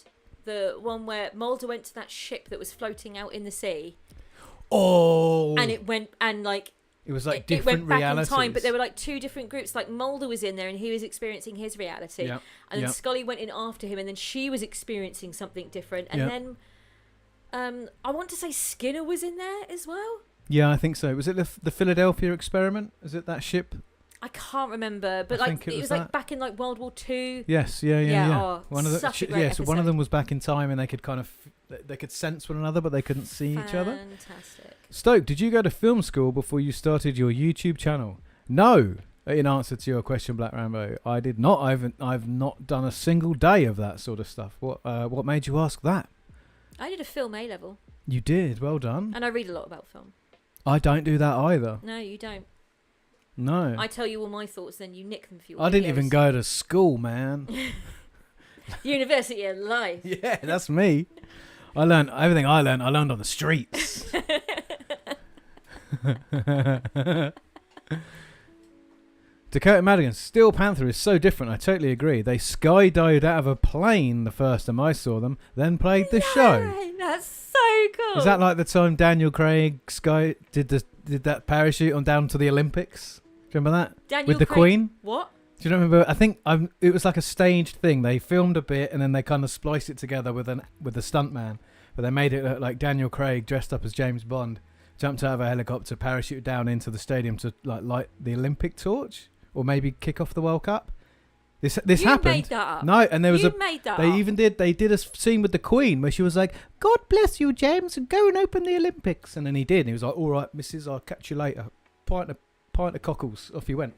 [SPEAKER 2] The one where Mulder went to that ship that was floating out in the sea.
[SPEAKER 1] Oh.
[SPEAKER 2] And it went and like.
[SPEAKER 1] It was like
[SPEAKER 2] it
[SPEAKER 1] different
[SPEAKER 2] went back
[SPEAKER 1] realities.
[SPEAKER 2] in time, but there were like two different groups. Like Mulder was in there and he was experiencing his reality.
[SPEAKER 1] Yep.
[SPEAKER 2] And then Scully went in after him and then she was experiencing something different. And then I want to say Skinner was in there as well.
[SPEAKER 1] Yeah, I think so. Was it the Philadelphia experiment? Is it that ship?
[SPEAKER 2] I can't remember, but
[SPEAKER 1] I
[SPEAKER 2] like
[SPEAKER 1] think it
[SPEAKER 2] it
[SPEAKER 1] was
[SPEAKER 2] was
[SPEAKER 1] that.
[SPEAKER 2] like back in like World War Two.
[SPEAKER 1] Yes, yeah.
[SPEAKER 2] Oh,
[SPEAKER 1] One of the
[SPEAKER 2] such a great
[SPEAKER 1] so one of
[SPEAKER 2] episode.
[SPEAKER 1] them was back in time, and they could kind of they could sense one another, but they couldn't see each other.
[SPEAKER 2] Fantastic.
[SPEAKER 1] Stoke, did you go to film school before you started your YouTube channel? No. In answer to your question, Black Rambo, I did not. I've not done a single day of that sort of stuff. What made you ask that?
[SPEAKER 2] I did a film A level,
[SPEAKER 1] You did. Well done.
[SPEAKER 2] and I read a lot about film.
[SPEAKER 1] I don't do that either.
[SPEAKER 2] No, you don't.
[SPEAKER 1] No.
[SPEAKER 2] I tell you all my thoughts, then you nick them for your
[SPEAKER 1] I didn't
[SPEAKER 2] videos.
[SPEAKER 1] even go to school, man.
[SPEAKER 2] University of life.
[SPEAKER 1] Yeah, that's me. I learned everything I learned on the streets. Dakota Madigan, Steel Panther is so different. I totally agree. They skydived out of a plane the first time I saw them, then played the show.
[SPEAKER 2] Yay, that's so cool.
[SPEAKER 1] Is that like the time Daniel Craig did that parachute on down to the Olympics? Do you remember that?
[SPEAKER 2] Daniel
[SPEAKER 1] With the
[SPEAKER 2] Craig-
[SPEAKER 1] Queen?
[SPEAKER 2] What?
[SPEAKER 1] Do you remember? I think it was like a staged thing. They filmed a bit and then they kind of spliced it together with the stuntman. But they made it look like Daniel Craig dressed up as James Bond jumped out of a helicopter, parachuted down into the stadium to like light the Olympic torch or maybe kick off the World Cup. This
[SPEAKER 2] You
[SPEAKER 1] happened.
[SPEAKER 2] made that up.
[SPEAKER 1] No, and there was
[SPEAKER 2] You made that
[SPEAKER 1] they
[SPEAKER 2] up.
[SPEAKER 1] even did a scene with the Queen where she was like, "God bless you, James, and go and open the Olympics." And then he did. And he was like, "All right, missus, I'll catch you later. Pint of cockles." Off he went.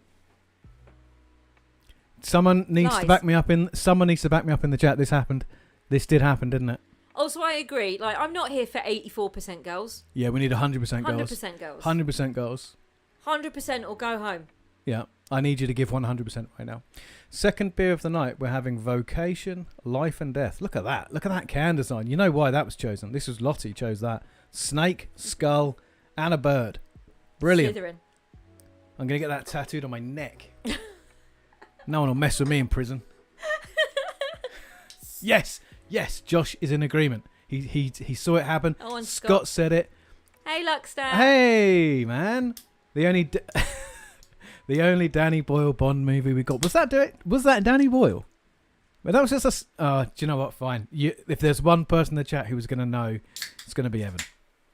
[SPEAKER 1] Someone needs to back me up in the chat. This happened. This did happen, didn't it?
[SPEAKER 2] Also, I agree. Like, I'm not here for 84% girls.
[SPEAKER 1] Yeah, we need 100% girls.
[SPEAKER 2] 100% girls.
[SPEAKER 1] 100% girls.
[SPEAKER 2] 100% or go home.
[SPEAKER 1] Yeah, I need you to give 100% right now. Second beer of the night, we're having Vocation, Life and Death. Look at that. Look at that can design. You know why that was chosen. This was Lottie chose that. Snake, skull, and a bird. Brilliant.
[SPEAKER 2] Slytherin.
[SPEAKER 1] I'm going to get that tattooed on my neck. No one will mess with me in prison. Yes, Josh is in agreement. He saw it happen.
[SPEAKER 2] Oh, and
[SPEAKER 1] Scott said it.
[SPEAKER 2] Hey, Luckstar.
[SPEAKER 1] Hey, man. The only Danny Boyle Bond movie we got. Was that Danny Boyle? But that was just do you know what? Fine. If there's one person in the chat who was going to know, it's going to be Evan.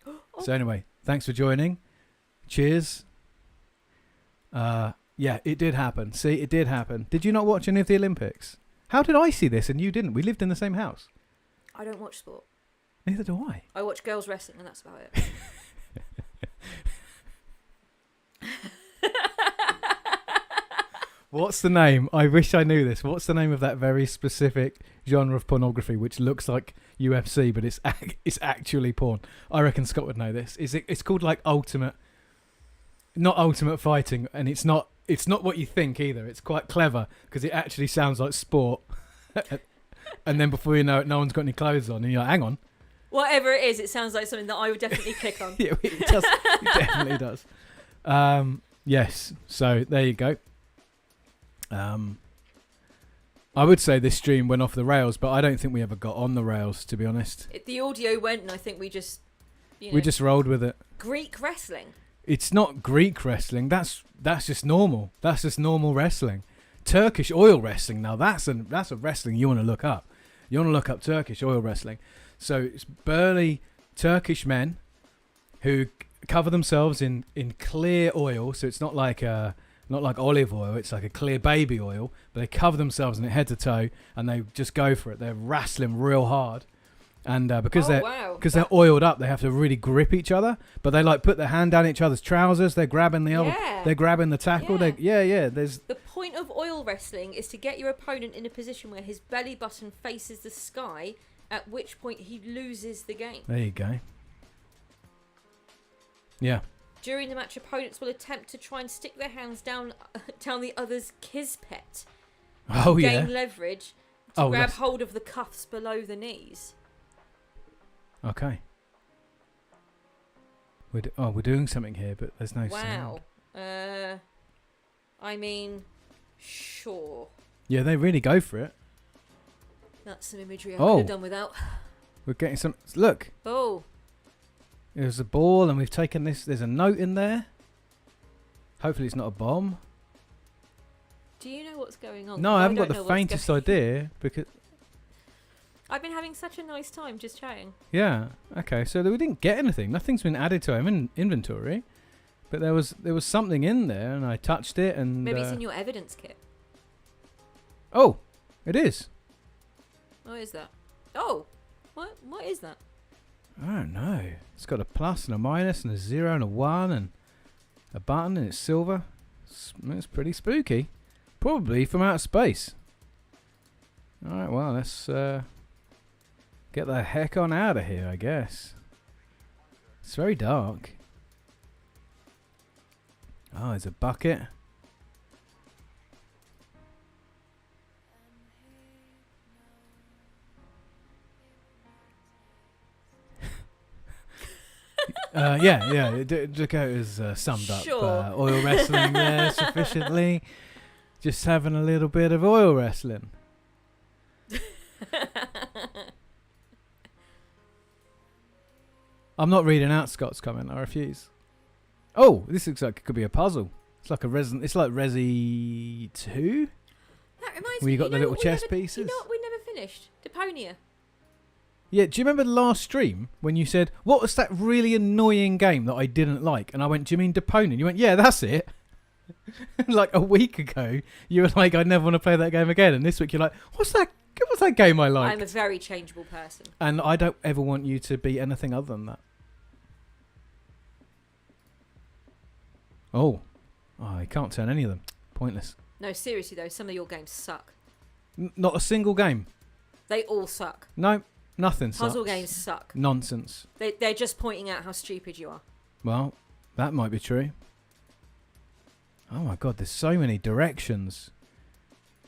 [SPEAKER 2] Oh.
[SPEAKER 1] So anyway, thanks for joining. Cheers. Yeah, it did happen. See, it did happen. Did you not watch any of the Olympics? How did I see this and you didn't? We lived in the same house.
[SPEAKER 2] I don't watch sport.
[SPEAKER 1] Neither do I.
[SPEAKER 2] I watch girls wrestling, and that's about it.
[SPEAKER 1] What's the name? I wish I knew this. What's the name of that very specific genre of pornography which looks like UFC but it's actually porn? I reckon Scott would know this. It's called like Ultimate Fighting, and it's not what you think either. It's quite clever because it actually sounds like sport. And then before you know it, no one's got any clothes on and you're like, hang on.
[SPEAKER 2] Whatever it is, it sounds like something that I would definitely click on.
[SPEAKER 1] Yeah, it does. It definitely does. Yes. So there you go. I would say this stream went off the rails, but I don't think we ever got on the rails, to be honest.
[SPEAKER 2] The audio went, and I think we just,
[SPEAKER 1] We just rolled with it.
[SPEAKER 2] Greek wrestling.
[SPEAKER 1] It's not Greek wrestling. That's just normal. That's just normal wrestling. Turkish oil wrestling. Now that's a wrestling you want to look up. You want to look up Turkish oil wrestling. So it's burly Turkish men who cover themselves in clear oil. So it's not like olive oil. It's like a clear baby oil. But they cover themselves in it head to toe, and they just go for it. They're wrestling real hard. And because they're oiled up, they have to really grip each other. But they like put their hand down each other's trousers. They're grabbing they're grabbing the tackle. There's
[SPEAKER 2] the point of oil wrestling is to get your opponent in a position where his belly button faces the sky, at which point he loses the game.
[SPEAKER 1] There you go. Yeah.
[SPEAKER 2] During the match, opponents will attempt to try and stick their hands down the other's kispet.
[SPEAKER 1] Oh yeah.
[SPEAKER 2] Gain leverage to grab hold of the cuffs below the knees.
[SPEAKER 1] Okay. We're doing something here, but there's no sound.
[SPEAKER 2] Wow. I mean, sure.
[SPEAKER 1] Yeah, they really go for it.
[SPEAKER 2] That's some imagery I could have done without.
[SPEAKER 1] We're getting some. Look.
[SPEAKER 2] Oh.
[SPEAKER 1] There's a ball, and we've taken this. There's a note in there. Hopefully, it's not a bomb.
[SPEAKER 2] Do you know what's going on?
[SPEAKER 1] No, I haven't got the faintest idea because.
[SPEAKER 2] I've been having such a nice time just chatting.
[SPEAKER 1] Yeah. Okay. So we didn't get anything. Nothing's been added to our inventory. But there was something in there, and I touched it, and
[SPEAKER 2] Maybe it's in your evidence kit.
[SPEAKER 1] oh, it is.
[SPEAKER 2] What is that? Oh, what is that?
[SPEAKER 1] I don't know. It's got a plus and a minus and a 0 and a 1 and a button, and it's silver. It's pretty spooky. Probably from outer space. Alright, well, let's get the heck on out of here, I guess. It's very dark. Oh, there's a bucket. Yeah. Dakota's summed up
[SPEAKER 2] Sure.
[SPEAKER 1] oil wrestling there sufficiently. Just having a little bit of oil wrestling. I'm not reading out Scott's comment. I refuse. Oh, this looks like it could be a puzzle. It's like It's like Resi 2.
[SPEAKER 2] That reminds
[SPEAKER 1] Where
[SPEAKER 2] me.
[SPEAKER 1] you got the little chess
[SPEAKER 2] You
[SPEAKER 1] pieces.
[SPEAKER 2] know what we never finished? Deponia.
[SPEAKER 1] Yeah, do you remember the last stream when you said, what was that really annoying game that I didn't like? And I went, do you mean Deponia? And you went, yeah, that's it. Like a week ago, you were like, I never want to play that game again. And this week you're like, what's that game I like?
[SPEAKER 2] I'm a very changeable person.
[SPEAKER 1] And I don't ever want you to be anything other than that. Oh, I can't turn any of them. Pointless.
[SPEAKER 2] No, seriously though, some of your games suck.
[SPEAKER 1] Not a single game.
[SPEAKER 2] They all suck.
[SPEAKER 1] No, nothing sucks.
[SPEAKER 2] Puzzle games suck.
[SPEAKER 1] Nonsense.
[SPEAKER 2] They're just pointing out how stupid you are.
[SPEAKER 1] Well, that might be true. Oh my god, there's so many directions.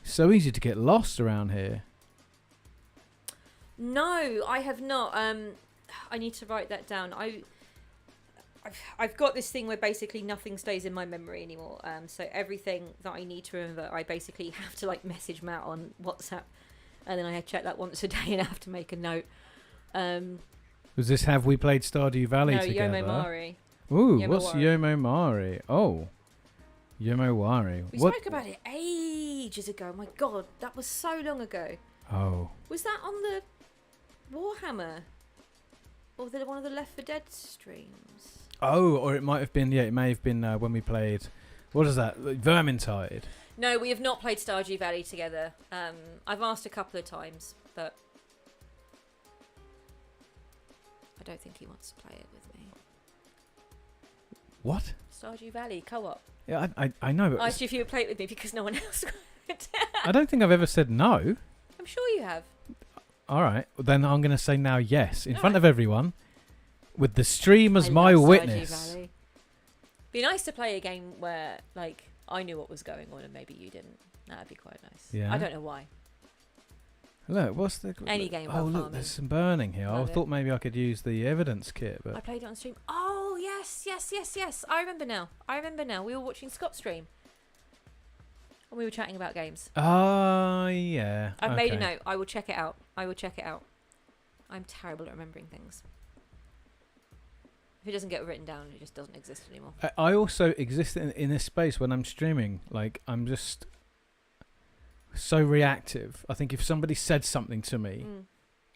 [SPEAKER 1] So easy to get lost around here.
[SPEAKER 2] No, I have not. I need to write that down. I've got this thing where basically nothing stays in my memory anymore. So everything that I need to remember, I basically have to like message Matt on WhatsApp, and then I check that once a day and I have to make a note.
[SPEAKER 1] Was this Have We Played Stardew Valley
[SPEAKER 2] no,
[SPEAKER 1] together?
[SPEAKER 2] Yomo Mari.
[SPEAKER 1] Ooh,
[SPEAKER 2] Yomo
[SPEAKER 1] what's
[SPEAKER 2] Wari.
[SPEAKER 1] Yomo Mari? Oh, Yomo Wari.
[SPEAKER 2] We
[SPEAKER 1] What?
[SPEAKER 2] spoke about it ages ago. My God, that was so long ago.
[SPEAKER 1] Oh,
[SPEAKER 2] Was that on the Warhammer? Or one of the Left 4 Dead streams?
[SPEAKER 1] oh, or it might have been. Yeah, it may have been when we played. What is that? Vermintide.
[SPEAKER 2] No, we have not played Stardew Valley together. I've asked a couple of times, but I don't think he wants to play it with me.
[SPEAKER 1] What?
[SPEAKER 2] Stardew Valley co-op.
[SPEAKER 1] Yeah, I know, but
[SPEAKER 2] I asked you if you would play it with me because no one else would.
[SPEAKER 1] I don't think I've ever said no.
[SPEAKER 2] I'm sure you have.
[SPEAKER 1] All right, well, then I'm going to say now yes in
[SPEAKER 2] All
[SPEAKER 1] front
[SPEAKER 2] right.
[SPEAKER 1] of everyone, with the stream as
[SPEAKER 2] I
[SPEAKER 1] my
[SPEAKER 2] love Stardew
[SPEAKER 1] witness.
[SPEAKER 2] Valley. Be nice to play a game where, like, I knew what was going on and maybe you didn't. That'd be quite nice.
[SPEAKER 1] Yeah.
[SPEAKER 2] I don't know why.
[SPEAKER 1] Look, what's the
[SPEAKER 2] Any game
[SPEAKER 1] Oh,
[SPEAKER 2] about
[SPEAKER 1] look,
[SPEAKER 2] farming.
[SPEAKER 1] there's some burning here. I
[SPEAKER 2] Love it.
[SPEAKER 1] thought maybe I could use the evidence kit,
[SPEAKER 2] I
[SPEAKER 1] but
[SPEAKER 2] played it on stream. Oh, yes. I remember now. We were watching Scott's stream. And we were chatting about games.
[SPEAKER 1] oh yeah.
[SPEAKER 2] I've made a
[SPEAKER 1] okay.
[SPEAKER 2] note. I will check it out. I'm terrible at remembering things. If it doesn't get written down, it just doesn't exist anymore.
[SPEAKER 1] I also exist in this space when I'm streaming. Like, I'm just so reactive. I think if somebody said something to me,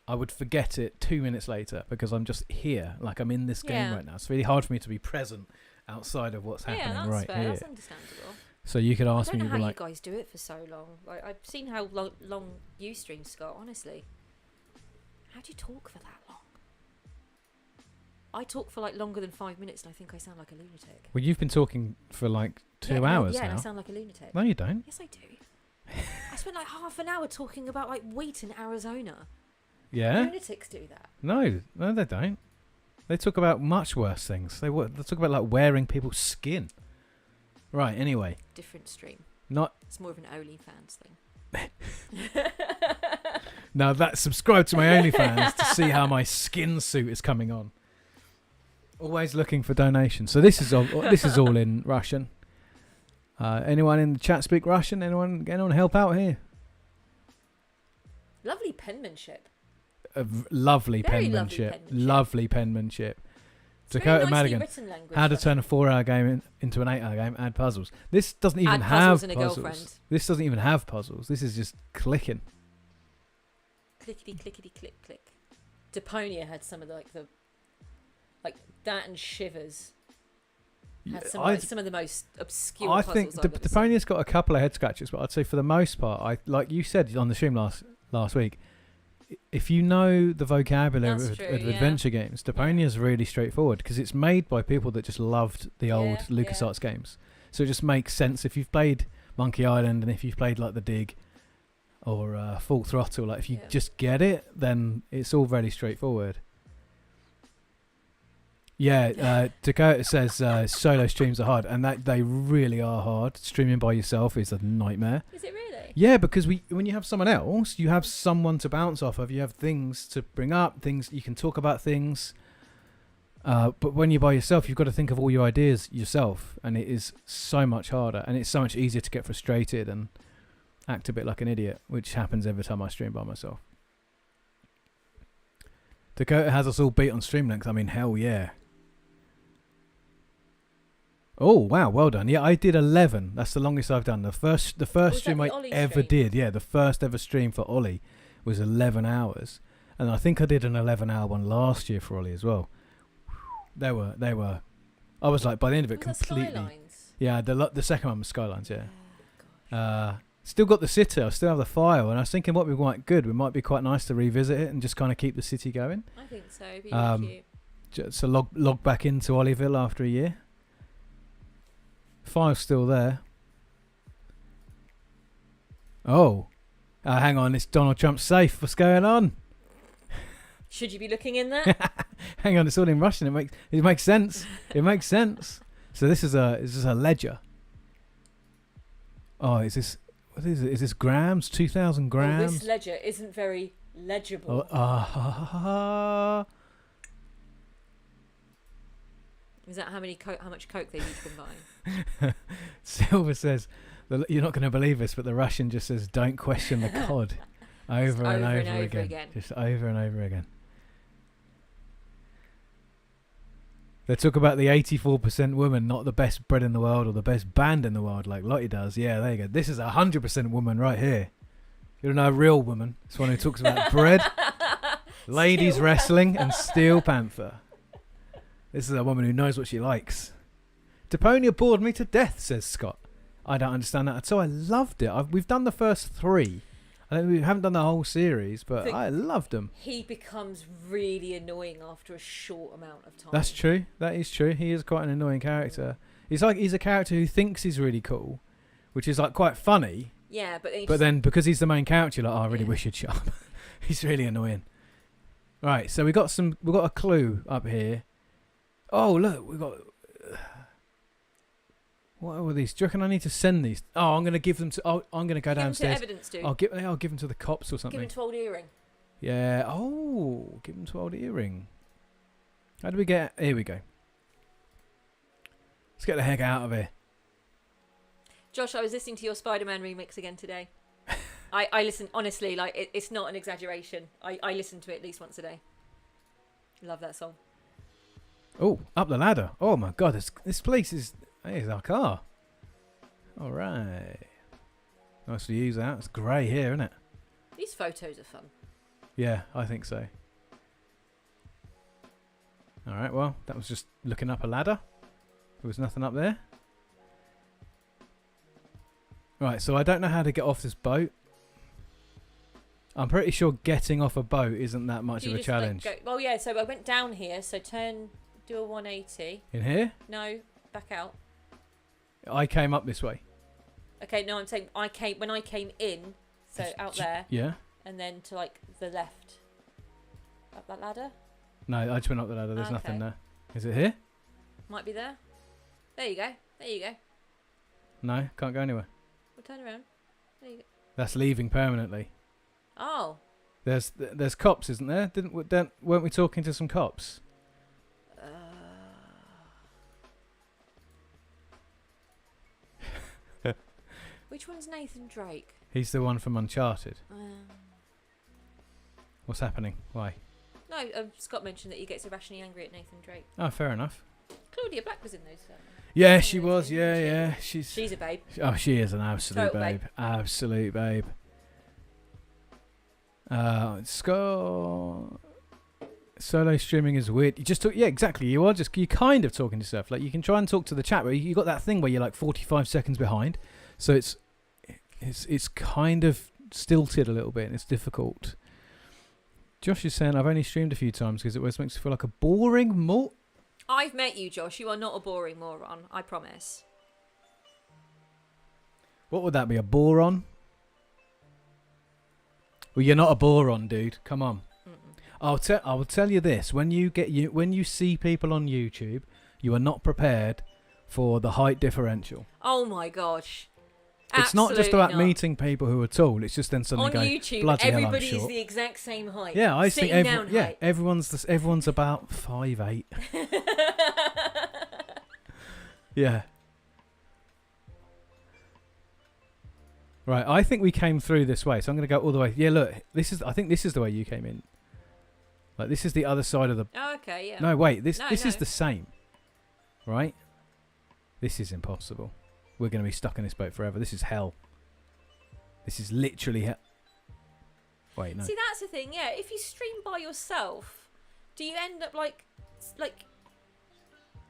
[SPEAKER 1] I would forget it 2 minutes later because I'm just here. Like, I'm in this game
[SPEAKER 2] Yeah.
[SPEAKER 1] right now. It's really hard for me to be present outside of what's
[SPEAKER 2] Yeah,
[SPEAKER 1] happening
[SPEAKER 2] that's
[SPEAKER 1] right
[SPEAKER 2] fair.
[SPEAKER 1] here.
[SPEAKER 2] That's understandable.
[SPEAKER 1] So you could
[SPEAKER 2] I
[SPEAKER 1] ask
[SPEAKER 2] don't
[SPEAKER 1] me,
[SPEAKER 2] know
[SPEAKER 1] you'd
[SPEAKER 2] how
[SPEAKER 1] be
[SPEAKER 2] you
[SPEAKER 1] like,
[SPEAKER 2] guys do it for so long. Like, I've seen how long you stream, Scott, honestly. How do you talk for that long? I talk for like longer than 5 minutes and I think I sound like a lunatic.
[SPEAKER 1] well, you've been talking for like 2
[SPEAKER 2] Yeah,
[SPEAKER 1] hours
[SPEAKER 2] and I
[SPEAKER 1] now.
[SPEAKER 2] sound like a lunatic.
[SPEAKER 1] No, you don't.
[SPEAKER 2] Yes, I do. I spent like half an hour talking about like wheat in Arizona.
[SPEAKER 1] Yeah?
[SPEAKER 2] Lunatics do that.
[SPEAKER 1] No, they don't. They talk about much worse things. They talk about like wearing people's skin. Right, anyway.
[SPEAKER 2] Different stream.
[SPEAKER 1] Not
[SPEAKER 2] It's more of an OnlyFans thing.
[SPEAKER 1] now that subscribe to my OnlyFans to see how my skin suit is coming on. Always looking for donations. So this is all in Russian. Anyone in the chat speak Russian? Anyone help out here?
[SPEAKER 2] Lovely penmanship.
[SPEAKER 1] Lovely
[SPEAKER 2] Very lovely
[SPEAKER 1] penmanship.
[SPEAKER 2] penmanship.
[SPEAKER 1] Lovely penmanship.
[SPEAKER 2] It's very
[SPEAKER 1] Dakota
[SPEAKER 2] nicely
[SPEAKER 1] Madigan.
[SPEAKER 2] written language.
[SPEAKER 1] How to
[SPEAKER 2] though.
[SPEAKER 1] turn a 4-hour game into an 8-hour game. Add puzzles. This doesn't even
[SPEAKER 2] Add
[SPEAKER 1] have
[SPEAKER 2] puzzles and a
[SPEAKER 1] puzzles.
[SPEAKER 2] girlfriend.
[SPEAKER 1] This doesn't even have puzzles. This is just clicking.
[SPEAKER 2] Clickety clickety click click. Deponia had some of the like that and Shivers. Had
[SPEAKER 1] I
[SPEAKER 2] some of the most obscure
[SPEAKER 1] I
[SPEAKER 2] puzzles
[SPEAKER 1] think
[SPEAKER 2] I've ever seen.
[SPEAKER 1] Deponia's got a couple of head scratches, but I'd say for the most part, like you said on the stream last week, if you know the vocabulary
[SPEAKER 2] That's
[SPEAKER 1] of
[SPEAKER 2] true,
[SPEAKER 1] adventure games, Deponia's really straightforward because it's made by people that just loved the old
[SPEAKER 2] Yeah,
[SPEAKER 1] LucasArts games. So it just makes sense if you've played Monkey Island and if you've played like The Dig or Full Throttle, like if you just get it, then it's all very straightforward. Yeah, Dakota says solo streams are hard, and that they really are hard. Streaming by yourself is a nightmare.
[SPEAKER 2] Is it really?
[SPEAKER 1] Yeah, because when you have someone else, you have someone to bounce off of. You have things to bring up, things you can talk about things. But when you're by yourself, you've got to think of all your ideas yourself, and it is so much harder, and it's so much easier to get frustrated and act a bit like an idiot, which happens every time I stream by myself. Dakota has us all beat on stream length. I mean, hell yeah. Oh wow, well done. Yeah, I did 11. That's the longest I've done. The first stream I ever did. Yeah, the first ever stream for Ollie was 11 hours, and I think I did an 11-hour one last year for Ollie as well. They were. I was like by the end of it completely.
[SPEAKER 2] Skylines?
[SPEAKER 1] Yeah, the second one was Skylines. Yeah. Still got the city. I still have the file, and I was thinking what would be quite good. It might be quite nice to revisit it and just kind of keep the city going.
[SPEAKER 2] I think so. It'd be really cute.
[SPEAKER 1] So log back into Ollieville after a year. File's still there. Oh, hang on, it's Donald Trump's safe. What's going on?
[SPEAKER 2] Should you be looking in there?
[SPEAKER 1] Hang on, it's all in Russian. It makes sense. It makes sense. So this is a ledger. Oh, is this what is it? Is this grams? 2,000 grams?
[SPEAKER 2] Well, this ledger isn't very legible. Is that how much coke they've each been buying?
[SPEAKER 1] Silver says, you're not going to believe this, but the Russian just says, don't question the cod. over and over again. Just over and over again. They talk about the 84% woman, not the best bread in the world or the best band in the world like Lottie does. Yeah, there you go. This is 100% woman right here. You don't know a real woman. It's one who talks about bread, ladies wrestling, and Steel Panther. This is a woman who knows what she likes. Deponia bored me to death, says Scott. I don't understand that at all. I loved it. We've done the first 3. I think we haven't done the whole series, but I loved them.
[SPEAKER 2] He becomes really annoying after a short amount of time.
[SPEAKER 1] That's true. That is true. He is quite an annoying character. He's a character who thinks he's really cool, which is like quite funny.
[SPEAKER 2] Yeah, but
[SPEAKER 1] then because he's the main character, you're like, oh, I really wish you'd shut up. He's really annoying. Right, so we got a clue up here. Oh look, we got. What are these? Do you reckon I need to send these? Oh, I'm going to give them to. Oh, I'm going to go downstairs.
[SPEAKER 2] Give them to evidence, dude.
[SPEAKER 1] I'll give them to the cops or something.
[SPEAKER 2] Give them to Old Earring.
[SPEAKER 1] Yeah. Oh, give them to Old Earring. How do we get? Here we go. Let's get the heck out of here.
[SPEAKER 2] Josh, I was listening to your Spider-Man remix again today. I listen honestly, like it's not an exaggeration. I listen to it at least once a day. Love that song.
[SPEAKER 1] Oh, up the ladder. Oh my God, this place is. Here's our car. All right. Nice to use that. It's grey here, isn't it?
[SPEAKER 2] These photos are fun.
[SPEAKER 1] Yeah, I think so. All right, well, that was just looking up a ladder. There was nothing up there. Right, so I don't know how to get off this boat. I'm pretty sure getting off a boat isn't that much of a challenge.
[SPEAKER 2] Well, yeah, so I went down here, so do a 180.
[SPEAKER 1] In here?
[SPEAKER 2] No, back out.
[SPEAKER 1] I came up this way.
[SPEAKER 2] Okay, no, I'm saying when I came in, so out there.
[SPEAKER 1] Yeah.
[SPEAKER 2] And then to like the left. Up that ladder?
[SPEAKER 1] No, I just went up the ladder. There's nothing there. Is it here?
[SPEAKER 2] Might be there. There you go. There you go.
[SPEAKER 1] No, can't go anywhere.
[SPEAKER 2] We'll turn around. There you go.
[SPEAKER 1] That's leaving permanently.
[SPEAKER 2] Oh.
[SPEAKER 1] There's cops, isn't there? Weren't we talking to some cops?
[SPEAKER 2] Which one's Nathan Drake?
[SPEAKER 1] He's the one from Uncharted. What's happening? Why?
[SPEAKER 2] No, Scott mentioned that he gets irrationally angry at Nathan Drake.
[SPEAKER 1] Oh, fair enough.
[SPEAKER 2] Claudia Black was in those.
[SPEAKER 1] Yeah, she was. Yeah.
[SPEAKER 2] She's a babe.
[SPEAKER 1] Oh, she is an absolute
[SPEAKER 2] Total babe.
[SPEAKER 1] Absolute babe. Scott. Solo streaming is weird. You just talk, yeah, exactly. You kind of talking to yourself. Like you can try and talk to the chat, but you got that thing where you're like 45 seconds behind, so it's kind of stilted a little bit, and it's difficult. Josh is saying I've only streamed a few times because it always makes me feel like a boring
[SPEAKER 2] I've met you, Josh. You are not a boring moron. I promise.
[SPEAKER 1] What would that be? A boron? Well, you're not a boron, dude. Come on. I will tell you this: when you see people on YouTube, you are not prepared for the height differential.
[SPEAKER 2] Oh my gosh!
[SPEAKER 1] It's not just about meeting people who are tall. It's just then suddenly
[SPEAKER 2] on
[SPEAKER 1] going,
[SPEAKER 2] YouTube,
[SPEAKER 1] bloody hell, I'm
[SPEAKER 2] everybody's
[SPEAKER 1] short.
[SPEAKER 2] the exact same height.
[SPEAKER 1] Yeah, I think
[SPEAKER 2] height.
[SPEAKER 1] everyone's about 5'8". Yeah. Right, I think we came through this way, so I'm going to go all the way. Yeah, look, I think this is the way you came in. Like, this is the other side of the...
[SPEAKER 2] Oh, okay, yeah.
[SPEAKER 1] No, wait, this is the same. Right? This is impossible. We're going to be stuck in this boat forever. This is hell. This is literally hell. Wait, no.
[SPEAKER 2] See, that's the thing, yeah. If you stream by yourself, do you end up like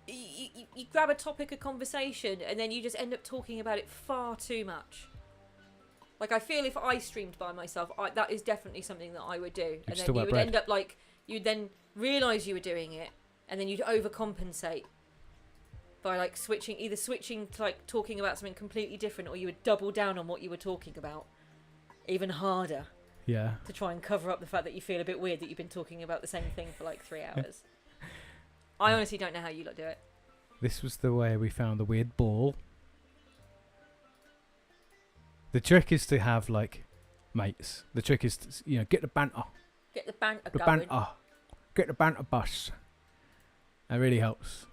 [SPEAKER 2] you grab a topic of conversation and then you just end up talking about it far too much? Like, I feel if I streamed by myself, that is definitely something that I would do. And then you would end up like, you'd then realise you were doing it, and then you'd overcompensate by like switching to like talking about something completely different, or you would double down on what you were talking about even harder.
[SPEAKER 1] Yeah.
[SPEAKER 2] To try and cover up the fact that you feel a bit weird that you've been talking about the same thing for like 3 hours. I honestly don't know how you lot do it.
[SPEAKER 1] This was the way we found the weird ball. The trick is to have like mates. The trick is to, get the banter.
[SPEAKER 2] Get the banter
[SPEAKER 1] the
[SPEAKER 2] going.
[SPEAKER 1] Banter. Get the banter bus. That really helps.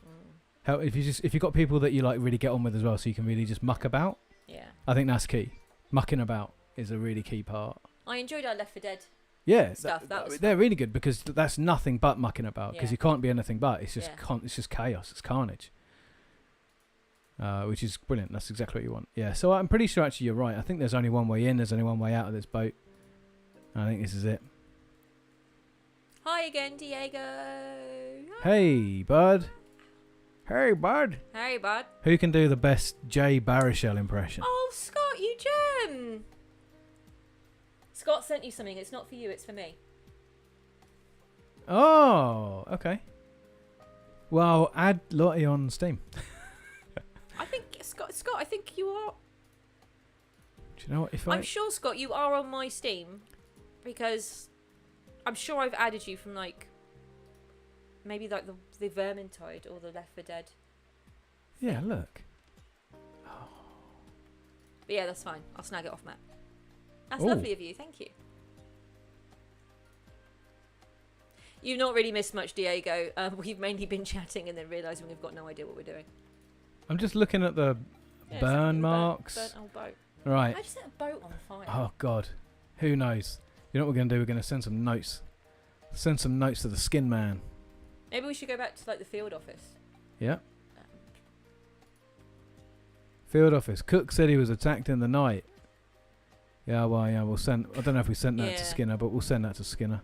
[SPEAKER 1] Help if you've got people that you like really get on with as well, so you can really just muck about.
[SPEAKER 2] Yeah.
[SPEAKER 1] I think that's key. Mucking about is a really key part.
[SPEAKER 2] I enjoyed our Left 4 Dead.
[SPEAKER 1] Yeah,
[SPEAKER 2] stuff.
[SPEAKER 1] They're really good because that's nothing but mucking about. Because
[SPEAKER 2] Yeah.
[SPEAKER 1] you can't be anything but. It's just it's just chaos. It's carnage. Which is brilliant. That's exactly what you want. Yeah. So I'm pretty sure actually you're right. I think there's only one way in. There's only one way out of this boat. I think this is it.
[SPEAKER 2] Hi again, Diego.
[SPEAKER 1] Hey, bud. Hey, bud.
[SPEAKER 2] Hey, bud.
[SPEAKER 1] Who can do the best Jay Baruchel impression?
[SPEAKER 2] Oh, Scott, you gem. Scott sent you something. It's not for you. It's for me.
[SPEAKER 1] Oh, okay. Well, add Lottie on Steam.
[SPEAKER 2] I think Scott. I think you are.
[SPEAKER 1] Do you know what?
[SPEAKER 2] I'm sure, Scott, you are on my Steam, because I'm sure I've added you from like maybe like the Vermintide or the Left 4 Dead.
[SPEAKER 1] Yeah, look.
[SPEAKER 2] But yeah, that's fine. I'll snag it off Matt. That's
[SPEAKER 1] Ooh.
[SPEAKER 2] Lovely of you. Thank you. You've not really missed much, Diego. We've mainly been chatting and then realising we've got no idea what we're doing.
[SPEAKER 1] I'm just looking at the burn marks.
[SPEAKER 2] Burnt old boat.
[SPEAKER 1] Right.
[SPEAKER 2] I just set a boat on fire.
[SPEAKER 1] Oh, God. Who knows? You know what we're going to do? We're going to send some notes. Send some notes to the skin man.
[SPEAKER 2] Maybe we should go back to like the field office.
[SPEAKER 1] Yeah. Field office. Cook said he was attacked in the night. Yeah, well, yeah, we'll send... I don't know if we sent that to Skinner, but we'll send that to Skinner.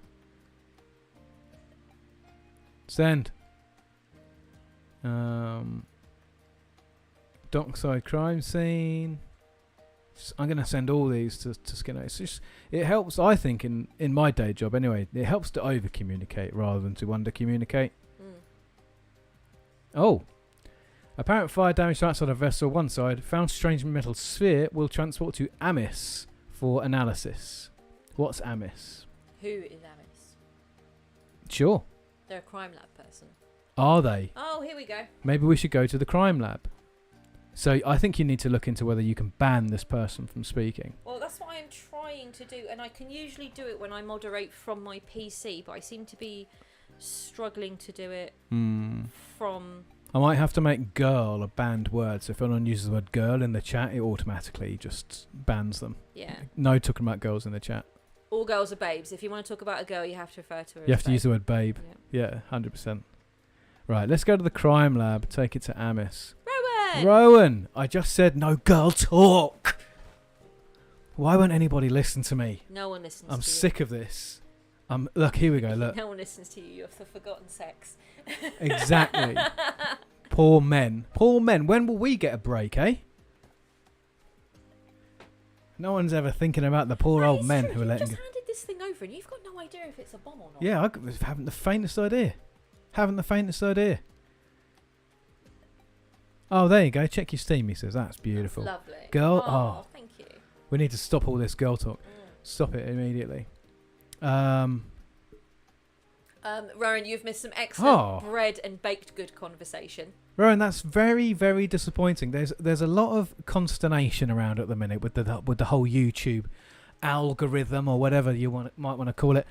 [SPEAKER 1] Send. Dockside crime scene. I'm going to send all these to Skinner. It's just, it helps, I think, in my day job anyway. It helps to over-communicate rather than to under-communicate. Oh. Apparent fire damage to outside of vessel one side. Found strange metal sphere. Will transport to Amis for analysis. What's Amis?
[SPEAKER 2] Who is Amis?
[SPEAKER 1] Sure.
[SPEAKER 2] They're a crime lab person.
[SPEAKER 1] Are they?
[SPEAKER 2] Oh, here we go.
[SPEAKER 1] Maybe we should go to the crime lab. So I think you need to look into whether you can ban this person from speaking.
[SPEAKER 2] Well, that's what I'm trying to do, and I can usually do it when I moderate from my PC, but I seem to be struggling to do it from...
[SPEAKER 1] I might have to make girl a banned word, so if anyone uses the word girl in the chat, it automatically just bans them.
[SPEAKER 2] Yeah.
[SPEAKER 1] No talking about girls in the chat.
[SPEAKER 2] All girls are babes. If you want to talk about a girl, you have to refer to her
[SPEAKER 1] You
[SPEAKER 2] as
[SPEAKER 1] have to use the word babe. Yeah, 100%. Right, let's go to the crime lab, take it to Amis. Rowan! I just said no girl talk! Why won't anybody listen to me?
[SPEAKER 2] No one listens to you.
[SPEAKER 1] I'm sick of this. Look, here we go. Look,
[SPEAKER 2] No one listens to you. You're the forgotten sex.
[SPEAKER 1] exactly. Poor men. Poor men. When will we get a break, eh? No one's ever thinking about the poor old men who are letting go.
[SPEAKER 2] You just handed this thing over and you've got no idea if it's a bomb or not.
[SPEAKER 1] Yeah, I haven't the faintest idea. Haven't the faintest idea. Oh, there you go. Check your Steam, he says. That's beautiful.
[SPEAKER 2] That's lovely.
[SPEAKER 1] Girl,
[SPEAKER 2] thank you.
[SPEAKER 1] we need to stop all this girl talk. Stop it immediately.
[SPEAKER 2] Rowan, you've missed some excellent bread and baked good conversation.
[SPEAKER 1] Rowan, that's very, very disappointing. There's a lot of consternation around at the minute with the whole YouTube algorithm or whatever you might want to call it.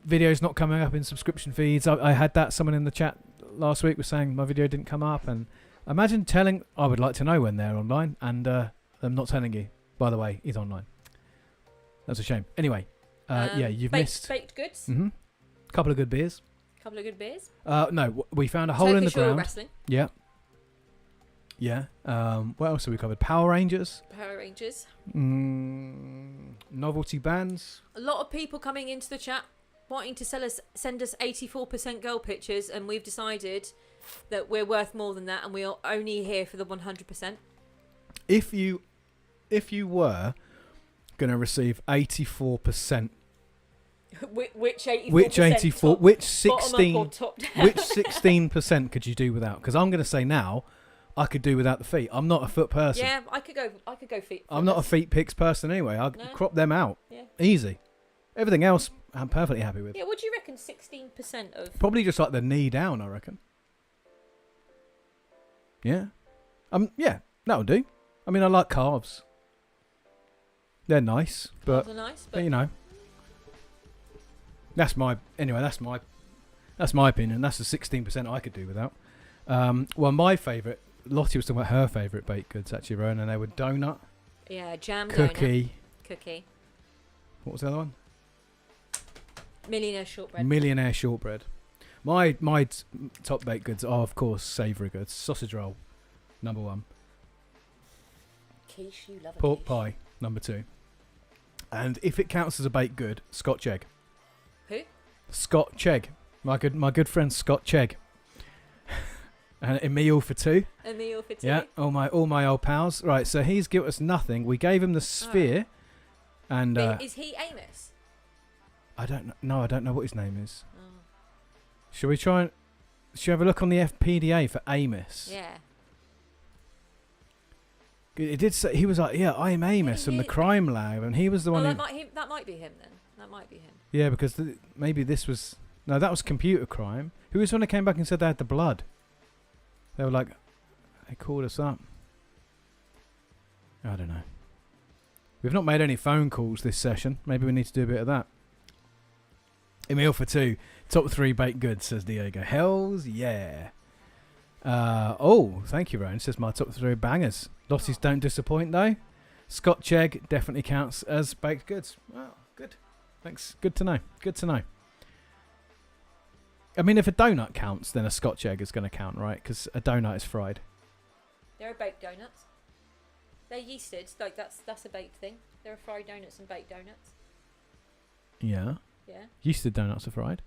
[SPEAKER 1] Videos not coming up in subscription feeds. I had that. Someone in the chat last week was saying my video didn't come up, and imagine telling. I would like to know when they're online, and I'm not telling you. By the way, he's online. That's a shame. Anyway, yeah, you've missed
[SPEAKER 2] baked goods.
[SPEAKER 1] Mm-hmm. Couple of good beers.
[SPEAKER 2] Couple of good beers.
[SPEAKER 1] No, we found a hole in the ground.
[SPEAKER 2] Wrestling.
[SPEAKER 1] Yeah. Yeah. What else have we covered? Power Rangers.
[SPEAKER 2] Power Rangers.
[SPEAKER 1] Novelty bands.
[SPEAKER 2] A lot of people coming into the chat wanting to send us 84% girl pictures, and we've decided that we're worth more than that, and we are only here for the 100%.
[SPEAKER 1] If you were going to receive 84%.
[SPEAKER 2] Which 84%?
[SPEAKER 1] Which 84?
[SPEAKER 2] Top,
[SPEAKER 1] which 16?
[SPEAKER 2] Top down?
[SPEAKER 1] Which 16% could you do without? Because I'm going to say now, I could do without the feet. I'm not a foot person.
[SPEAKER 2] Yeah, I could go feet.
[SPEAKER 1] I'm not a feet pics person anyway. I'll crop them out.
[SPEAKER 2] Yeah.
[SPEAKER 1] Easy. Everything else, I'm perfectly happy with.
[SPEAKER 2] Yeah, what do you reckon? 16% of?
[SPEAKER 1] Probably just like the knee down, I reckon. Yeah. Yeah, that'll do. I mean, I like calves. They're nice, but,
[SPEAKER 2] Calves are nice,
[SPEAKER 1] but you know, that's my opinion. That's the 16% I could do without. Well, my favourite, Lottie was talking about her favourite baked goods actually, Rowan, and they were donut,
[SPEAKER 2] jam,
[SPEAKER 1] cookie. What was the other one?
[SPEAKER 2] Millionaire shortbread.
[SPEAKER 1] Millionaire shortbread. My top baked goods are, of course, savoury goods. Sausage roll, number 1.
[SPEAKER 2] Quiche, you love a
[SPEAKER 1] Pork
[SPEAKER 2] quiche.
[SPEAKER 1] pie, number 2. And if it counts as a baked good, Scotch egg.
[SPEAKER 2] Who?
[SPEAKER 1] Scotch egg. My good friend Scotch egg. And a meal for 2.
[SPEAKER 2] A meal for 2.
[SPEAKER 1] Yeah, all my old pals. Right, so he's given us nothing. We gave him the sphere, and
[SPEAKER 2] is he Amos?
[SPEAKER 1] I don't know. No, I don't know what his name is.
[SPEAKER 2] Oh.
[SPEAKER 1] Should we try and have a look on the FPDA for Amos?
[SPEAKER 2] Yeah.
[SPEAKER 1] It did say, he was like, yeah, I'm Amos from the crime lab, and he was the one who...
[SPEAKER 2] that might be him then. That might be him.
[SPEAKER 1] Yeah, because maybe this was... No, that was computer crime. Who was the one who came back and said they had the blood? They were like... They called us up. I don't know. We've not made any phone calls this session. Maybe we need to do a bit of that. A meal for 2. Top 3 baked goods, says Diego. Hells yeah. Thank you, Rowan. Says my top 3 bangers. Lottie's don't disappoint, though. Scotch egg definitely counts as baked goods. Wow, good. Thanks. Good to know. Good to know. I mean, if a donut counts, then a Scotch egg is going to count, right? Because a donut is fried.
[SPEAKER 2] There are baked donuts. They're yeasted. Like that's a baked thing. There are fried donuts and baked donuts.
[SPEAKER 1] Yeah.
[SPEAKER 2] Yeah.
[SPEAKER 1] Yeasted donuts are fried.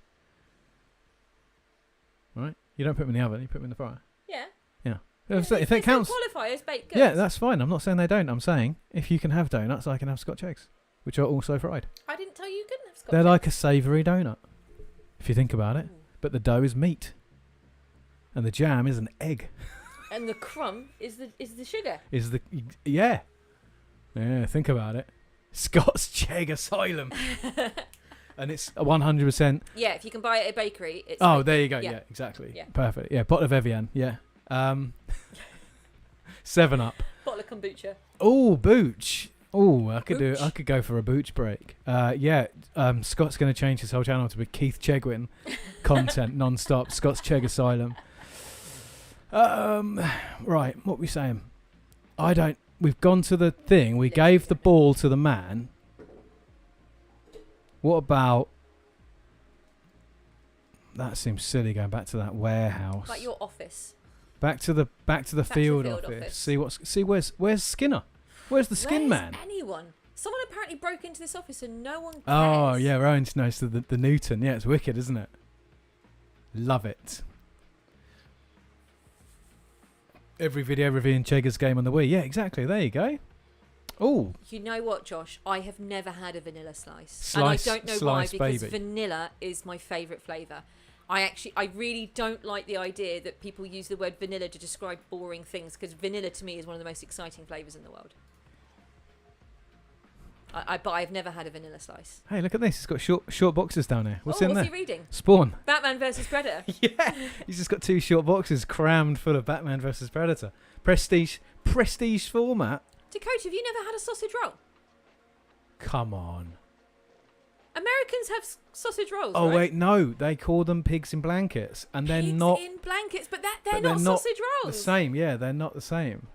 [SPEAKER 1] Right? You don't put them in the oven. You put them in the fryer.
[SPEAKER 2] Yeah.
[SPEAKER 1] Yeah. If it counts,
[SPEAKER 2] qualify as baked goods.
[SPEAKER 1] yeah, that's fine. I'm not saying they don't. I'm saying if you can have donuts, I can have Scotch eggs, which are also fried.
[SPEAKER 2] I didn't tell you couldn't have Scotch
[SPEAKER 1] They're
[SPEAKER 2] eggs.
[SPEAKER 1] like a savoury donut, if you think about it.
[SPEAKER 2] Ooh.
[SPEAKER 1] But the dough is meat, and the jam is an egg.
[SPEAKER 2] And the crumb is the sugar.
[SPEAKER 1] Yeah. Think about it. Scotch egg asylum, and it's 100%.
[SPEAKER 2] Yeah, if you can buy it at a bakery, it's.
[SPEAKER 1] Oh,
[SPEAKER 2] like,
[SPEAKER 1] there you go.
[SPEAKER 2] yeah.
[SPEAKER 1] Yeah, exactly.
[SPEAKER 2] Yeah.
[SPEAKER 1] Perfect. Yeah, bottle of Evian. Yeah. 7 Up.
[SPEAKER 2] Bottle of kombucha.
[SPEAKER 1] Oh, booch. Oh, I could go for a booch break. Scott's going to change his whole channel to be Keith Chegwin content non-stop. Scott's Cheg Asylum. Right, what were we saying? We've gone to the thing. We gave the ball to the man. What about... That seems silly going back to that warehouse.
[SPEAKER 2] Like your office.
[SPEAKER 1] Back to the field office. See where's Skinner? Where's the skin man?
[SPEAKER 2] Anyone? Someone apparently broke into this office and no one cares.
[SPEAKER 1] Oh, yeah, Rowan's noticed the Newton. Yeah, it's wicked, isn't it? Love it. Every video reviewing Cheggers game on the Wii. Yeah, exactly. There you go. Oh.
[SPEAKER 2] You know what, Josh? I have never had a vanilla slice.
[SPEAKER 1] Slice,
[SPEAKER 2] and I don't know why,
[SPEAKER 1] slice,
[SPEAKER 2] because
[SPEAKER 1] baby.
[SPEAKER 2] vanilla is my favourite flavour. I really don't like the idea that people use the word vanilla to describe boring things, because vanilla to me is one of the most exciting flavours in the world. But I've never had a vanilla slice.
[SPEAKER 1] Hey, look at this. It's got short boxes down here. What's in there?
[SPEAKER 2] What's he reading?
[SPEAKER 1] Spawn.
[SPEAKER 2] Batman versus Predator.
[SPEAKER 1] Yeah. He's just got 2 short boxes crammed full of Batman versus Predator. Prestige format.
[SPEAKER 2] Dakota, have you never had a sausage roll?
[SPEAKER 1] Come on.
[SPEAKER 2] Americans have sausage rolls,
[SPEAKER 1] Oh,
[SPEAKER 2] right?
[SPEAKER 1] wait, no. They call them pigs in blankets. And they're
[SPEAKER 2] Pigs
[SPEAKER 1] not
[SPEAKER 2] in blankets, but they're not sausage rolls.
[SPEAKER 1] the same. Yeah, they're not the same.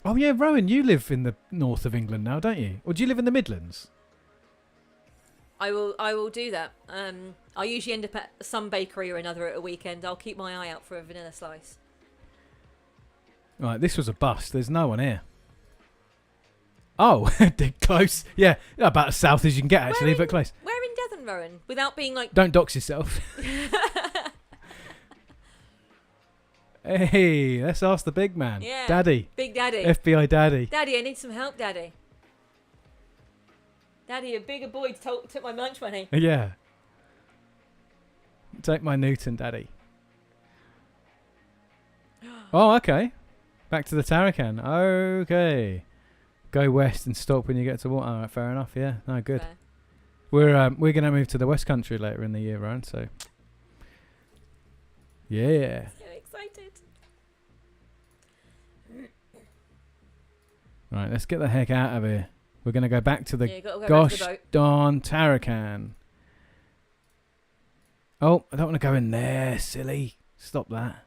[SPEAKER 1] Oh, yeah, Rowan, you live in the north of England now, don't you? Or do you live in the Midlands?
[SPEAKER 2] I will do that. I usually end up at some bakery or another at a weekend. I'll keep my eye out for a vanilla slice.
[SPEAKER 1] Right, this was a bust. There's no one here. Oh, close. Yeah, about as south as you can get, actually, but close.
[SPEAKER 2] Where in Devon, Rowan? Without being like...
[SPEAKER 1] Don't dox yourself. Hey, let's ask the big man.
[SPEAKER 2] Yeah.
[SPEAKER 1] Daddy.
[SPEAKER 2] Big Daddy.
[SPEAKER 1] FBI Daddy.
[SPEAKER 2] Daddy, I need some help, Daddy. Daddy, a bigger boy took my lunch money.
[SPEAKER 1] Yeah. Take my Newton, Daddy. Oh, okay. Back to the Tarakan. Okay. Go west and stop when you get to water. All right, fair enough. Yeah, no, good.
[SPEAKER 2] Fair.
[SPEAKER 1] We're gonna move to the West Country later in the year, Ryan. So, yeah.
[SPEAKER 2] So excited.
[SPEAKER 1] Right, let's get the heck out of here. We're gonna go back to the
[SPEAKER 2] You gotta go back
[SPEAKER 1] gosh
[SPEAKER 2] to the boat.
[SPEAKER 1] darn Tarakan. Oh, I don't want to go in there, silly. Stop that.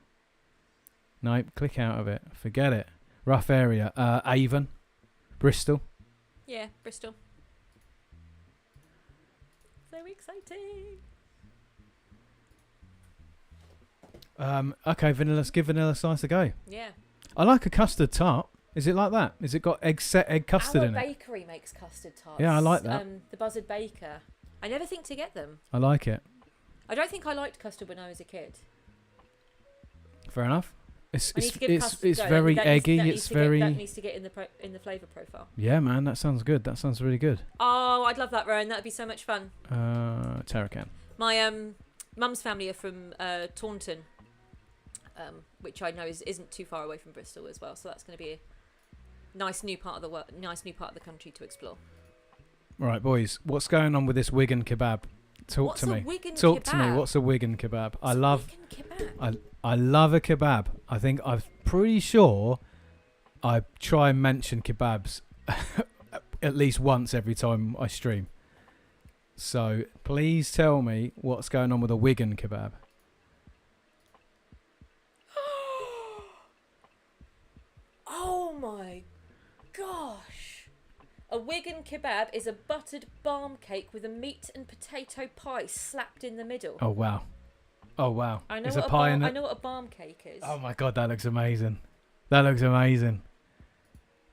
[SPEAKER 1] Nope, click out of it. Forget it. Rough area. Avon. Bristol.
[SPEAKER 2] Yeah, Bristol. So exciting.
[SPEAKER 1] Okay, let's give vanilla slice a go.
[SPEAKER 2] Yeah.
[SPEAKER 1] I like a custard tart. Is it like that? Is it got egg custard
[SPEAKER 2] Our
[SPEAKER 1] in it?
[SPEAKER 2] bakery makes custard tarts.
[SPEAKER 1] Yeah, I like that.
[SPEAKER 2] The Buzzard Baker. I never think to get them.
[SPEAKER 1] I like it.
[SPEAKER 2] I don't think I liked custard when I was a kid.
[SPEAKER 1] Fair enough.
[SPEAKER 2] I need to give custard
[SPEAKER 1] It's
[SPEAKER 2] a go.
[SPEAKER 1] very
[SPEAKER 2] That
[SPEAKER 1] eggy.
[SPEAKER 2] needs
[SPEAKER 1] It's
[SPEAKER 2] to
[SPEAKER 1] very
[SPEAKER 2] that needs to get in the flavour profile.
[SPEAKER 1] yeah, man. That sounds good. That sounds really good.
[SPEAKER 2] Oh, I'd love that, Rowan. That'd be so much fun.
[SPEAKER 1] Tarakan.
[SPEAKER 2] My mum's family are from Taunton, which I know isn't too far away from Bristol as well. So that's going to be a nice new part of the country to explore.
[SPEAKER 1] Right, boys. What's going on with this Wigan kebab? Talk to me. Talk to me. What's a Wigan kebab? I love a kebab. I'm pretty sure I try and mention kebabs at least once every time I stream. So please tell me what's going on with a Wigan kebab.
[SPEAKER 2] Oh my gosh. A Wigan kebab is a buttered barm cake with a meat and potato pie slapped in the middle.
[SPEAKER 1] Oh wow. Oh wow.
[SPEAKER 2] I know
[SPEAKER 1] There's
[SPEAKER 2] what
[SPEAKER 1] a pie in
[SPEAKER 2] I
[SPEAKER 1] it.
[SPEAKER 2] know what a barm cake is.
[SPEAKER 1] Oh my god, that looks amazing. That looks amazing.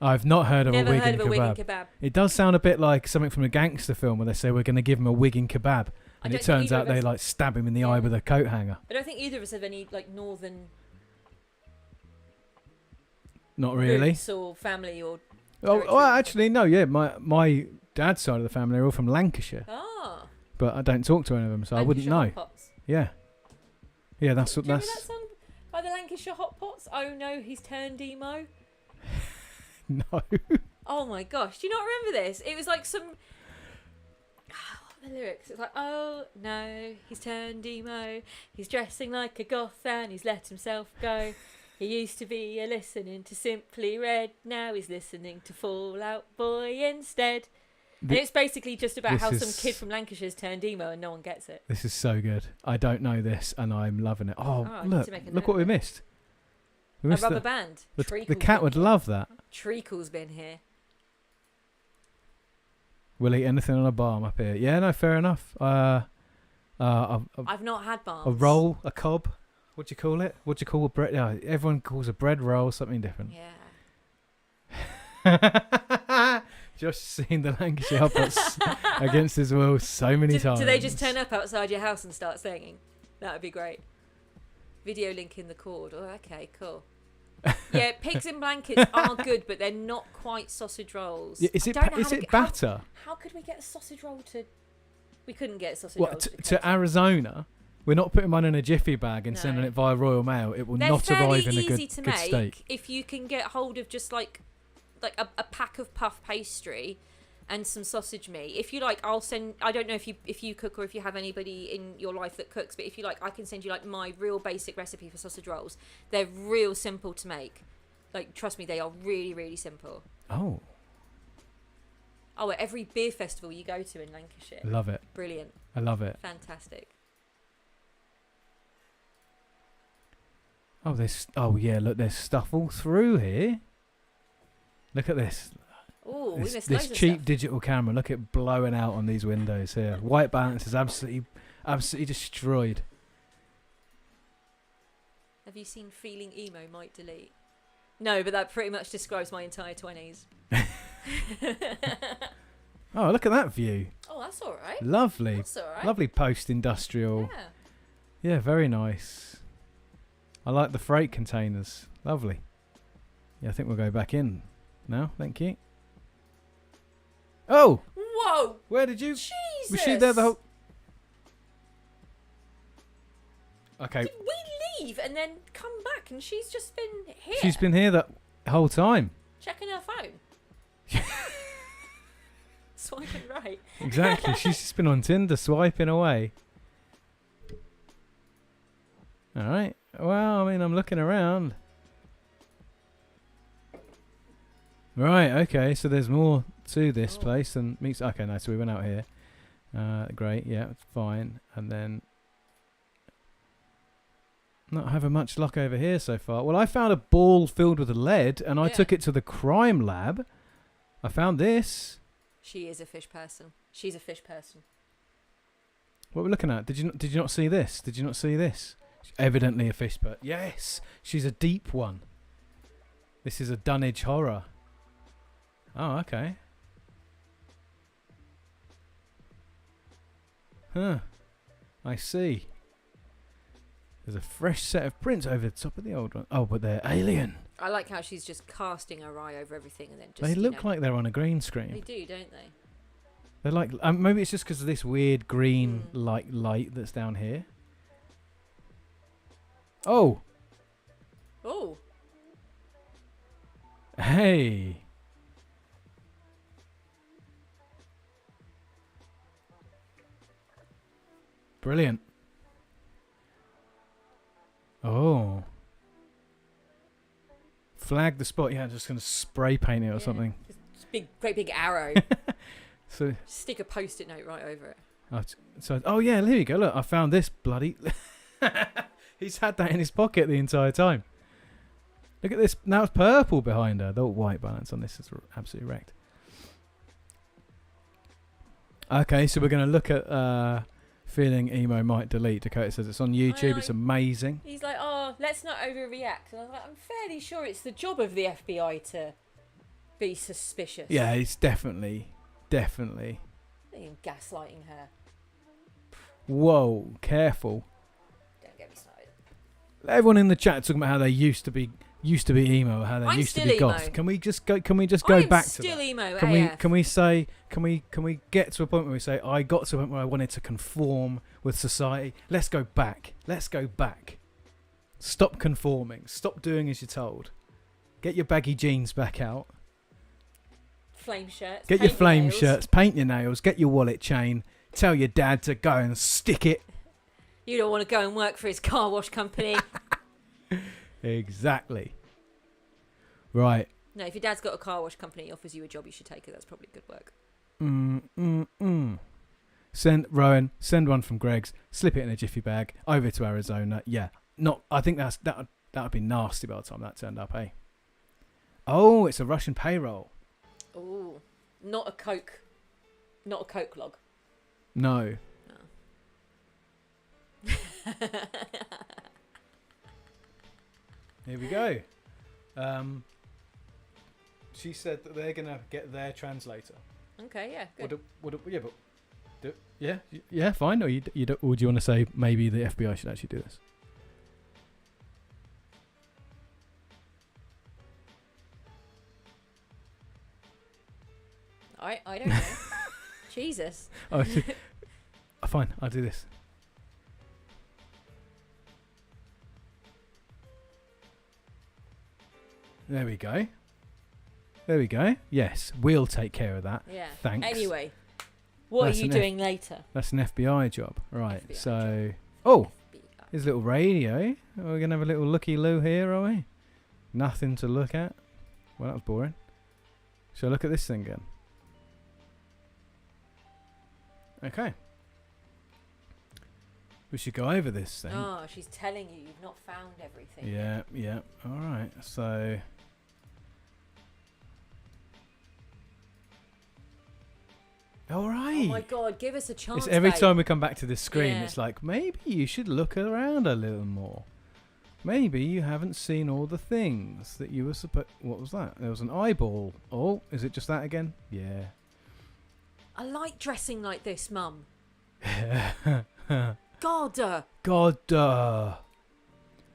[SPEAKER 1] I've not heard of
[SPEAKER 2] Never
[SPEAKER 1] a Wigan
[SPEAKER 2] heard of a
[SPEAKER 1] kebab.
[SPEAKER 2] Wigan kebab.
[SPEAKER 1] It does sound a bit like something from a gangster film where they say we're going to give him a Wigan kebab, and it turns out they like stab him in the eye with a coat hanger.
[SPEAKER 2] I don't think either of us have any like northern
[SPEAKER 1] Not really.
[SPEAKER 2] roots or family or.
[SPEAKER 1] Oh, well, actually, no. Yeah, my dad's side of the family are all from Lancashire,
[SPEAKER 2] Ah.
[SPEAKER 1] but I don't talk to any of them, so I wouldn't know.
[SPEAKER 2] Hot Pots.
[SPEAKER 1] Yeah, yeah, that's what
[SPEAKER 2] Do you
[SPEAKER 1] that's.
[SPEAKER 2] remember that song by the Lancashire Hot Pots? Oh no, he's turned emo.
[SPEAKER 1] No.
[SPEAKER 2] Oh my gosh, do you not remember this? It was like some. What are the lyrics? It's like, oh no, he's turned emo. He's dressing like a goth and he's let himself go. He used to be listening to Simply Red. Now he's listening to Fall Out Boy instead. And it's basically just about how some kid from Lancashire's turned emo and no one gets it.
[SPEAKER 1] This is so good. I don't know this, and I'm loving it. Oh,
[SPEAKER 2] I need to make a
[SPEAKER 1] look
[SPEAKER 2] note
[SPEAKER 1] what we
[SPEAKER 2] of it.
[SPEAKER 1] missed. We
[SPEAKER 2] A
[SPEAKER 1] missed
[SPEAKER 2] rubber band.
[SPEAKER 1] the
[SPEAKER 2] Treacle's
[SPEAKER 1] cat
[SPEAKER 2] been
[SPEAKER 1] would
[SPEAKER 2] here.
[SPEAKER 1] love that.
[SPEAKER 2] Treacle's been here.
[SPEAKER 1] We'll eat anything on a barm up here. Yeah, no, fair enough.
[SPEAKER 2] I've not had barms.
[SPEAKER 1] A roll, a cob. What do you call it? What do you call a bread? Everyone calls a bread roll something different.
[SPEAKER 2] Yeah.
[SPEAKER 1] Josh has seen the Lancashire Hoppers against his will so many times.
[SPEAKER 2] Do they just turn up outside your house and start singing? That would be great. Video link in the cord. Oh, okay, cool. Yeah, pigs in blankets are good, but they're not quite sausage rolls.
[SPEAKER 1] Yeah, is it batter?
[SPEAKER 2] How could we get a sausage roll to... We couldn't get a sausage roll
[SPEAKER 1] to Arizona. We're not putting one in a jiffy bag and sending it via Royal Mail. It will not arrive in a good state.
[SPEAKER 2] If you can get hold of just like a pack of puff pastry and some sausage meat. If you like, I'll send. I don't know if you cook or if you have anybody in your life that cooks, but if you like, I can send you like my real basic recipe for sausage rolls. They're real simple to make. Like, trust me, they are really, really simple.
[SPEAKER 1] Oh,
[SPEAKER 2] at every beer festival you go to in Lancashire.
[SPEAKER 1] Love it.
[SPEAKER 2] Brilliant.
[SPEAKER 1] I love it.
[SPEAKER 2] Fantastic.
[SPEAKER 1] Oh, look, there's stuff all through here. Look at this.
[SPEAKER 2] Oh, we missed
[SPEAKER 1] this
[SPEAKER 2] loads
[SPEAKER 1] cheap
[SPEAKER 2] of stuff.
[SPEAKER 1] digital camera. Look at it blowing out on these windows here. White balance is absolutely destroyed.
[SPEAKER 2] Have you seen Feeling Emo Might Delete? No, but that pretty much describes my entire 20s.
[SPEAKER 1] Oh, look at that view.
[SPEAKER 2] Oh, that's all right.
[SPEAKER 1] Lovely.
[SPEAKER 2] That's all right.
[SPEAKER 1] Lovely post-industrial.
[SPEAKER 2] Yeah.
[SPEAKER 1] Yeah, very nice. I like the freight containers. Lovely. Yeah, I think we'll go back in now. Thank you. Oh!
[SPEAKER 2] Whoa!
[SPEAKER 1] Where did you...
[SPEAKER 2] Jesus!
[SPEAKER 1] Was she there the whole... Okay.
[SPEAKER 2] Did we leave and then come back and she's just been here?
[SPEAKER 1] She's been here the whole time.
[SPEAKER 2] Checking her phone. Swiping right.
[SPEAKER 1] Exactly. She's just been on Tinder swiping away. All right. Well, I mean, I'm looking around. Right. Okay. So there's more to this place than meets. Okay. Nice. So we went out here. Great. Yeah. It's fine. And then not having much luck over here so far. Well, I found a ball filled with lead, and I took it to the crime lab. I found this.
[SPEAKER 2] She is a fish person. She's a fish person.
[SPEAKER 1] What are we looking at? Did you not see this? Did you not see this? Evidently a fish person. Yes, she's a deep one. This is a Dunwich horror. Oh, okay. Huh. I see. There's a fresh set of prints over the top of the old one. Oh, but they're alien.
[SPEAKER 2] I like how she's just casting her eye over everything and then just.
[SPEAKER 1] They look like they're on a green screen.
[SPEAKER 2] They do, don't they?
[SPEAKER 1] They're like maybe it's just because of this weird green light that's down here. Oh.
[SPEAKER 2] Oh.
[SPEAKER 1] Hey. Brilliant. Oh. Flag the spot. Yeah, I'm just going to spray paint it or something.
[SPEAKER 2] Just great big arrow.
[SPEAKER 1] So
[SPEAKER 2] stick a post-it note right over it.
[SPEAKER 1] Oh yeah, there you go. Look, I found this bloody... He's had that in his pocket the entire time. Look at this. Now it's purple behind her. The white balance on this is absolutely wrecked. Okay, so we're going to look at Feeling Emo Might Delete. Dakota says it's on YouTube. It's amazing.
[SPEAKER 2] He's like, oh, let's not overreact. And I was like, I'm fairly sure it's the job of the FBI to be suspicious.
[SPEAKER 1] Yeah, it's definitely.
[SPEAKER 2] I think I'm gaslighting her.
[SPEAKER 1] Whoa, careful.
[SPEAKER 2] Don't get me started.
[SPEAKER 1] Everyone in the chat talking about how they used to be emo, how they used to be goth.
[SPEAKER 2] Emo.
[SPEAKER 1] Can we just go back to that?
[SPEAKER 2] Still emo.
[SPEAKER 1] Can we get to a point where we say I got to a point where I wanted to conform with society? Let's go back. Stop conforming. Stop doing as you're told. Get your baggy jeans back out.
[SPEAKER 2] Flame shirts.
[SPEAKER 1] Get your flame shirts. Paint your nails. Get your wallet chain. Tell your dad to go and stick it.
[SPEAKER 2] You don't want to go and work for his car wash company.
[SPEAKER 1] Exactly. Right.
[SPEAKER 2] No, if your dad's got a car wash company, he offers you a job, you should take it. That's probably good work.
[SPEAKER 1] Send one from Greg's. Slip it in a jiffy bag over to Arizona. Yeah. I think that would be nasty by the time that turned up, eh? Oh, it's a Russian payroll.
[SPEAKER 2] Oh, not a Coke log.
[SPEAKER 1] No. Here we go. she said that they're gonna get their translator.
[SPEAKER 2] Okay, yeah, good.
[SPEAKER 1] Yeah, fine. Or or do you want to say maybe the FBI should actually do this?
[SPEAKER 2] I don't know. Jesus.
[SPEAKER 1] Oh, fine. I'll do this. There we go. There we go. Yes, we'll take care of that.
[SPEAKER 2] Yeah.
[SPEAKER 1] Thanks.
[SPEAKER 2] Anyway, what
[SPEAKER 1] That's
[SPEAKER 2] are you doing later?
[SPEAKER 1] That's an FBI job. Right.
[SPEAKER 2] FBI
[SPEAKER 1] so,
[SPEAKER 2] job.
[SPEAKER 1] oh,
[SPEAKER 2] FBI.
[SPEAKER 1] here's a little radio. We're going to have a little looky-loo here, are we? Nothing to look at. Well, that was boring. Shall I look at this thing again? Okay. We should go over this thing.
[SPEAKER 2] Oh, she's telling you you've not found everything.
[SPEAKER 1] Yeah. All right. So... All right.
[SPEAKER 2] Oh my God, give us a chance.
[SPEAKER 1] It's every
[SPEAKER 2] babe.
[SPEAKER 1] time we come back to this screen,
[SPEAKER 2] Yeah.
[SPEAKER 1] it's like, maybe you should look around a little more. Maybe you haven't seen all the things that you were supposed... What was that? There was an eyeball. Oh, is it just that again? Yeah.
[SPEAKER 2] I like dressing like this, Mum. God.
[SPEAKER 1] God,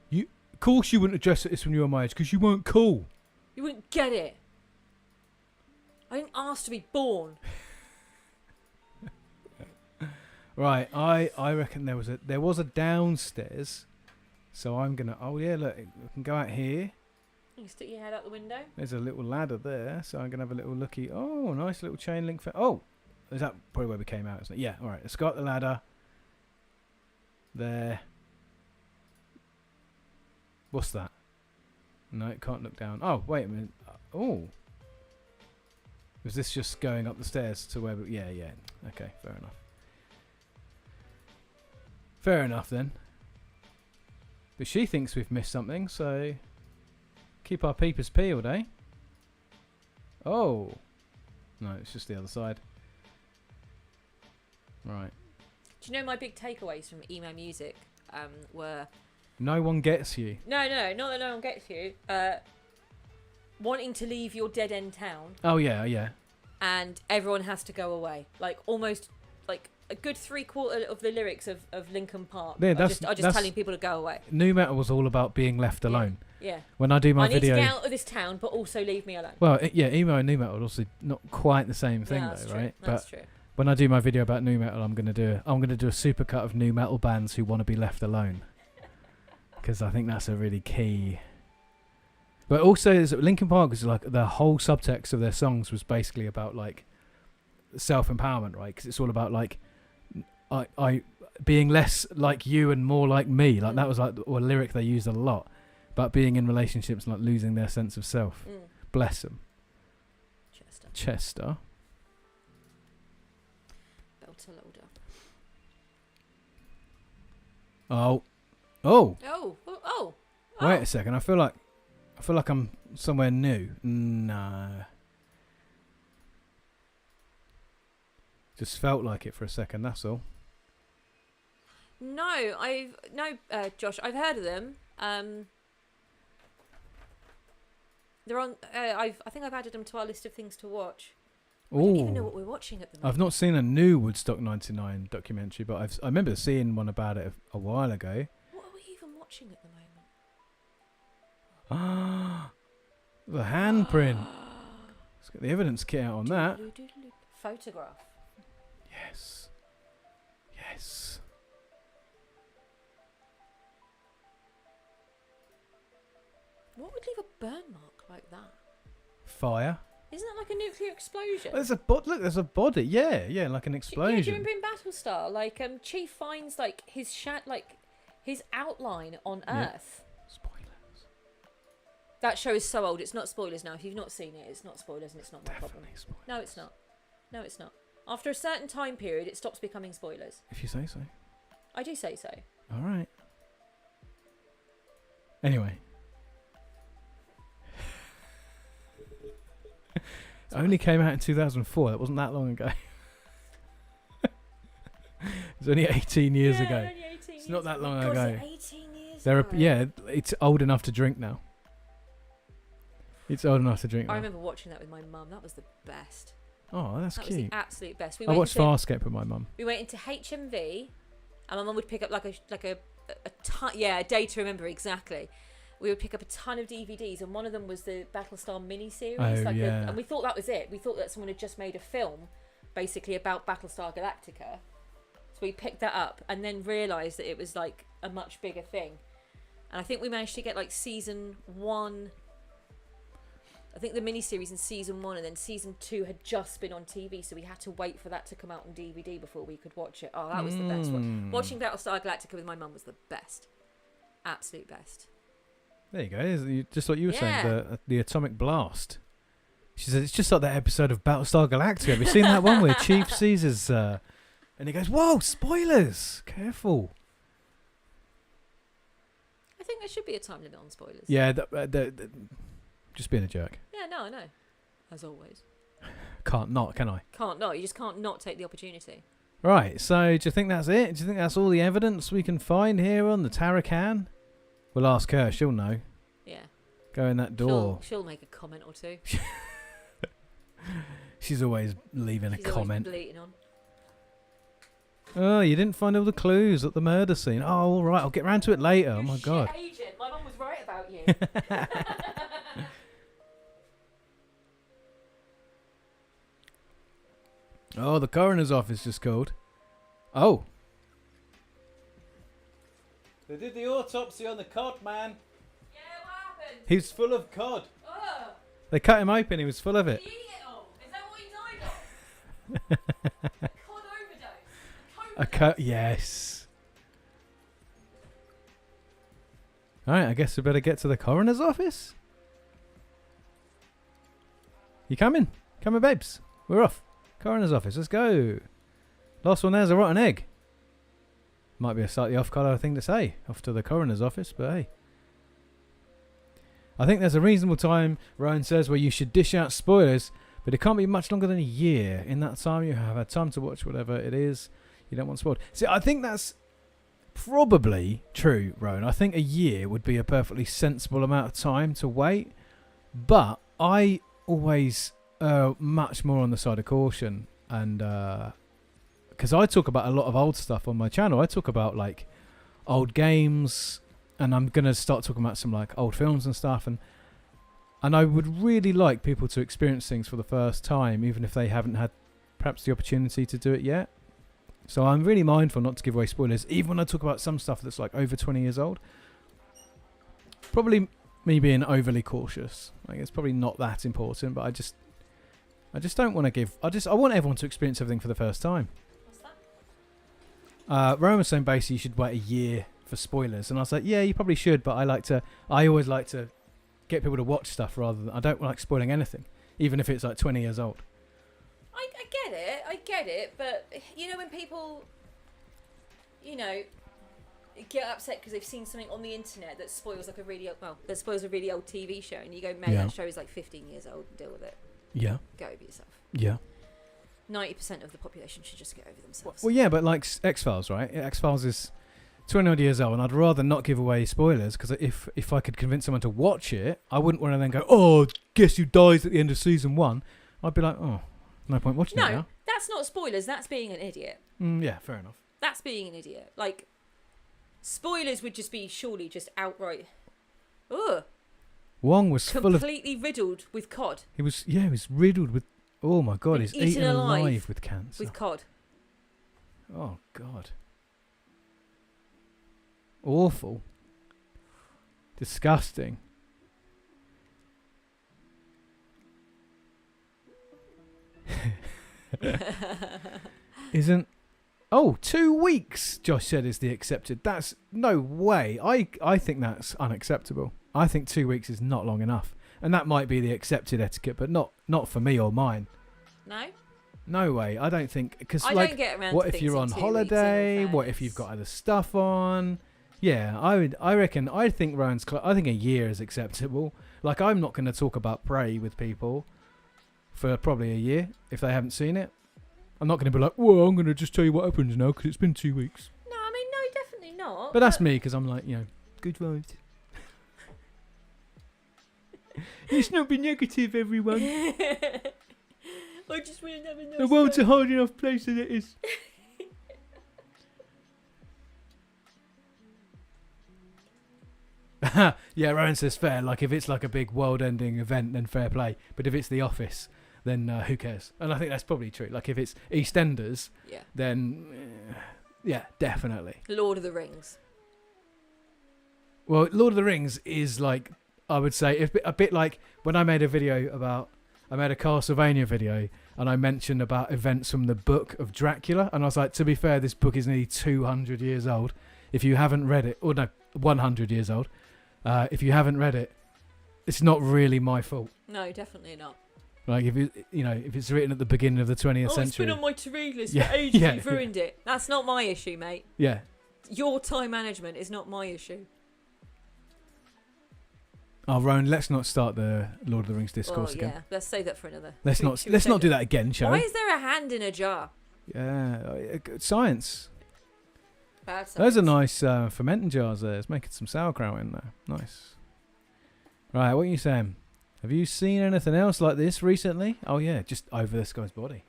[SPEAKER 1] you... Of course you wouldn't dress like this when you were my age, because you weren't cool.
[SPEAKER 2] You wouldn't get it. I didn't ask to be born.
[SPEAKER 1] Right, I reckon there was a downstairs, so I'm gonna. Oh yeah, look, we can go out here.
[SPEAKER 2] You can stick your head out the window.
[SPEAKER 1] There's a little ladder there, so I'm gonna have a little looky. Oh, nice little chain link. Oh, is that probably where we came out? Isn't it? Yeah. All right, let's go up the ladder. There. What's that? No, it can't look down. Oh, wait a minute. Oh. Was this just going up the stairs to where? Yeah. Okay, fair enough. Fair enough then. But she thinks we've missed something, so keep our peepers peeled, eh? Oh. No, it's just the other side. Right.
[SPEAKER 2] Do you know my big takeaways from emo music were...
[SPEAKER 1] No one gets you.
[SPEAKER 2] No, not that no one gets you. Wanting to leave your dead-end town.
[SPEAKER 1] Oh, yeah.
[SPEAKER 2] And everyone has to go away. Like, almost... Like, a good 3/4 of the lyrics of Linkin Park
[SPEAKER 1] Yeah,
[SPEAKER 2] are just telling people to go away.
[SPEAKER 1] Nu metal was all about being left alone.
[SPEAKER 2] Yeah.
[SPEAKER 1] When I do my video...
[SPEAKER 2] I need to get out of this town, but also leave me alone.
[SPEAKER 1] Well, emo and nu metal are also not quite the same thing,
[SPEAKER 2] That's
[SPEAKER 1] though,
[SPEAKER 2] true.
[SPEAKER 1] right?
[SPEAKER 2] That's true.
[SPEAKER 1] When I do my video about nu metal, I'm gonna do a supercut of nu metal bands who want to be left alone, because I think that's a really key. But also, Linkin Park was like the whole subtext of their songs was basically about like self-empowerment, right? Because it's all about like I being less like you and more like me. Like that was like a lyric they used a lot, about being in relationships and like losing their sense of self. Bless them. Chester.
[SPEAKER 2] Belter loader. Oh.
[SPEAKER 1] Wait a second. I feel like I'm somewhere new. No. Just felt like it for a second. That's all.
[SPEAKER 2] No, Josh, I've heard of them. They're on. I think I've added them to our list of things to watch. I don't even know what we're watching at the moment.
[SPEAKER 1] I've not seen a new Woodstock 99 documentary, but I remember seeing one about it a while ago.
[SPEAKER 2] What are we even watching at the moment?
[SPEAKER 1] The handprint. Let's get the evidence kit out on that.
[SPEAKER 2] Photograph.
[SPEAKER 1] Yes.
[SPEAKER 2] What would leave a burn mark like that?
[SPEAKER 1] Fire.
[SPEAKER 2] Isn't that like a nuclear explosion?
[SPEAKER 1] There's a look, there's a body. Yeah, like an explosion.
[SPEAKER 2] Yeah, do you remember in Battlestar, like Chief finds like his outline on Earth.
[SPEAKER 1] Spoilers.
[SPEAKER 2] That show is so old. It's not spoilers now. If you've not seen it, it's not spoilers, and it's not my problem.
[SPEAKER 1] Spoilers.
[SPEAKER 2] No, it's not. No, it's not. After a certain time period, it stops becoming spoilers.
[SPEAKER 1] If you say so.
[SPEAKER 2] I do say so.
[SPEAKER 1] All right. Anyway. It only came out in 2004. That wasn't that long ago. It was only 18 years ago.
[SPEAKER 2] Only 18
[SPEAKER 1] It's not that
[SPEAKER 2] years
[SPEAKER 1] long
[SPEAKER 2] ago.
[SPEAKER 1] ago.
[SPEAKER 2] God, is it 18 years ago?
[SPEAKER 1] It's old enough to drink now. It's old enough to drink
[SPEAKER 2] I
[SPEAKER 1] now.
[SPEAKER 2] remember watching that with my mum. That was the best.
[SPEAKER 1] Oh, that's
[SPEAKER 2] That was
[SPEAKER 1] cute.
[SPEAKER 2] the absolute best.
[SPEAKER 1] I watched Farscape with my mum.
[SPEAKER 2] We went into HMV, and my mum would pick up like a ton. Yeah, a day to remember exactly. We would pick up a ton of DVDs, and one of them was the Battlestar miniseries.
[SPEAKER 1] Oh, yeah.
[SPEAKER 2] And we thought that was it. We thought that someone had just made a film, basically about Battlestar Galactica. So we picked that up, and then realised that it was like a much bigger thing. And I think we managed to get like season 1. I think the miniseries in season 1, and then season 2 had just been on TV, so we had to wait for that to come out on DVD before we could watch it. Oh, that was the best one. Watching Battlestar Galactica with my mum was the best. Absolute best.
[SPEAKER 1] There you go. Just what you were
[SPEAKER 2] Yeah.
[SPEAKER 1] saying, the atomic blast. She said, it's just like that episode of Battlestar Galactica. Have you seen that one where Chief Caesar's... and he goes, whoa, spoilers! Careful.
[SPEAKER 2] I think there should be a time limit on spoilers.
[SPEAKER 1] Yeah, just being a jerk.
[SPEAKER 2] Yeah, no, I know. As always.
[SPEAKER 1] Can't not, can I?
[SPEAKER 2] Can't not. You just can't not take the opportunity.
[SPEAKER 1] Right, so do you think that's it? Do you think that's all the evidence we can find here on the Tarakan? We'll ask her, she'll know.
[SPEAKER 2] Yeah.
[SPEAKER 1] Go in that door.
[SPEAKER 2] She'll make a comment or two.
[SPEAKER 1] She's always leaving
[SPEAKER 2] She's
[SPEAKER 1] a comment.
[SPEAKER 2] always bleating on.
[SPEAKER 1] Oh, you didn't find all the clues at the murder scene. Oh, all right, I'll get round to it later. Oh, my God.
[SPEAKER 2] Agent. My mum was right about you.
[SPEAKER 1] Oh, the coroner's office just called. Oh. They did the autopsy on the cod, man.
[SPEAKER 2] Yeah, what happened?
[SPEAKER 1] He was full of cod.
[SPEAKER 2] Oh,
[SPEAKER 1] They cut him open, he was full of
[SPEAKER 2] did
[SPEAKER 1] it.
[SPEAKER 2] he eat it all? Is that what he died of? A cod overdose?
[SPEAKER 1] A cut, yes. Alright, I guess we better get to the coroner's office. You coming? Coming, babes? We're off. Coroner's office, let's go. Last one there's a rotten egg. Might be a slightly off-colour thing to say, off to the coroner's office, but hey. I think there's a reasonable time, Rowan says, where you should dish out spoilers, but it can't be much longer than a year. In that time, you have had time to watch whatever it is you don't want spoiled. See, I think that's probably true, Rowan. I think a year would be a perfectly sensible amount of time to wait, but I always much more on the side of caution, and because I talk about a lot of old stuff on my channel. I talk about like old games, and I'm gonna start talking about some like old films and stuff, and I would really like people to experience things for the first time, even if they haven't had perhaps the opportunity to do it yet. So I'm really mindful not to give away spoilers, even when I talk about some stuff that's like over 20 years old. Probably me being overly cautious. Like, it's probably not that important, but I just don't want to give. I want everyone to experience everything for the first time.
[SPEAKER 2] What's that?
[SPEAKER 1] Rowan was saying basically you should wait a year for spoilers, and I was like, yeah, you probably should, but I always like to get people to watch stuff rather than, I don't like spoiling anything, even if it's like 20 years old.
[SPEAKER 2] I get it, but you know when people, you know, get upset because they've seen something on the internet that spoils like a really old TV show, and you go, man, that show is like 15 years old, deal with it.
[SPEAKER 1] Yeah.
[SPEAKER 2] Get over yourself.
[SPEAKER 1] Yeah.
[SPEAKER 2] 90% of the population should just get over themselves.
[SPEAKER 1] Well, yeah, but like X-Files, right? X-Files is 20 odd years old, and I'd rather not give away spoilers, because if I could convince someone to watch it, I wouldn't want to then go, oh, guess who dies at the end of season 1? I'd be like, oh, no point watching it now.
[SPEAKER 2] No, that's not spoilers. That's being an idiot.
[SPEAKER 1] Yeah, fair enough.
[SPEAKER 2] That's being an idiot. Like, spoilers would just be surely just outright. Ugh.
[SPEAKER 1] Wong was full of...
[SPEAKER 2] Completely riddled with cod.
[SPEAKER 1] He was riddled with... Oh, my God,
[SPEAKER 2] Been
[SPEAKER 1] he's eaten
[SPEAKER 2] eaten
[SPEAKER 1] alive with cancer.
[SPEAKER 2] With cod.
[SPEAKER 1] Oh, God. Awful. Disgusting. Isn't... Oh, 2 weeks, Josh said, is the accepted. That's no way. I think that's unacceptable. I think 2 weeks is not long enough. And that might be the accepted etiquette, but not for me or mine.
[SPEAKER 2] No?
[SPEAKER 1] No way. I don't think... Because,
[SPEAKER 2] I
[SPEAKER 1] like,
[SPEAKER 2] don't get around
[SPEAKER 1] what
[SPEAKER 2] to
[SPEAKER 1] if
[SPEAKER 2] things
[SPEAKER 1] you're
[SPEAKER 2] in
[SPEAKER 1] on
[SPEAKER 2] 2 weeks,
[SPEAKER 1] holiday?
[SPEAKER 2] in all
[SPEAKER 1] What if you've got other stuff on? Yeah, I think Rowan's... I think a year is acceptable. Like, I'm not going to talk about Prey with people for probably a year if they haven't seen it. I'm not going to be like, well, I'm going to just tell you what happens now because it's been 2 weeks.
[SPEAKER 2] No, I mean, no, definitely not.
[SPEAKER 1] But that's me, because I'm like, good vibes. Let's not be negative, everyone.
[SPEAKER 2] I just want to have a nice
[SPEAKER 1] The world's
[SPEAKER 2] time.
[SPEAKER 1] a hard enough place as it is. Yeah, Rowan says fair. Like, if it's like a big world-ending event, then fair play. But if it's The Office, then who cares? And I think that's probably true. Like, if it's EastEnders,
[SPEAKER 2] Yeah.
[SPEAKER 1] then yeah, definitely.
[SPEAKER 2] Lord of the Rings.
[SPEAKER 1] Well, Lord of the Rings is like, I would say, a bit like when I made a Castlevania video, and I mentioned about events from the book of Dracula, and I was like, to be fair, this book is nearly 200 years old. If you haven't read it, or no, 100 years old. If you haven't read it, it's not really my fault.
[SPEAKER 2] No, definitely not.
[SPEAKER 1] Like, if if it's written at the beginning of the 20th century.
[SPEAKER 2] It's been on my to-read list
[SPEAKER 1] Yeah,
[SPEAKER 2] for ages.
[SPEAKER 1] yeah.
[SPEAKER 2] You've ruined it. That's not my issue, mate.
[SPEAKER 1] Yeah.
[SPEAKER 2] Your time management is not my issue.
[SPEAKER 1] Oh, Rowan, let's not start the Lord of the Rings discourse again.
[SPEAKER 2] Yeah, let's save that for another.
[SPEAKER 1] Let's not do that again, shall
[SPEAKER 2] Why
[SPEAKER 1] we?
[SPEAKER 2] is there a hand in a jar?
[SPEAKER 1] Yeah, science.
[SPEAKER 2] Bad
[SPEAKER 1] Those are
[SPEAKER 2] science.
[SPEAKER 1] nice fermenting jars there. It's making some sauerkraut in there. Nice. Right, what are you saying? Have you seen anything else like this recently? Oh, yeah, just over this guy's body.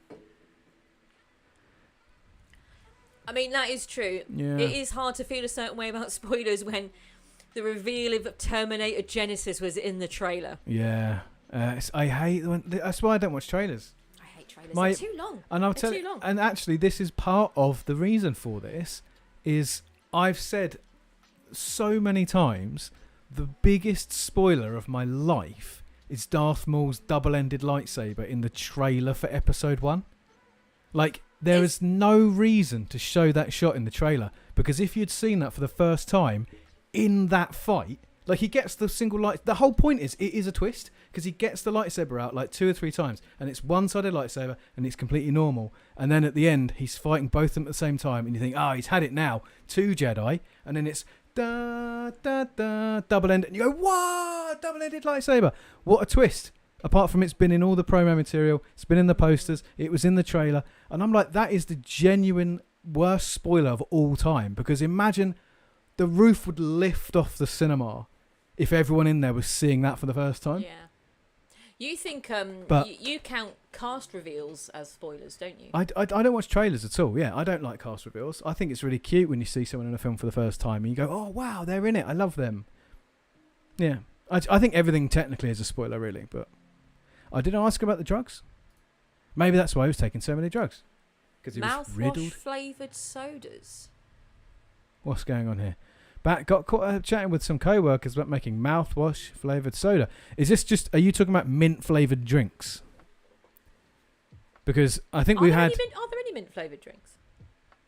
[SPEAKER 2] I mean, that is true.
[SPEAKER 1] Yeah.
[SPEAKER 2] It is hard to feel a certain way about spoilers when the reveal of Terminator Genesis was in the trailer.
[SPEAKER 1] Yeah. I hate when. That's why I don't watch trailers.
[SPEAKER 2] I hate trailers.
[SPEAKER 1] My-
[SPEAKER 2] They're too long.
[SPEAKER 1] And I'll
[SPEAKER 2] They're
[SPEAKER 1] tell
[SPEAKER 2] too
[SPEAKER 1] you.
[SPEAKER 2] long.
[SPEAKER 1] And actually, this is part of the reason for this. Is I've said so many times the biggest spoiler of my life is Darth Maul's double-ended lightsaber in the trailer for episode 1. Like, there is no reason to show that shot in the trailer, because if you'd seen that for the first time in that fight, like, he gets the single light. The whole point is it is a twist, because he gets the lightsaber out like 2 or 3 times, and it's one-sided lightsaber, and it's completely normal. And then at the end, he's fighting both of them at the same time, and you think, he's had it now. 2 Jedi, and then it's da da da double-ended, and you go, what? Double-ended lightsaber. What a twist! Apart from it's been in all the promo material, it's been in the posters, it was in the trailer, and I'm like, that is the genuine worst spoiler of all time. Because imagine the roof would lift off the cinema if everyone in there was seeing that for the first time.
[SPEAKER 2] Yeah. You think
[SPEAKER 1] But-
[SPEAKER 2] you count cast reveals as spoilers, don't you?
[SPEAKER 1] I don't watch trailers at all. Yeah, I don't like cast reveals. I think it's really cute when you see someone in a film for the first time and you go, oh, wow, they're in it. I love them. Yeah. I think everything technically is a spoiler, really. But I didn't ask about the drugs. Maybe that's why he was taking so many drugs. Because he was riddled.
[SPEAKER 2] Mouthwash flavoured sodas.
[SPEAKER 1] What's going on here? Got caught chatting with some co-workers about making mouthwash flavoured soda. Is this just... Are you talking about mint flavoured drinks? Because I think
[SPEAKER 2] Are there any mint flavoured drinks?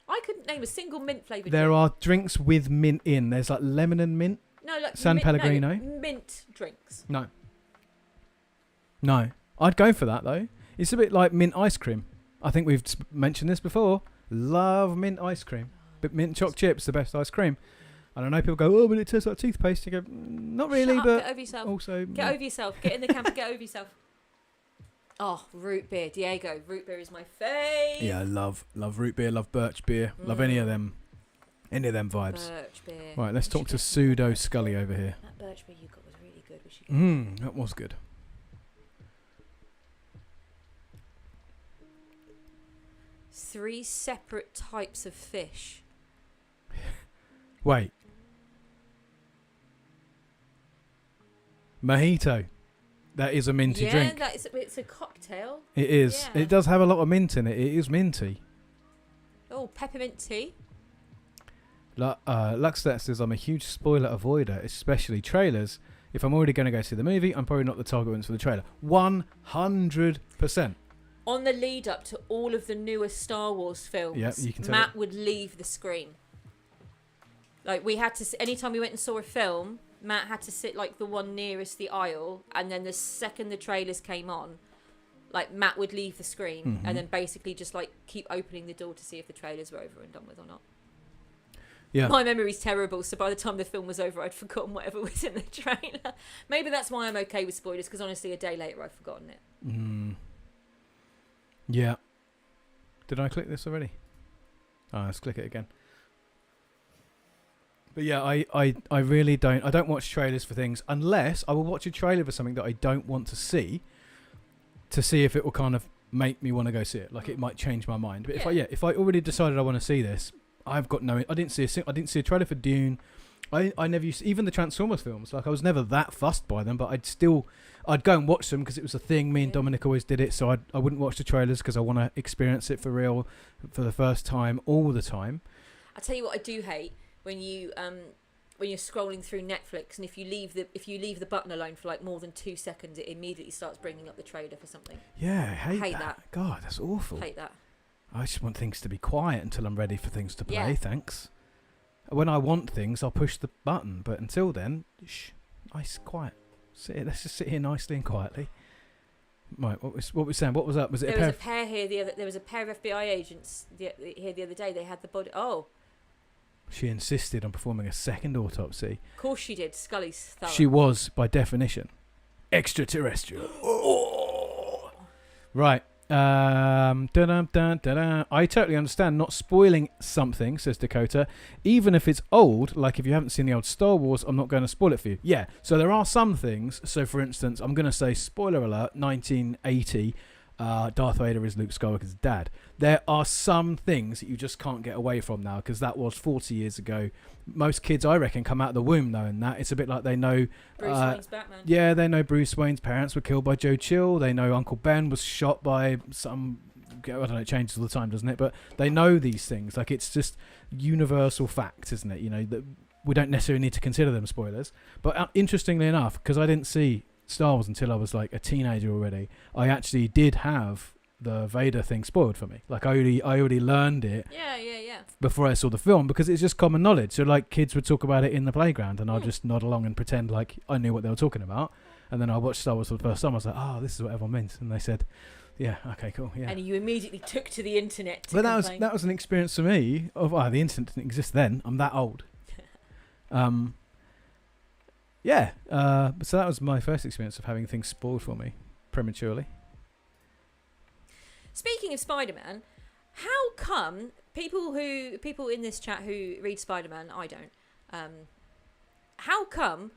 [SPEAKER 2] I couldn't name a single mint flavoured drink.
[SPEAKER 1] There are drinks with mint in. There's like lemon and mint.
[SPEAKER 2] No, like
[SPEAKER 1] San Pellegrino?
[SPEAKER 2] No, mint drinks.
[SPEAKER 1] No. I'd go for that, though. It's a bit like mint ice cream. I think we've mentioned this before. Love mint ice cream. But mint choc chips, the best ice cream. And I know people go, but it tastes like toothpaste. You go, not really,
[SPEAKER 2] Shut up,
[SPEAKER 1] but
[SPEAKER 2] get over yourself.
[SPEAKER 1] also...
[SPEAKER 2] Get over yourself. Get in the camp and get over yourself. Oh, root beer. Diego, root beer is my fave.
[SPEAKER 1] Yeah, I love root beer, love birch beer, love any of them vibes.
[SPEAKER 2] Birch beer.
[SPEAKER 1] Right, let's talk to Pseudo Scully over here.
[SPEAKER 2] That birch beer you got was really good. We should get
[SPEAKER 1] That was good.
[SPEAKER 2] 3 separate types of fish.
[SPEAKER 1] Wait. Mojito. That is a minty drink.
[SPEAKER 2] Yeah, it's a cocktail.
[SPEAKER 1] It is.
[SPEAKER 2] Yeah.
[SPEAKER 1] It does have a lot of mint in it. It is minty.
[SPEAKER 2] Oh, peppermint tea.
[SPEAKER 1] Luxstat says, I'm a huge spoiler avoider, especially trailers. If I'm already going to go see the movie, I'm probably not the target audience for the trailer. 100%.
[SPEAKER 2] On the lead up to all of the newest Star Wars films,
[SPEAKER 1] You can tell
[SPEAKER 2] Matt would leave the screen. Like, we had to, anytime we went and saw a film, Matt had to sit like the one nearest the aisle, and then the second the trailers came on, like, Matt would leave the screen and then basically just like keep opening the door to see if the trailers were over and done with or not.
[SPEAKER 1] Yeah.
[SPEAKER 2] My memory's terrible, so by the time the film was over, I'd forgotten whatever was in the trailer. Maybe that's why I'm okay with spoilers, because honestly, a day later, I've forgotten it.
[SPEAKER 1] Yeah. Did I click this already? Let's click it again. But yeah, I really don't. I don't watch trailers for things unless I will watch a trailer for something that I don't want to see if it will kind of make me want to go see it. Like it might change my mind. But if I already decided I want to see this, I've got no. I didn't see a trailer for Dune. I never used even the Transformers films. Like I was never that fussed by them, but I'd go and watch them because it was a thing. Me and Dominic always did it, so I wouldn't watch the trailers because I want to experience it for real, for the first time, all the time.
[SPEAKER 2] I tell you what, I do hate when you're scrolling through Netflix and if you leave the button alone for like more than 2 seconds, it immediately starts bringing up the trailer for something.
[SPEAKER 1] Yeah, I hate that. God, that's awful.
[SPEAKER 2] Hate that.
[SPEAKER 1] I just want things to be quiet until I'm ready for things to play.
[SPEAKER 2] Yeah.
[SPEAKER 1] Thanks. When I want things, I'll push the button. But until then, nice, quiet. Let's just sit here nicely and quietly. Right, what was saying? What was up? Was it
[SPEAKER 2] there was a pair here there was a pair of FBI agents here the other day. They had the body. Oh.
[SPEAKER 1] She insisted on performing a second autopsy.
[SPEAKER 2] Of course she did. Scully's thorough.
[SPEAKER 1] She was, by definition, extraterrestrial. Oh. Right. I totally understand not spoiling something, says Dakota, even if it's old. Like if you haven't seen the old Star Wars, I'm not going to spoil it for you. Yeah, so there are some things. So for instance, I'm going to say spoiler alert, 1980, Darth Vader is Luke Skywalker's dad. There are some things that you just can't get away from now because that was 40 years ago. Most kids, I reckon, come out of the womb knowing that. It's a bit like they know
[SPEAKER 2] Bruce Wayne's Batman.
[SPEAKER 1] Yeah, they know Bruce Wayne's parents were killed by Joe Chill. They know Uncle Ben was shot by some, I don't know, it changes all the time, doesn't it? But they know these things. Like it's just universal fact, isn't it? You know, that we don't necessarily need to consider them spoilers. But interestingly enough, because I didn't see Star Wars until I was like a teenager already, I actually did have the Vader thing spoiled for me. Like I already learned it before I saw the film because it's just common knowledge. So like kids would talk about it in the playground and I'll just nod along and pretend like I knew what they were talking about. And then I watched Star Wars for the first time. I was like, oh, this is what everyone means. And they said, yeah, okay, cool, yeah.
[SPEAKER 2] And you immediately took to the internet to
[SPEAKER 1] But that was an experience for me of, the internet didn't exist then. I'm that old. Yeah. So that was my first experience of having things spoiled for me prematurely.
[SPEAKER 2] Speaking of Spider-Man, how come people in this chat who read Spider-Man, I don't, how come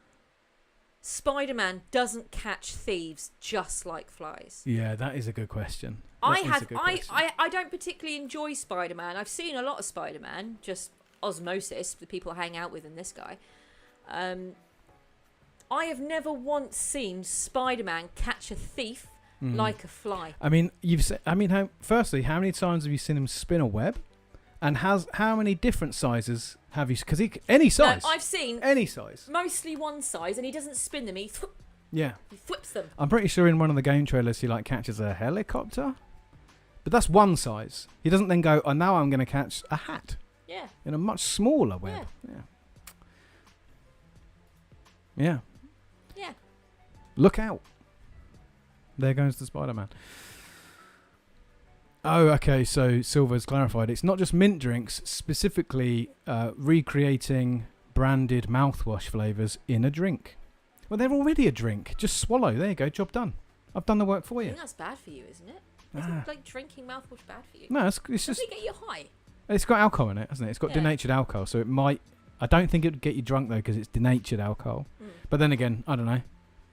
[SPEAKER 2] Spider-Man doesn't catch thieves just like flies?
[SPEAKER 1] Yeah, that is a good question.
[SPEAKER 2] I don't particularly enjoy Spider-Man. I've seen a lot of Spider-Man, just osmosis, the people I hang out with and this guy. I have never once seen Spider-Man catch a thief like a fly.
[SPEAKER 1] I mean, firstly, how many times have you seen him spin a web? And how many different sizes have you? Because any size.
[SPEAKER 2] No, I've seen
[SPEAKER 1] any size.
[SPEAKER 2] Mostly one size, and he doesn't spin them. He flips them.
[SPEAKER 1] I'm pretty sure in one of the game trailers he like catches a helicopter, but that's one size. He doesn't then go, oh, now I'm going to catch a hat.
[SPEAKER 2] Yeah.
[SPEAKER 1] In a much smaller web. Yeah. Look out. There goes the Spider-Man. Oh, okay, so Silver's clarified. It's not just mint drinks, specifically recreating branded mouthwash flavours in a drink. Well, they're already a drink. Just swallow. There you go, job done. I've done the work for you.
[SPEAKER 2] I think that's bad for you, isn't it? Isn't like drinking mouthwash bad for you?
[SPEAKER 1] No, it's just...
[SPEAKER 2] Does it get you high?
[SPEAKER 1] It's got alcohol in it, hasn't it? It's got denatured alcohol, so it might... I don't think it would get you drunk, though, because it's denatured alcohol. But then again, I don't know.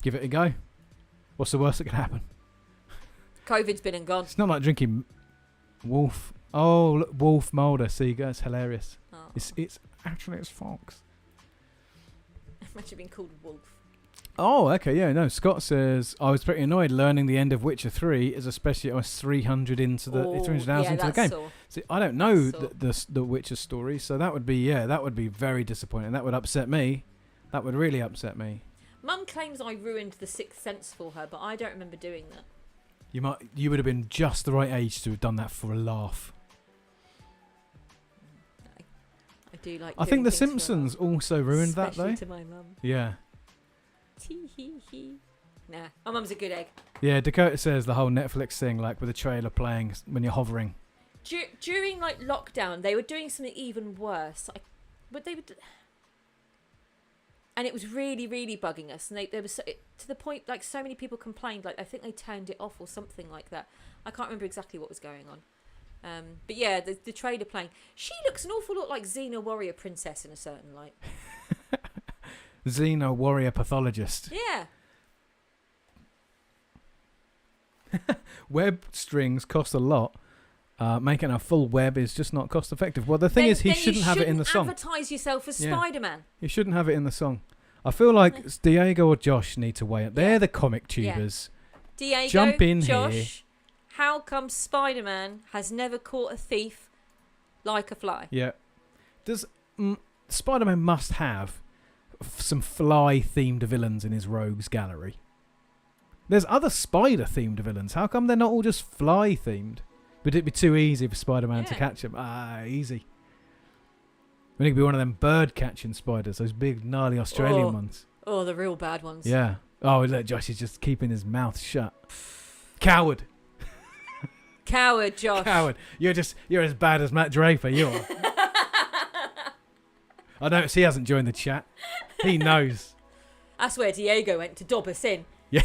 [SPEAKER 1] Give it a go. What's the worst that could happen?
[SPEAKER 2] COVID's been and gone.
[SPEAKER 1] It's not like drinking Wolf. Oh, look, Wolf Mulder. See, it's hilarious.
[SPEAKER 2] Oh.
[SPEAKER 1] It's actually it's Fox.
[SPEAKER 2] Imagine being called Wolf.
[SPEAKER 1] Oh, okay, yeah, no. Scott says I was pretty annoyed learning the end of Witcher 3 is especially I was 300 into the 300,000 into the game. See, I don't know the Witcher story, so that would be very disappointing. That would upset me. That would really upset me.
[SPEAKER 2] Mum claims I ruined the Sixth Sense for her, but I don't remember doing that.
[SPEAKER 1] You would have been just the right age to have done that for a laugh.
[SPEAKER 2] I do like.
[SPEAKER 1] I think The Simpsons also ruined that though.
[SPEAKER 2] Especially to my mum.
[SPEAKER 1] Yeah.
[SPEAKER 2] Nah, my mum's a good egg.
[SPEAKER 1] Yeah, Dakota says the whole Netflix thing, like with a trailer playing when you're hovering.
[SPEAKER 2] During like lockdown, they were doing something even worse. And it was really, really bugging us. And they were to the point, like, so many people complained. Like, I think they turned it off or something like that. I can't remember exactly what was going on. But yeah, the trailer playing. She looks an awful lot like Xena Warrior Princess in a certain light.
[SPEAKER 1] Xena Warrior Pathologist.
[SPEAKER 2] Yeah.
[SPEAKER 1] Web strings cost a lot. Making a full web is just not cost effective. Well, the thing is, he shouldn't have it in the song.
[SPEAKER 2] Advertise yourself as Spider-Man.
[SPEAKER 1] You shouldn't have it in the song. I feel like Diego or Josh need to weigh it. They're the comic tubers.
[SPEAKER 2] Diego,
[SPEAKER 1] jump in
[SPEAKER 2] Josh,
[SPEAKER 1] here.
[SPEAKER 2] How come Spider-Man has never caught a thief like a fly?
[SPEAKER 1] Yeah. Does Spider-Man must have some fly-themed villains in his rogues gallery? There's other spider-themed villains. How come they're not all just fly-themed? Would it be too easy for Spider-Man to catch them? Easy. We need to be one of them bird-catching spiders, those big, gnarly Australian ones.
[SPEAKER 2] Oh, the real bad ones.
[SPEAKER 1] Yeah. Oh, look, Josh is just keeping his mouth shut. Coward.
[SPEAKER 2] Coward, Josh.
[SPEAKER 1] Coward. You're as bad as Matt Draper, you are. I notice he hasn't joined the chat. He knows.
[SPEAKER 2] That's where Diego went to dob us in.
[SPEAKER 1] Yeah.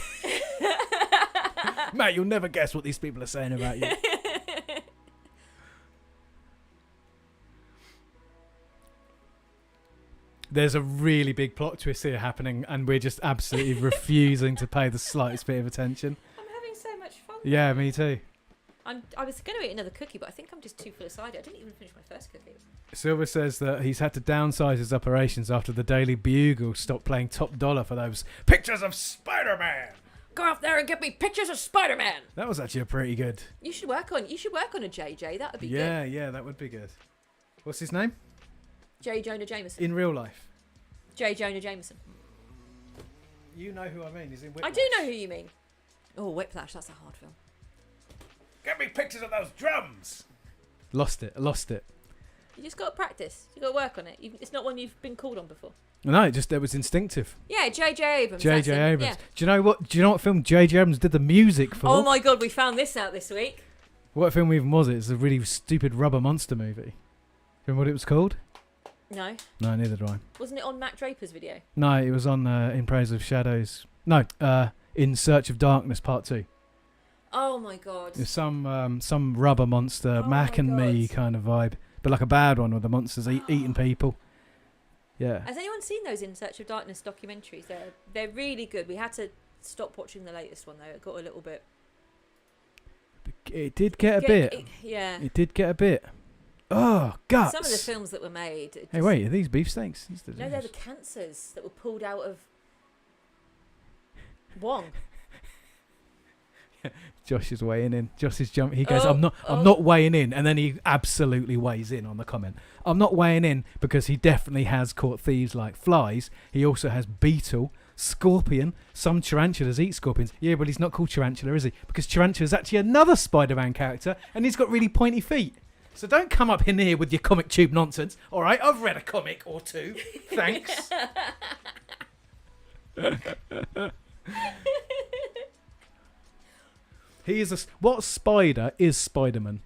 [SPEAKER 1] Matt, you'll never guess what these people are saying about you. There's a really big plot twist here happening, and we're just absolutely refusing to pay the slightest bit of attention.
[SPEAKER 2] I'm having so much fun.
[SPEAKER 1] Yeah, me too.
[SPEAKER 2] I was going to eat another cookie, but I think I'm just too full of cider. I didn't even finish my first cookie.
[SPEAKER 1] Silver says that he's had to downsize his operations after the Daily Bugle stopped playing top dollar for those pictures of Spider-Man.
[SPEAKER 2] Go out there and get me pictures of Spider-Man.
[SPEAKER 1] That was actually pretty good.
[SPEAKER 2] You should work on a JJ. That would be good.
[SPEAKER 1] Yeah, that would be good. What's his name?
[SPEAKER 2] J. Jonah Jameson.
[SPEAKER 1] In real life.
[SPEAKER 2] J. Jonah Jameson.
[SPEAKER 1] You know who I mean. He's in Whiplash.
[SPEAKER 2] I do know who you mean. Oh, Whiplash. That's a hard film.
[SPEAKER 1] Get me pictures of those drums. Lost it.
[SPEAKER 2] You just got to practice. You got to work on it. It's not one you've been called on before.
[SPEAKER 1] No, it was instinctive.
[SPEAKER 2] Yeah, J.J. Abrams.
[SPEAKER 1] J.J. Abrams.
[SPEAKER 2] Yeah.
[SPEAKER 1] Do you know what film J.J. Abrams did the music for?
[SPEAKER 2] Oh my God, we found this out this week.
[SPEAKER 1] What film even was it? It's a really stupid rubber monster movie. Remember what it was called?
[SPEAKER 2] No.
[SPEAKER 1] No, neither do I.
[SPEAKER 2] Wasn't it on Matt Draper's video?
[SPEAKER 1] No, it was on In Praise of Shadows. No, In Search of Darkness Part 2.
[SPEAKER 2] Oh my God.
[SPEAKER 1] It's some rubber monster, Mac and Me kind of vibe, but like a bad one where the monsters eating people. Yeah.
[SPEAKER 2] Has anyone seen those In Search of Darkness documentaries? They're really good. We had to stop watching the latest one though. It got a little bit.
[SPEAKER 1] It did get a bit.
[SPEAKER 2] Yeah.
[SPEAKER 1] It did get a bit. Oh, guts.
[SPEAKER 2] Some of the films that were made.
[SPEAKER 1] Hey, wait, are these beefsteaks?
[SPEAKER 2] No, they're the cancers that were pulled out of Wong.
[SPEAKER 1] Josh is weighing in. Josh is jumping. He goes, I'm not weighing in. And then he absolutely weighs in on the comment. I'm not weighing in because he definitely has caught thieves like flies. He also has beetle, scorpion. Some tarantulas eat scorpions. Yeah, but he's not called Tarantula, is he? Because Tarantula is actually another Spider-Man character and he's got really pointy feet. So don't come up in here with your comic tube nonsense. All right, I've read a comic or two. Thanks. What spider is Spider-Man?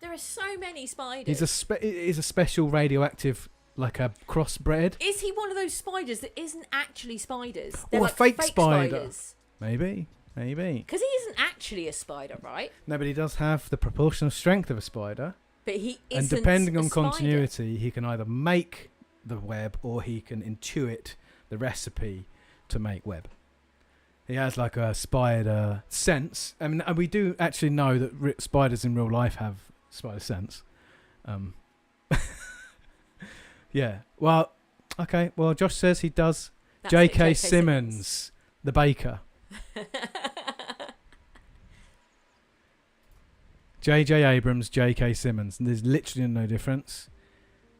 [SPEAKER 2] There are so many spiders.
[SPEAKER 1] He's a special radioactive, like a crossbred.
[SPEAKER 2] Is he one of those spiders that isn't actually spiders?
[SPEAKER 1] Or
[SPEAKER 2] like
[SPEAKER 1] a fake spider?
[SPEAKER 2] Spiders.
[SPEAKER 1] Maybe.
[SPEAKER 2] Because he isn't actually a spider, right?
[SPEAKER 1] No, but he does have the proportional strength of a spider.
[SPEAKER 2] But he isn't.
[SPEAKER 1] And depending on
[SPEAKER 2] a spider.
[SPEAKER 1] continuity, he can either make the web or he can intuit the recipe to make web. He has like a spider sense. I mean, and we do actually know that spiders in real life have spider sense. Yeah. Well, okay. Well, Josh says he does. J.K. Simmons, the baker. J.J. Abrams, J.K. Simmons. There's literally no difference.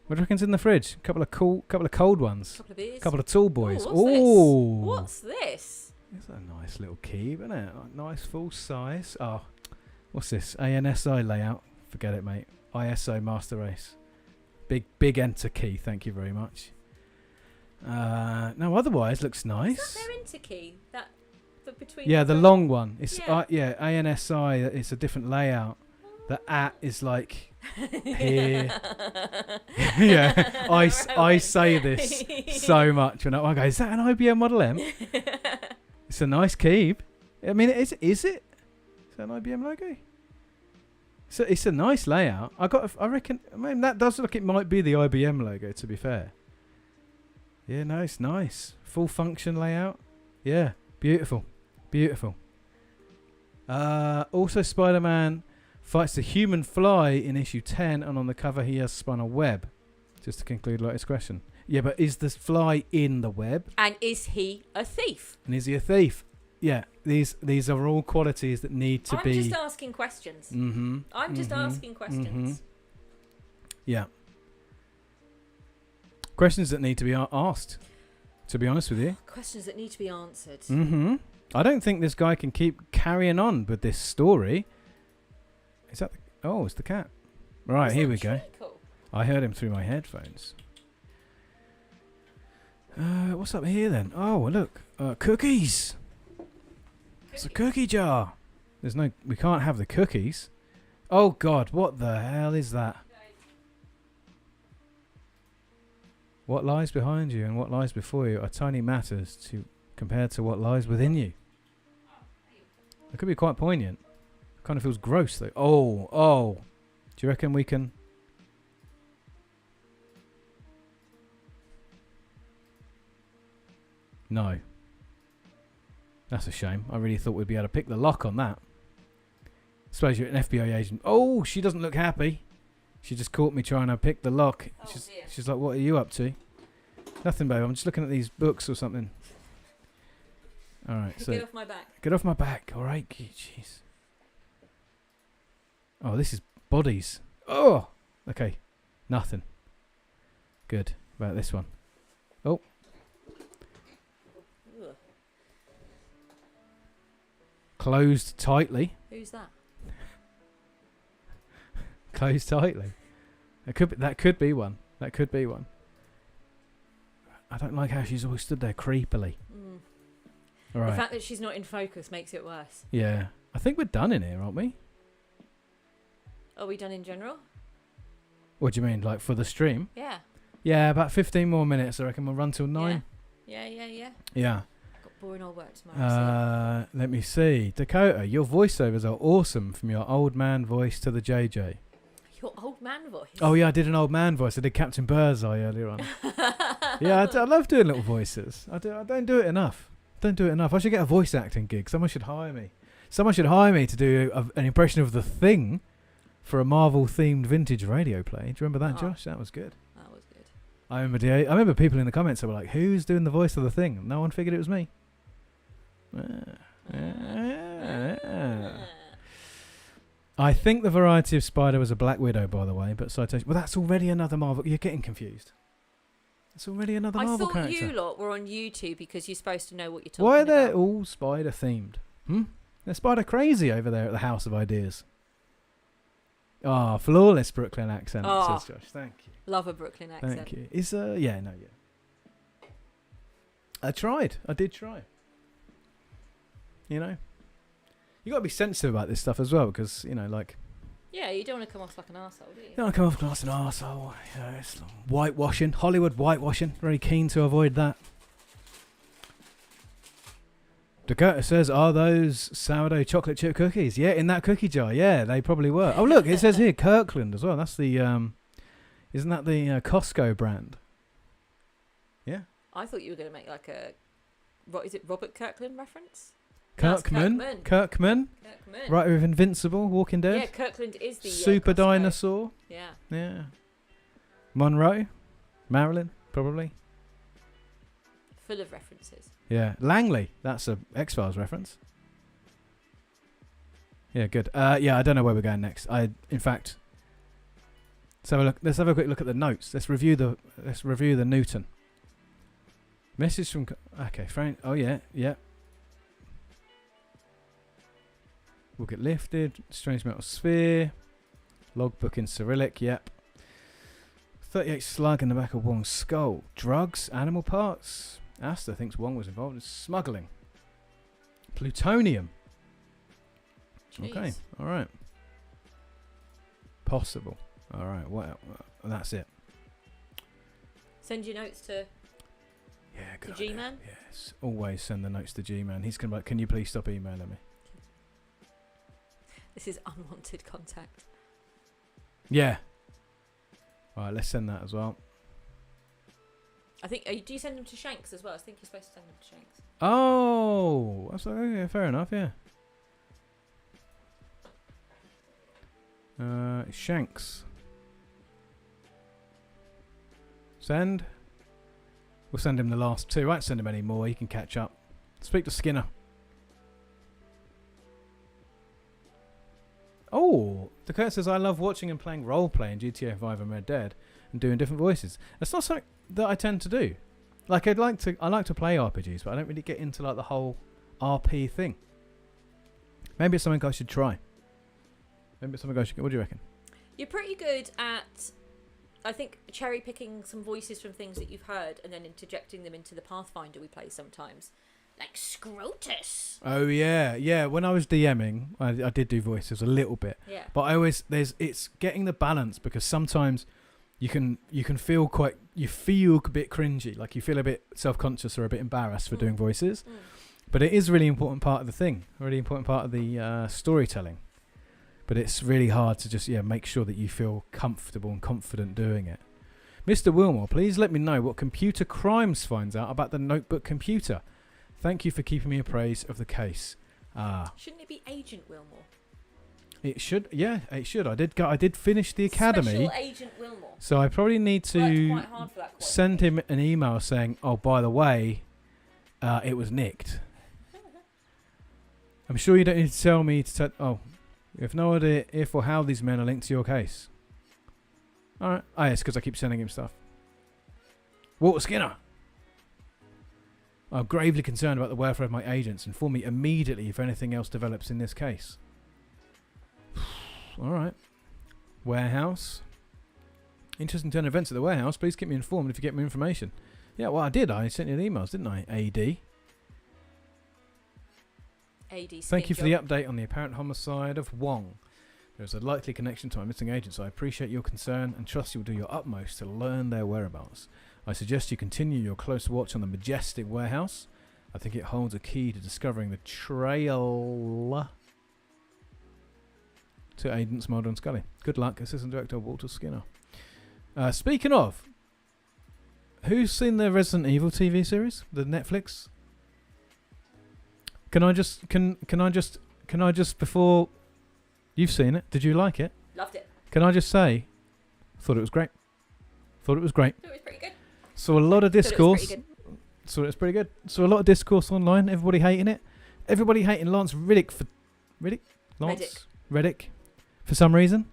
[SPEAKER 1] What do you reckon's in the fridge? A couple of cold ones.
[SPEAKER 2] Couple of beers.
[SPEAKER 1] Couple of tall boys.
[SPEAKER 2] Ooh, what's this?
[SPEAKER 1] It's a nice little key, isn't it? Nice full size. Oh, what's this? ANSI layout. Forget it, mate. ISO master race. Big enter key. Thank you very much. No, otherwise looks nice.
[SPEAKER 2] Is that their enter key? Between.
[SPEAKER 1] Yeah, the long one. It's ANSI. It's a different layout. The at is like here. Yeah, I say this so much when I go, is that an IBM Model M? It's a nice key. I mean, is it? Is that an IBM logo? So it's a nice layout. I reckon. I mean, that does look. It might be the IBM logo. To be fair. Yeah, no, it's nice. Full function layout. Yeah, beautiful, beautiful. Also, Spider-Man fights the human fly in issue 10, and on the cover he has spun a web. Just to conclude Lotta's question. Yeah, but is the fly in the web?
[SPEAKER 2] And is he a thief?
[SPEAKER 1] And is he a thief? Yeah, these are all qualities that need to be...
[SPEAKER 2] I'm just asking questions.
[SPEAKER 1] Mm-hmm.
[SPEAKER 2] I'm just asking questions.
[SPEAKER 1] Yeah. Questions that need to be asked, to be honest with you.
[SPEAKER 2] Questions that need to be answered.
[SPEAKER 1] Mm-hmm. I don't think this guy can keep carrying on with this story. Is that... Oh, it's the cat. Right, here we go.
[SPEAKER 2] Cool?
[SPEAKER 1] I heard him through my headphones. What's up here then? Oh, look. Cookies. It's a cookie jar. We can't have the cookies. Oh God, what the hell is that? What lies behind you and what lies before you are tiny matters compared to what lies within you. It could be quite poignant. Kind of feels gross though. Oh. Do you reckon we can... No. That's a shame. I really thought we'd be able to pick the lock on that. Suppose you're an FBI agent. Oh, she doesn't look happy. She just caught me trying to pick the lock. She's like, what are you up to? Nothing, babe. I'm just looking at these books or something. All right. So
[SPEAKER 2] get off my back.
[SPEAKER 1] Get off my back. All right. Jeez. Oh, this is bodies. Oh. Okay. Nothing. Good. About this one. Oh.
[SPEAKER 2] Ugh.
[SPEAKER 1] Closed tightly.
[SPEAKER 2] Who's that?
[SPEAKER 1] Closed tightly. That could be one. That could be one. I don't like how she's always stood there creepily.
[SPEAKER 2] Mm.
[SPEAKER 1] All right.
[SPEAKER 2] The fact that she's not in focus makes it worse.
[SPEAKER 1] Yeah. I think we're done in here, aren't we?
[SPEAKER 2] Are we done in general?
[SPEAKER 1] What do you mean, like for the stream?
[SPEAKER 2] Yeah.
[SPEAKER 1] Yeah, about 15 more minutes. I reckon we'll run till 9.
[SPEAKER 2] Yeah.
[SPEAKER 1] Yeah.
[SPEAKER 2] Got boring old work tomorrow.
[SPEAKER 1] Let me see. Dakota, your voiceovers are awesome from your old man voice to the JJ.
[SPEAKER 2] Your old man voice?
[SPEAKER 1] Oh, yeah, I did an old man voice. I did Captain Birdseye earlier on. Yeah, I love doing little voices. I don't do it enough. I should get a voice acting gig. Someone should hire me. Someone should hire me to do an impression of The Thing for a Marvel-themed vintage radio play. Do you remember that, Josh? That was good.
[SPEAKER 2] That was good.
[SPEAKER 1] I remember people in the comments that were like, who's doing the voice of The Thing? No one figured it was me. I think the variety of spider was a Black Widow, by the way, but citation... Well, that's already another Marvel... You're getting confused. It's already another Marvel character.
[SPEAKER 2] I thought you lot were on YouTube because you're supposed to know what you're talking about.
[SPEAKER 1] Why are they all spider-themed? They're spider-crazy over there at the House of Ideas. Flawless Brooklyn accent, says Josh. Thank you.
[SPEAKER 2] Love a Brooklyn accent.
[SPEAKER 1] Thank you. I did try. You know? You got to be sensitive about this stuff as well because, you know, like...
[SPEAKER 2] Yeah, you don't want to come off like an arsehole, do you?
[SPEAKER 1] You don't want to come off like an arsehole. You know, it's whitewashing. Hollywood whitewashing. Very keen to avoid that. Dakota says, are those sourdough chocolate chip cookies? Yeah, in that cookie jar. Yeah, they probably were. Oh, look, it says here Kirkland as well. That's the... isn't that the Costco brand? Yeah.
[SPEAKER 2] I thought you were going to make like a... What is it, Robert Kirkland reference?
[SPEAKER 1] Kirkman. Right, with Invincible, Walking Dead.
[SPEAKER 2] Yeah, Kirkland is the
[SPEAKER 1] Super
[SPEAKER 2] Costco.
[SPEAKER 1] Dinosaur.
[SPEAKER 2] Yeah.
[SPEAKER 1] Monroe, Marilyn, probably.
[SPEAKER 2] Full of references.
[SPEAKER 1] Yeah, Langley. That's a X-Files reference. Yeah, good. I don't know where we're going next. In fact, let's have a quick look at the notes. Let's review the Newton. Message from. Okay, Frank. Oh yeah. Will get lifted. Strange metal sphere. Logbook in Cyrillic. Yep. 38 slug in the back of Wong's skull. Drugs. Animal parts. Asta thinks Wong was involved in smuggling. Plutonium.
[SPEAKER 2] Jeez.
[SPEAKER 1] Okay. All right. Possible. All right. Well, that's it.
[SPEAKER 2] Send your notes to
[SPEAKER 1] good
[SPEAKER 2] G-Man?
[SPEAKER 1] Yes. Always send the notes to G-Man. He's going to be like, can you please stop emailing me?
[SPEAKER 2] This is unwanted contact.
[SPEAKER 1] Yeah. All right, let's send that as well.
[SPEAKER 2] I think. Do you send them to Shanks as well? I think you're supposed to send them to Shanks.
[SPEAKER 1] Oh, that's okay, fair enough. Yeah. Shanks. Send. We'll send him the last two. Won't send him any more. He can catch up. Speak to Skinner. Oh, the Kurt says, I love watching and playing role-play in GTA 5 and Red Dead and doing different voices. That's not something that I tend to do. Like, I like to play RPGs, but I don't really get into like the whole RP thing. Maybe it's something I should try. Maybe it's something I should. What do you reckon?
[SPEAKER 2] You're pretty good at, I think, cherry picking some voices from things that you've heard and then interjecting them into the Pathfinder we play sometimes. Like Scrotus.
[SPEAKER 1] Oh yeah. When I was DMing, I did do voices a little bit.
[SPEAKER 2] Yeah.
[SPEAKER 1] But I always it's getting the balance, because sometimes you can feel a bit cringy, like you feel a bit self-conscious or a bit embarrassed for doing voices. But it is a really important part of the thing, a really important part of the storytelling. But it's really hard to just make sure that you feel comfortable and confident doing it. Mr. Wilmore, please let me know what Computer Crimes finds out about the notebook computer. Thank you for keeping me appraised of the case.
[SPEAKER 2] Shouldn't it be Agent Wilmore?
[SPEAKER 1] It should. Yeah, it should. I did finish the academy.
[SPEAKER 2] Special Agent Wilmore.
[SPEAKER 1] So I probably need to
[SPEAKER 2] quite hard for that
[SPEAKER 1] send him an email saying, "Oh, by the way, it was nicked." I'm sure you don't need to tell me to. You have no idea if or how these men are linked to your case. All right. Oh, yes, because I keep sending him stuff. Walter Skinner. I'm gravely concerned about the welfare of my agents. Inform me immediately if anything else develops in this case. All right. Warehouse. Interesting turn of events at the warehouse. Please keep me informed if you get more information. Yeah, well, I did. I sent you the emails, didn't I? AD. Thank you for the update on the apparent homicide of Wong. There's a likely connection to my missing agents. I appreciate your concern and trust you'll do your utmost to learn their whereabouts. I suggest you continue your close watch on the majestic warehouse. I think it holds a key to discovering the trail to Agents Mulder and Scully. Good luck, Assistant Director Walter Skinner. Speaking of, who's seen the Resident Evil TV series, the Netflix? Can I just before you've seen it, did you like it?
[SPEAKER 2] Loved it.
[SPEAKER 1] Can I just say, thought it was great.
[SPEAKER 2] Thought it was pretty good.
[SPEAKER 1] So a lot of discourse. So it's pretty good. So a lot of discourse online. Everybody hating it. Everybody hating Lance Reddick for Reddick for some reason.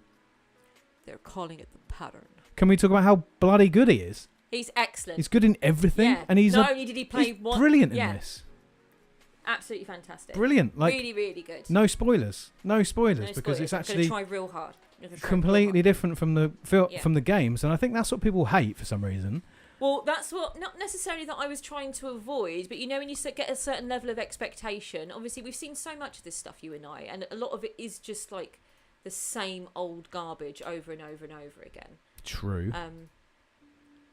[SPEAKER 2] They're calling it the pattern.
[SPEAKER 1] Can we talk about how bloody good he is?
[SPEAKER 2] He's excellent.
[SPEAKER 1] He's good in everything, and he's
[SPEAKER 2] not only did he play one,
[SPEAKER 1] brilliant in this.
[SPEAKER 2] Absolutely fantastic.
[SPEAKER 1] Brilliant, like
[SPEAKER 2] really, really good.
[SPEAKER 1] No spoilers, because it's actually
[SPEAKER 2] try real hard.
[SPEAKER 1] Completely different from the from the games, and I think that's what people hate for some reason.
[SPEAKER 2] Well, that's what, not necessarily that I was trying to avoid, but when you get a certain level of expectation, obviously we've seen so much of this stuff, you and I, and a lot of it is just like the same old garbage over and over and over again.
[SPEAKER 1] True.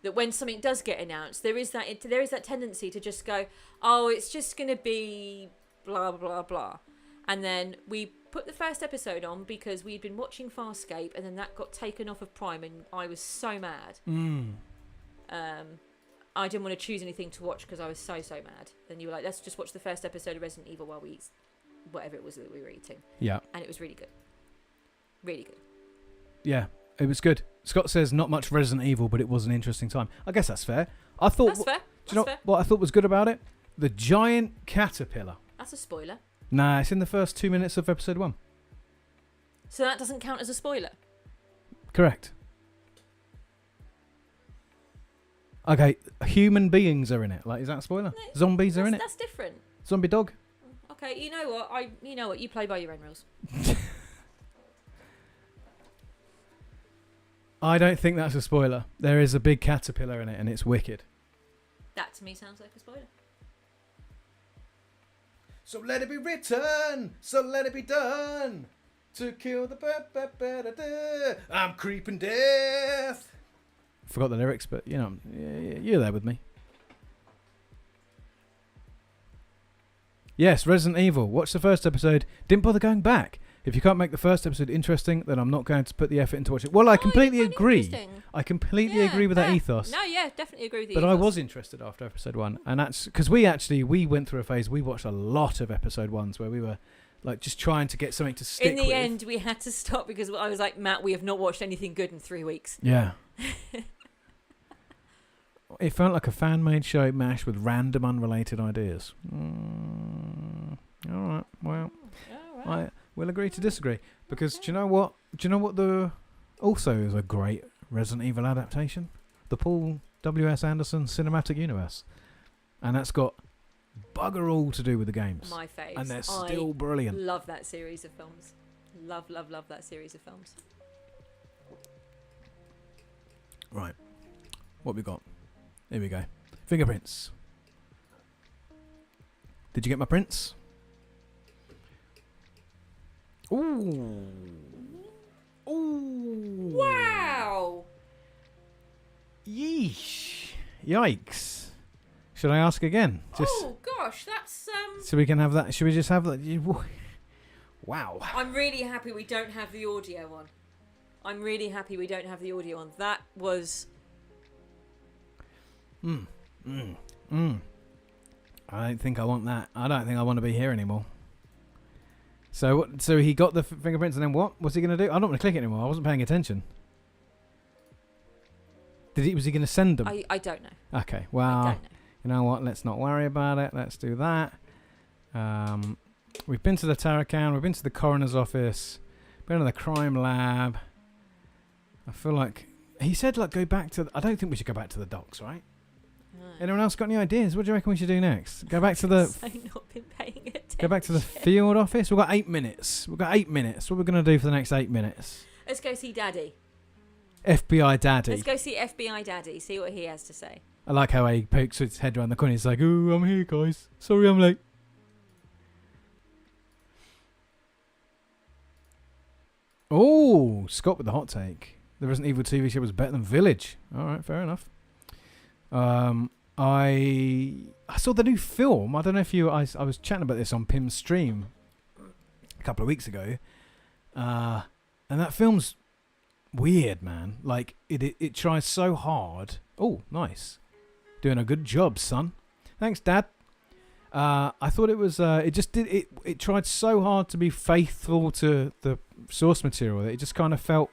[SPEAKER 2] That when something does get announced, there is that tendency to just go, oh, it's just going to be blah, blah, blah. And then we put the first episode on because we'd been watching Farscape, and then that got taken off of Prime, and I was so mad. I didn't want to choose anything to watch because I was so mad. And you were like, let's just watch the first episode of Resident Evil while we eat whatever it was that we were eating. Yeah. And it was really good. Really good.
[SPEAKER 1] Yeah, it was good. Scott says not much Resident Evil, but it was an interesting time. I guess that's fair. I thought
[SPEAKER 2] that's fair.
[SPEAKER 1] Do you know what I thought was good about it? The giant caterpillar.
[SPEAKER 2] That's a spoiler.
[SPEAKER 1] Nah, it's in the first 2 minutes of episode 1.
[SPEAKER 2] So that doesn't count as a spoiler?
[SPEAKER 1] Correct. Okay, human beings are in it. Like, is that a spoiler? No, zombies are in it.
[SPEAKER 2] That's different.
[SPEAKER 1] Zombie dog.
[SPEAKER 2] Okay, you know what? You play by your own rules.
[SPEAKER 1] I don't think that's a spoiler. There is a big caterpillar in it, and it's wicked.
[SPEAKER 2] That to me sounds like a spoiler.
[SPEAKER 1] So let it be written, so let it be done. To kill the I'm creeping death. Forgot the lyrics, but you're there with me. Yes, Resident Evil. Watched the first episode. Didn't bother going back. If you can't make the first episode interesting, then I'm not going to put the effort into watching it. Well, I
[SPEAKER 2] Oh,
[SPEAKER 1] completely
[SPEAKER 2] you find it
[SPEAKER 1] agree.
[SPEAKER 2] interesting.
[SPEAKER 1] I completely
[SPEAKER 2] Yeah,
[SPEAKER 1] agree with that
[SPEAKER 2] fair.
[SPEAKER 1] ethos.
[SPEAKER 2] No, yeah, definitely agree with you.
[SPEAKER 1] But I was interested after episode 1, and that's because we went through a phase. We watched a lot of episode 1s where we were like just trying to get something to stick
[SPEAKER 2] In the
[SPEAKER 1] with.
[SPEAKER 2] end, we had to stop because I was like, Matt, we have not watched anything good in 3 weeks.
[SPEAKER 1] Yeah. It felt like a fan-made show mashed with random, unrelated ideas. All right. Well,
[SPEAKER 2] All right.
[SPEAKER 1] we'll agree to disagree because do you know what? Do you know what also is a great Resident Evil adaptation? The Paul W.S. Anderson cinematic universe, and that's got bugger all to do with the games.
[SPEAKER 2] My faves.
[SPEAKER 1] And they're still brilliant.
[SPEAKER 2] Love that series of films. Love that series of films.
[SPEAKER 1] Right. What we got? Here we go. Fingerprints. Did you get my prints? Ooh. Ooh.
[SPEAKER 2] Wow.
[SPEAKER 1] Yeesh. Yikes. Should I ask again?
[SPEAKER 2] Oh gosh, that's
[SPEAKER 1] So we can have that. Should we just have that? Wow.
[SPEAKER 2] I'm really happy we don't have the audio on. That was.
[SPEAKER 1] I don't think I want that. I don't think I want to be here anymore. So what? So he got the fingerprints, and then what? What's he going to do? I don't want to click it anymore. I wasn't paying attention. Was he going to send them?
[SPEAKER 2] I don't know.
[SPEAKER 1] Okay. Well,
[SPEAKER 2] I don't know.
[SPEAKER 1] you know what? Let's not worry about it. Let's do that. We've been to the Tarakan. We've been to the coroner's office. Been to the crime lab. I feel like he said, like, go back to. I don't think we should go back to the docks, right?
[SPEAKER 2] No.
[SPEAKER 1] Anyone else got any ideas? What do you reckon we should do next? Go back to the.
[SPEAKER 2] I've not been paying attention.
[SPEAKER 1] Go back to the field office. We've got 8 minutes. What are we going to do for the next 8 minutes?
[SPEAKER 2] Let's go see Daddy.
[SPEAKER 1] FBI Daddy.
[SPEAKER 2] Let's go see FBI Daddy. See what he has to say.
[SPEAKER 1] I like how he pokes his head around the corner. He's like, "Oh, I'm here, guys. Sorry, I'm late." Oh, Scott with the hot take. The Resident Evil TV show was better than Village. All right, fair enough. I saw the new film. I don't know if you. I was chatting about this on Pim's stream a couple of weeks ago, and that film's weird, man. Like it tries so hard. Oh, nice, doing a good job, son. Thanks, Dad. I thought it was. It just did. It tried so hard to be faithful to the source material that it just kind of felt.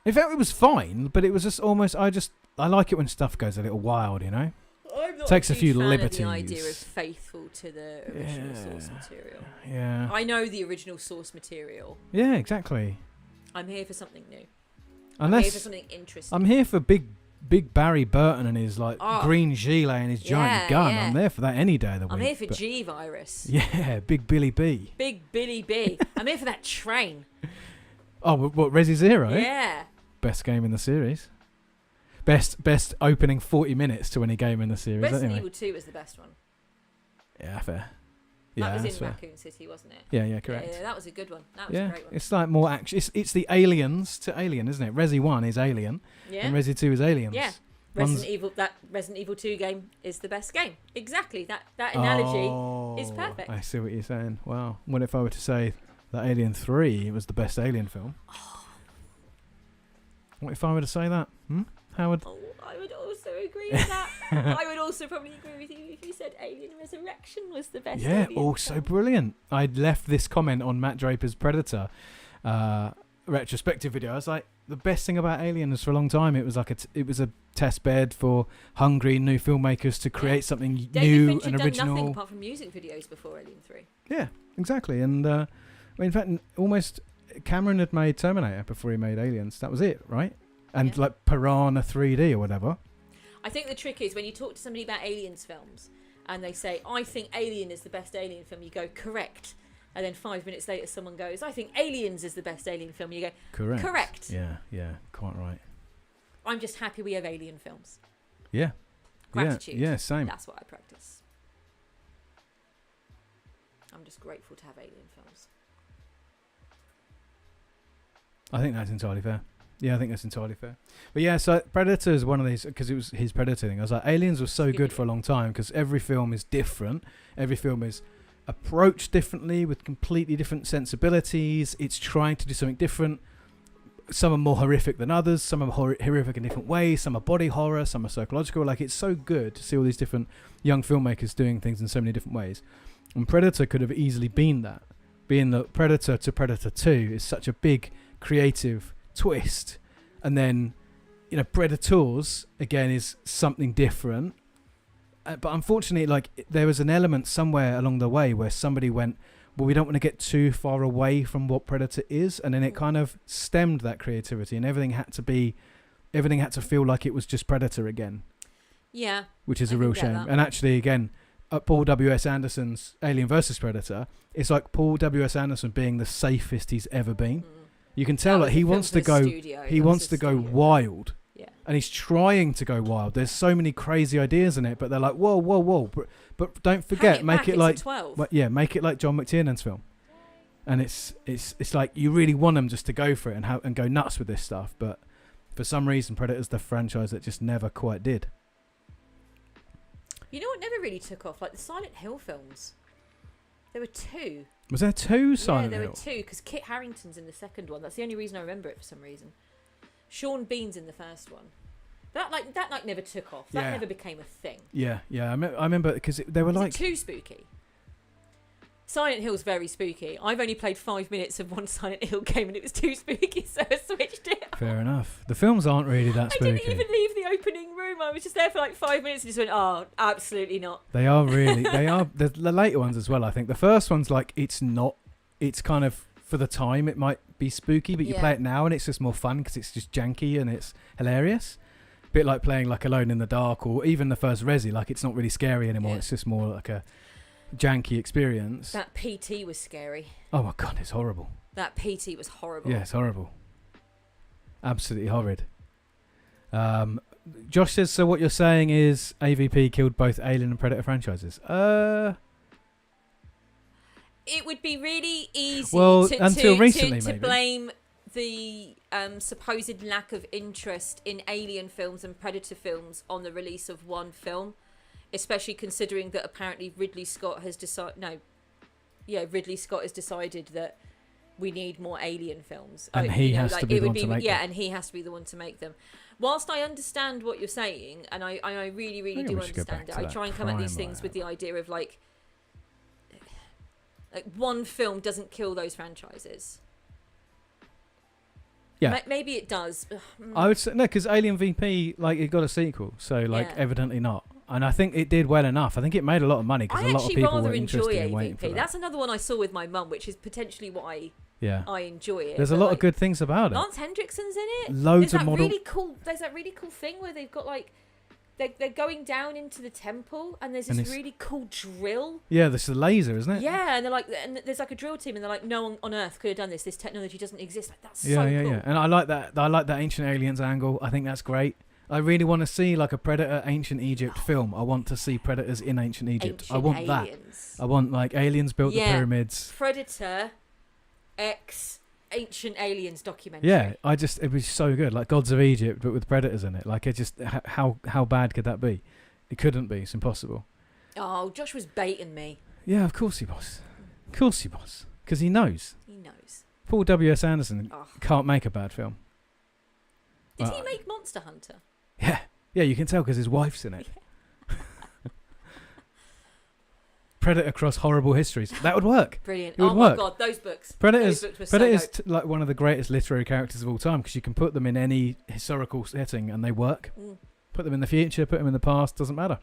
[SPEAKER 1] In fact, it was fine, but it was just almost. I like it when stuff goes a little wild, you know.
[SPEAKER 2] I'm not
[SPEAKER 1] Takes a few
[SPEAKER 2] fan
[SPEAKER 1] liberties.
[SPEAKER 2] Of the idea of faithful to the original source material.
[SPEAKER 1] Yeah.
[SPEAKER 2] I know the original source material.
[SPEAKER 1] Yeah, exactly.
[SPEAKER 2] I'm here for something new. I'm here for
[SPEAKER 1] Unless
[SPEAKER 2] something interesting.
[SPEAKER 1] I'm here for big Barry Burton and his green gilet and his giant gun.
[SPEAKER 2] yeah.
[SPEAKER 1] I'm there for that any day of the week.
[SPEAKER 2] I'm here for
[SPEAKER 1] but-
[SPEAKER 2] G-Virus.
[SPEAKER 1] Yeah, Big Billy B.
[SPEAKER 2] Big Billy B. I'm here for that train.
[SPEAKER 1] Oh, what Resi Zero?
[SPEAKER 2] Yeah.
[SPEAKER 1] Best game in the series. Best opening 40 minutes to any game in the series.
[SPEAKER 2] Resident
[SPEAKER 1] Anyway.
[SPEAKER 2] Evil 2 was the best one.
[SPEAKER 1] Yeah, fair. Yeah,
[SPEAKER 2] That was
[SPEAKER 1] that's
[SPEAKER 2] in
[SPEAKER 1] fair.
[SPEAKER 2] Raccoon City, wasn't it?
[SPEAKER 1] Yeah, correct.
[SPEAKER 2] Yeah, that was a good one. That was
[SPEAKER 1] Yeah,
[SPEAKER 2] a great one.
[SPEAKER 1] it's like more action. It's the aliens to Alien, isn't it? Resi 1 is Alien,
[SPEAKER 2] Yeah.
[SPEAKER 1] and Resi 2 is Aliens.
[SPEAKER 2] Yeah.
[SPEAKER 1] One's-
[SPEAKER 2] That Resident Evil 2 game is the best game. Exactly. That analogy is perfect.
[SPEAKER 1] I see what you're saying. Wow. What if I were to say that Alien 3 was the best Alien film? What if I were to say that? How would...
[SPEAKER 2] Oh, I would also agree with that. I would also probably agree with you if you said Alien Resurrection was the best.
[SPEAKER 1] Yeah,
[SPEAKER 2] Alien
[SPEAKER 1] also
[SPEAKER 2] film.
[SPEAKER 1] brilliant. I'd left this comment on Matt Draper's Predator retrospective video. I was like, the best thing about Alien is for a long time it was like it was a test bed for hungry new filmmakers to create something
[SPEAKER 2] David
[SPEAKER 1] new
[SPEAKER 2] Fincher
[SPEAKER 1] and
[SPEAKER 2] done
[SPEAKER 1] original.
[SPEAKER 2] nothing apart from music videos before Alien 3.
[SPEAKER 1] Yeah, exactly. And in fact, almost Cameron had made Terminator before he made Aliens. That was it, right? And
[SPEAKER 2] Yeah.
[SPEAKER 1] like Piranha 3D or whatever.
[SPEAKER 2] I think the trick is when you talk to somebody about Aliens films and they say, I think Alien is the best Alien film, you go, correct. And then 5 minutes later someone goes, I think Aliens is the best Alien film, you go,
[SPEAKER 1] Correct.
[SPEAKER 2] correct.
[SPEAKER 1] Yeah, quite right.
[SPEAKER 2] I'm just happy we have Alien films.
[SPEAKER 1] Yeah.
[SPEAKER 2] Gratitude.
[SPEAKER 1] Yeah, same.
[SPEAKER 2] That's what I practice. I'm just grateful to have Alien films.
[SPEAKER 1] I think that's entirely fair. Yeah, I think that's entirely fair. But yeah, so Predator is one of these, because it was his Predator thing. I was like, Aliens was so good for a long time because every film is different. Every film is approached differently with completely different sensibilities. It's trying to do something different. Some are more horrific than others. Some are horrific in different ways. Some are body horror. Some are psychological. Like, it's so good to see all these different young filmmakers doing things in so many different ways. And Predator could have easily been that. Being the Predator to Predator 2 is such a big creative twist. And then, Predators, again, is something different. But unfortunately, like, there was an element somewhere along the way where somebody went, well, we don't want to get too far away from what Predator is. And then it kind of stemmed that creativity, and everything had to feel like it was just Predator again.
[SPEAKER 2] Yeah.
[SPEAKER 1] Which is a real shame. And actually, again, Paul W.S. Anderson's Alien vs. Predator, it's like Paul W.S. Anderson being the safest he's ever been. You can tell that he wants to go wild.
[SPEAKER 2] Yeah.
[SPEAKER 1] And he's trying to go wild. There's so many crazy ideas in it, but they're like, whoa. But don't forget, make it like John McTiernan's film. And it's like you really want them just to go for it and go nuts with this stuff. But for some reason, Predator's the franchise that just never quite did.
[SPEAKER 2] You know what never really took off? Like the Silent Hill films. There were 2.
[SPEAKER 1] Was there 2 Silent Hill?
[SPEAKER 2] Yeah, there were 2, because Kit Harington's in the second one. That's the only reason I remember it for some reason. Sean Bean's in the first one. That never took off. That never became a thing.
[SPEAKER 1] Yeah. I remember because they were like...
[SPEAKER 2] Is it too spooky? Silent Hill's very spooky. I've only played 5 minutes of one Silent Hill game and it was too spooky, so I switched it.
[SPEAKER 1] Fair enough. The films aren't really that spooky.
[SPEAKER 2] I didn't even leave the opening room. I was just there for like 5 minutes and just went, oh, absolutely not.
[SPEAKER 1] They are really... They are... The later ones as well, I think. The first one's like, it's not... It's kind of... For the time, it might be spooky, but you play it now and it's just more fun because it's just janky and it's hilarious. A bit like playing like Alone in the Dark or even the first Resi. Like, it's not really scary anymore. It's just more like a janky experience.
[SPEAKER 2] That PT was scary.
[SPEAKER 1] Oh my God, it's horrible.
[SPEAKER 2] That PT was horrible.
[SPEAKER 1] Yeah, it's horrible. Absolutely horrid. Josh says, so what you're saying is AVP killed both Alien and Predator franchises?
[SPEAKER 2] It would be really easy to blame the supposed lack of interest in Alien films and Predator films on the release of one film, especially considering that apparently Ridley Scott has decided that we need more Alien films.
[SPEAKER 1] And he has to be the one to make them.
[SPEAKER 2] Yeah, and he has to be the one to make them. Whilst I understand what you're saying, and I really, really do understand it, I try and come at these things with the idea of like one film doesn't kill those franchises.
[SPEAKER 1] Yeah,
[SPEAKER 2] maybe it does.
[SPEAKER 1] I would say no, because Alien VP, like, it got a sequel, so like evidently not. And I think it did well enough. I think it made a lot of money because a lot of people were interested in waiting for that.
[SPEAKER 2] That's another one I saw with my mum, which is potentially why I enjoy it.
[SPEAKER 1] There's a lot of good things about it.
[SPEAKER 2] Lance Hendrickson's in it.
[SPEAKER 1] Loads of models.
[SPEAKER 2] There's that really cool thing where they've got like they're going down into the temple and there's this really cool drill. Yeah, this is a laser, isn't it? Yeah, and they're like, and there's like a drill team, and they're like, no one on Earth could have done this. This technology doesn't exist. Like, that's so cool. Yeah. And I like that. I like that Ancient Aliens angle. I think that's great. I really want to see like a Predator Ancient Egypt film. I want to see predators in Ancient Egypt. I want aliens. That. I want like aliens built the pyramids. Predator X Ancient Aliens documentary.
[SPEAKER 1] Yeah, it was so good. Like Gods of Egypt, but with predators in it. Like, it just how bad could that be? It couldn't be. It's impossible.
[SPEAKER 2] Oh, Josh was baiting me.
[SPEAKER 1] Yeah, of course he was. Of course he was. Because he knows.
[SPEAKER 2] He knows.
[SPEAKER 1] Paul W.S. Anderson can't make a bad film.
[SPEAKER 2] Did he make Monster Hunter?
[SPEAKER 1] Yeah, you can tell because his wife's in it. Predator across horrible histories. That would work.
[SPEAKER 2] Brilliant.
[SPEAKER 1] It would work.
[SPEAKER 2] My God, those books.
[SPEAKER 1] Predator's like one of the greatest literary characters of all time because you can put them in any historical setting and they work. Put them in the future, put them in the past, doesn't matter.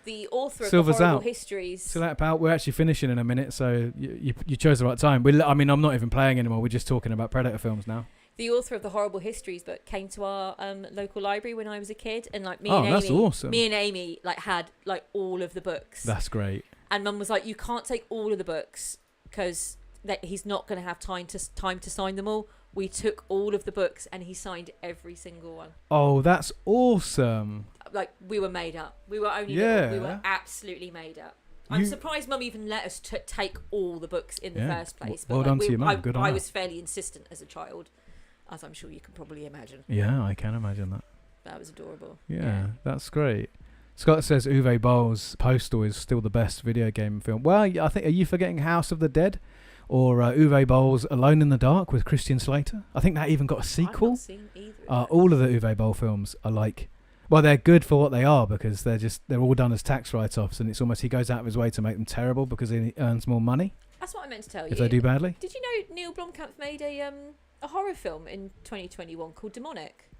[SPEAKER 2] The author of the Horrible Histories.
[SPEAKER 1] So that about, we're actually finishing in a minute, so you chose the right time. I'm not even playing anymore. We're just talking about Predator films now.
[SPEAKER 2] The author of the Horrible Histories book came to our local library when I was a kid, and like
[SPEAKER 1] that's awesome.
[SPEAKER 2] Me and Amy like had like all of the books.
[SPEAKER 1] That's great.
[SPEAKER 2] And Mum was like, "You can't take all of the books because he's not going to have time to sign them all." We took all of the books, and he signed every single one.
[SPEAKER 1] Oh, that's awesome!
[SPEAKER 2] Like, we were made up. We were only little. We were absolutely made up. I'm surprised Mum even let us take all the books in the first place.
[SPEAKER 1] Well done to your mum. Good on her.
[SPEAKER 2] I was fairly insistent as a child, as I'm sure you can probably imagine.
[SPEAKER 1] Yeah, I can imagine that.
[SPEAKER 2] That was adorable.
[SPEAKER 1] Yeah, that's great. Scott says Uwe Boll's Postal is still the best video game film. Well, I think, are you forgetting House of the Dead? Or Uwe Boll's Alone in the Dark with Christian Slater? I think that even got a sequel.
[SPEAKER 2] I've not seen either.
[SPEAKER 1] All of the Uwe Boll films are like, well, they're good for what they are because they're all done as tax write-offs, and it's almost he goes out of his way to make them terrible because he earns more money.
[SPEAKER 2] That's what I meant to tell you.
[SPEAKER 1] If they do badly.
[SPEAKER 2] Did you know Neil Blomkamp made a horror film in 2021 called Demonic?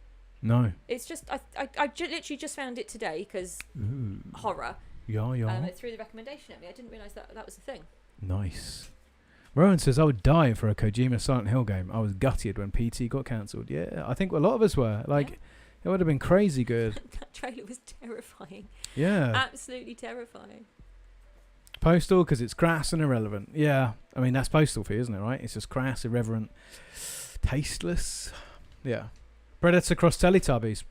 [SPEAKER 1] No.
[SPEAKER 2] It's just literally just found it today because horror.
[SPEAKER 1] Yeah.
[SPEAKER 2] It threw the recommendation at me. I didn't realise that was a thing.
[SPEAKER 1] Nice. Rowan says, I would die for a Kojima Silent Hill game. I was gutted when PT got cancelled. Yeah, I think a lot of us were. Like, it would have been crazy good.
[SPEAKER 2] That trailer was terrifying.
[SPEAKER 1] Yeah.
[SPEAKER 2] Absolutely terrifying.
[SPEAKER 1] Postal, because it's crass and irrelevant. Yeah. I mean, that's Postal for you, isn't it, right? It's just crass, irreverent, tasteless. Yeah. Predator cross Teletubbies.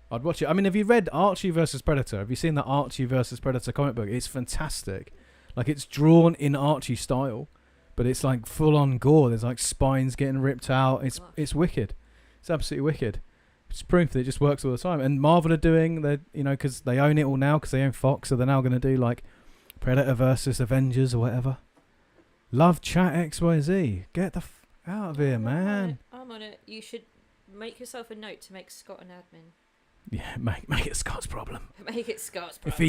[SPEAKER 1] I'd watch it. I mean, have you read Archie versus Predator? Have you seen the Archie versus Predator comic book? It's fantastic. Like, it's drawn in Archie style, but it's like full on gore. There's like spines getting ripped out. It's wicked. It's absolutely wicked. It's proof that it just works all the time. And Marvel are doing because they own it all now because they own Fox, so they're now going to do like Predator versus Avengers or whatever. Love chat XYZ. Get the out of here, man.
[SPEAKER 2] I'm on it. You should make yourself a note to make Scott an admin.
[SPEAKER 1] Yeah, make it Scott's problem.
[SPEAKER 2] Make it Scott's problem.
[SPEAKER 1] If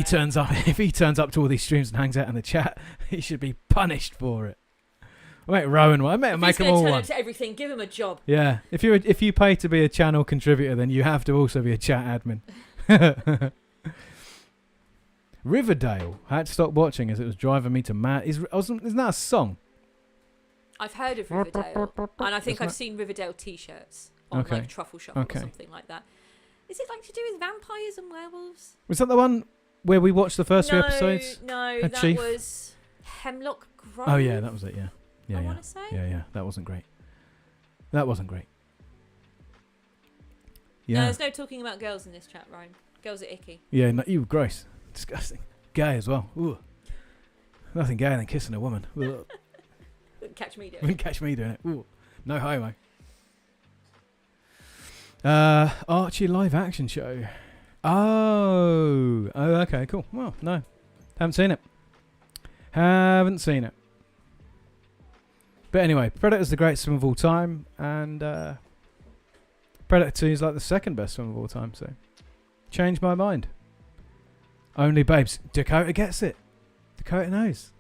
[SPEAKER 1] he turns up to all these streams and hangs out in the chat, he should be punished for it. I'll make Rowan one. Make them all one.
[SPEAKER 2] To everything, give him a job.
[SPEAKER 1] Yeah, if you pay to be a channel contributor, then you have to also be a chat admin. Riverdale. I had to stop watching as it was driving me to mad. Isn't that a song?
[SPEAKER 2] I've heard of Riverdale, and I think I've seen Riverdale T-shirts on like Truffle Shuffle or something like that. Is it like to do with vampires and werewolves?
[SPEAKER 1] Was that the one where we watched the first 2 episodes?
[SPEAKER 2] No, that was Hemlock Grove.
[SPEAKER 1] Oh yeah, that was it. Yeah.
[SPEAKER 2] I want to say.
[SPEAKER 1] Yeah. That wasn't great. Yeah.
[SPEAKER 2] No, there's no talking about girls in this chat, Ryan. Girls are icky.
[SPEAKER 1] Yeah, no, you were gross. Disgusting. Gay as well. Ooh. Nothing gayer than kissing a woman.
[SPEAKER 2] Wouldn't catch me doing
[SPEAKER 1] it. Ooh. No homo. Archie live action show. Oh, okay, cool. Well, no. Haven't seen it. But anyway, Predator's the greatest film of all time, and Predator 2 is like the second best film of all time, so changed my mind. Only babes. Dakota gets it. Dakota knows.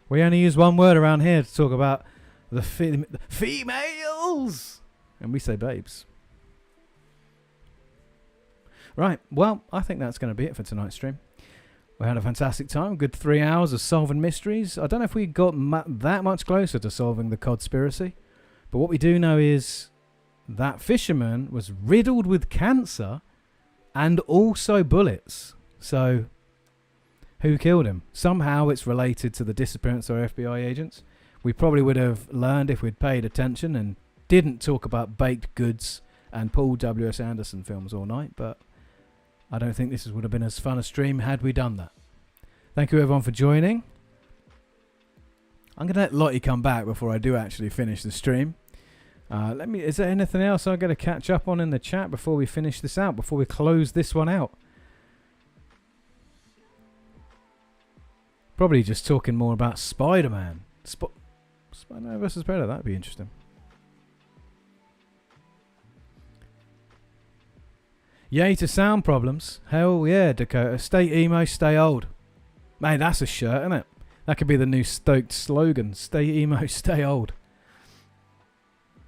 [SPEAKER 1] We only use one word around here to talk about the females, and we say babes. Right, well, I think that's going to be it for tonight's stream. We had a fantastic time, good 3 hours of solving mysteries. I don't know if we got that much closer to solving the conspiracy, but what we do know is that fisherman was riddled with cancer and also bullets. So, who killed him? Somehow it's related to the disappearance of FBI agents. We probably would have learned if we'd paid attention and didn't talk about baked goods and Paul W.S. Anderson films all night, but I don't think this would have been as fun a stream had we done that. Thank you everyone for joining. I'm going to let Lottie come back before I do actually finish the stream. Is there anything else I'm going to catch up on in the chat before we finish this out, before we close this one out? Probably just talking more about Spider-Man. Spider-Man versus Predator, that'd be interesting. Yay to sound problems. Hell yeah, Dakota. Stay emo, stay old. Man, that's a shirt, isn't it? That could be the new Stoked slogan. Stay emo, stay old.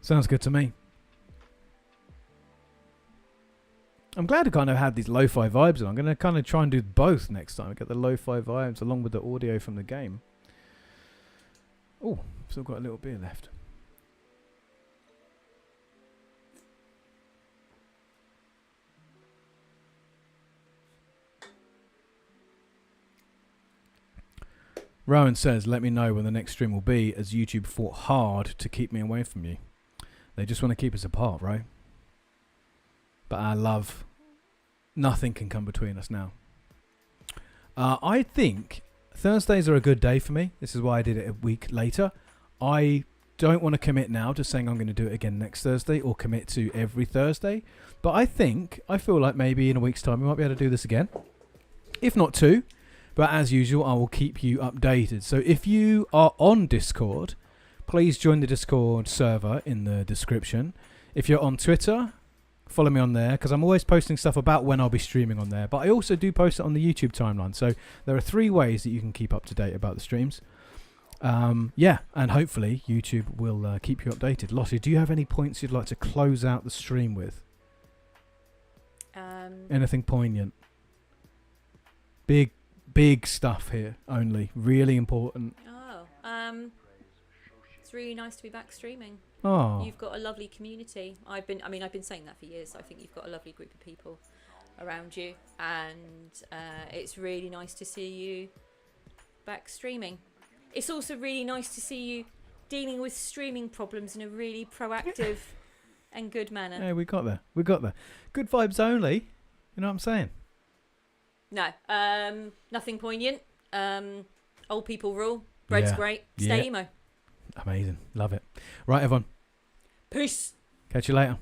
[SPEAKER 1] Sounds good to me. I'm glad I kind of had these lo-fi vibes on. I'm going to kind of try and do both next time. Get the lo-fi vibes along with the audio from the game. Oh, still got a little beer left. Rowan says, let me know when the next stream will be, as YouTube fought hard to keep me away from you. They just want to keep us apart, right? But our love, nothing can come between us now. I think Thursdays are a good day for me. This is why I did it a week later. I don't want to commit now to saying I'm going to do it again next Thursday or commit to every Thursday. But I feel like maybe in a week's time we might be able to do this again. if not 2. But as usual, I will keep you updated. So if you are on Discord, please join the Discord server in the description. If you're on Twitter, follow me on there, because I'm always posting stuff about when I'll be streaming on there. But I also do post it on the YouTube timeline. So there are 3 ways that you can keep up to date about the streams. Yeah, and hopefully YouTube will keep you updated. Lottie, do you have any points you'd like to close out the stream with? Anything poignant? Big stuff here only. Really important.
[SPEAKER 2] It's really nice to be back streaming.
[SPEAKER 1] Oh.
[SPEAKER 2] You've got a lovely community. I've been saying that for years. So I think you've got a lovely group of people around you, and it's really nice to see you back streaming. It's also really nice to see you dealing with streaming problems in a really proactive and good manner.
[SPEAKER 1] Yeah, we got there. Good vibes only. You know what I'm saying?
[SPEAKER 2] No, nothing poignant. Old people rule. Bread's great. Stay emo.
[SPEAKER 1] Amazing. Love it. Right, everyone.
[SPEAKER 2] Peace.
[SPEAKER 1] Catch you later.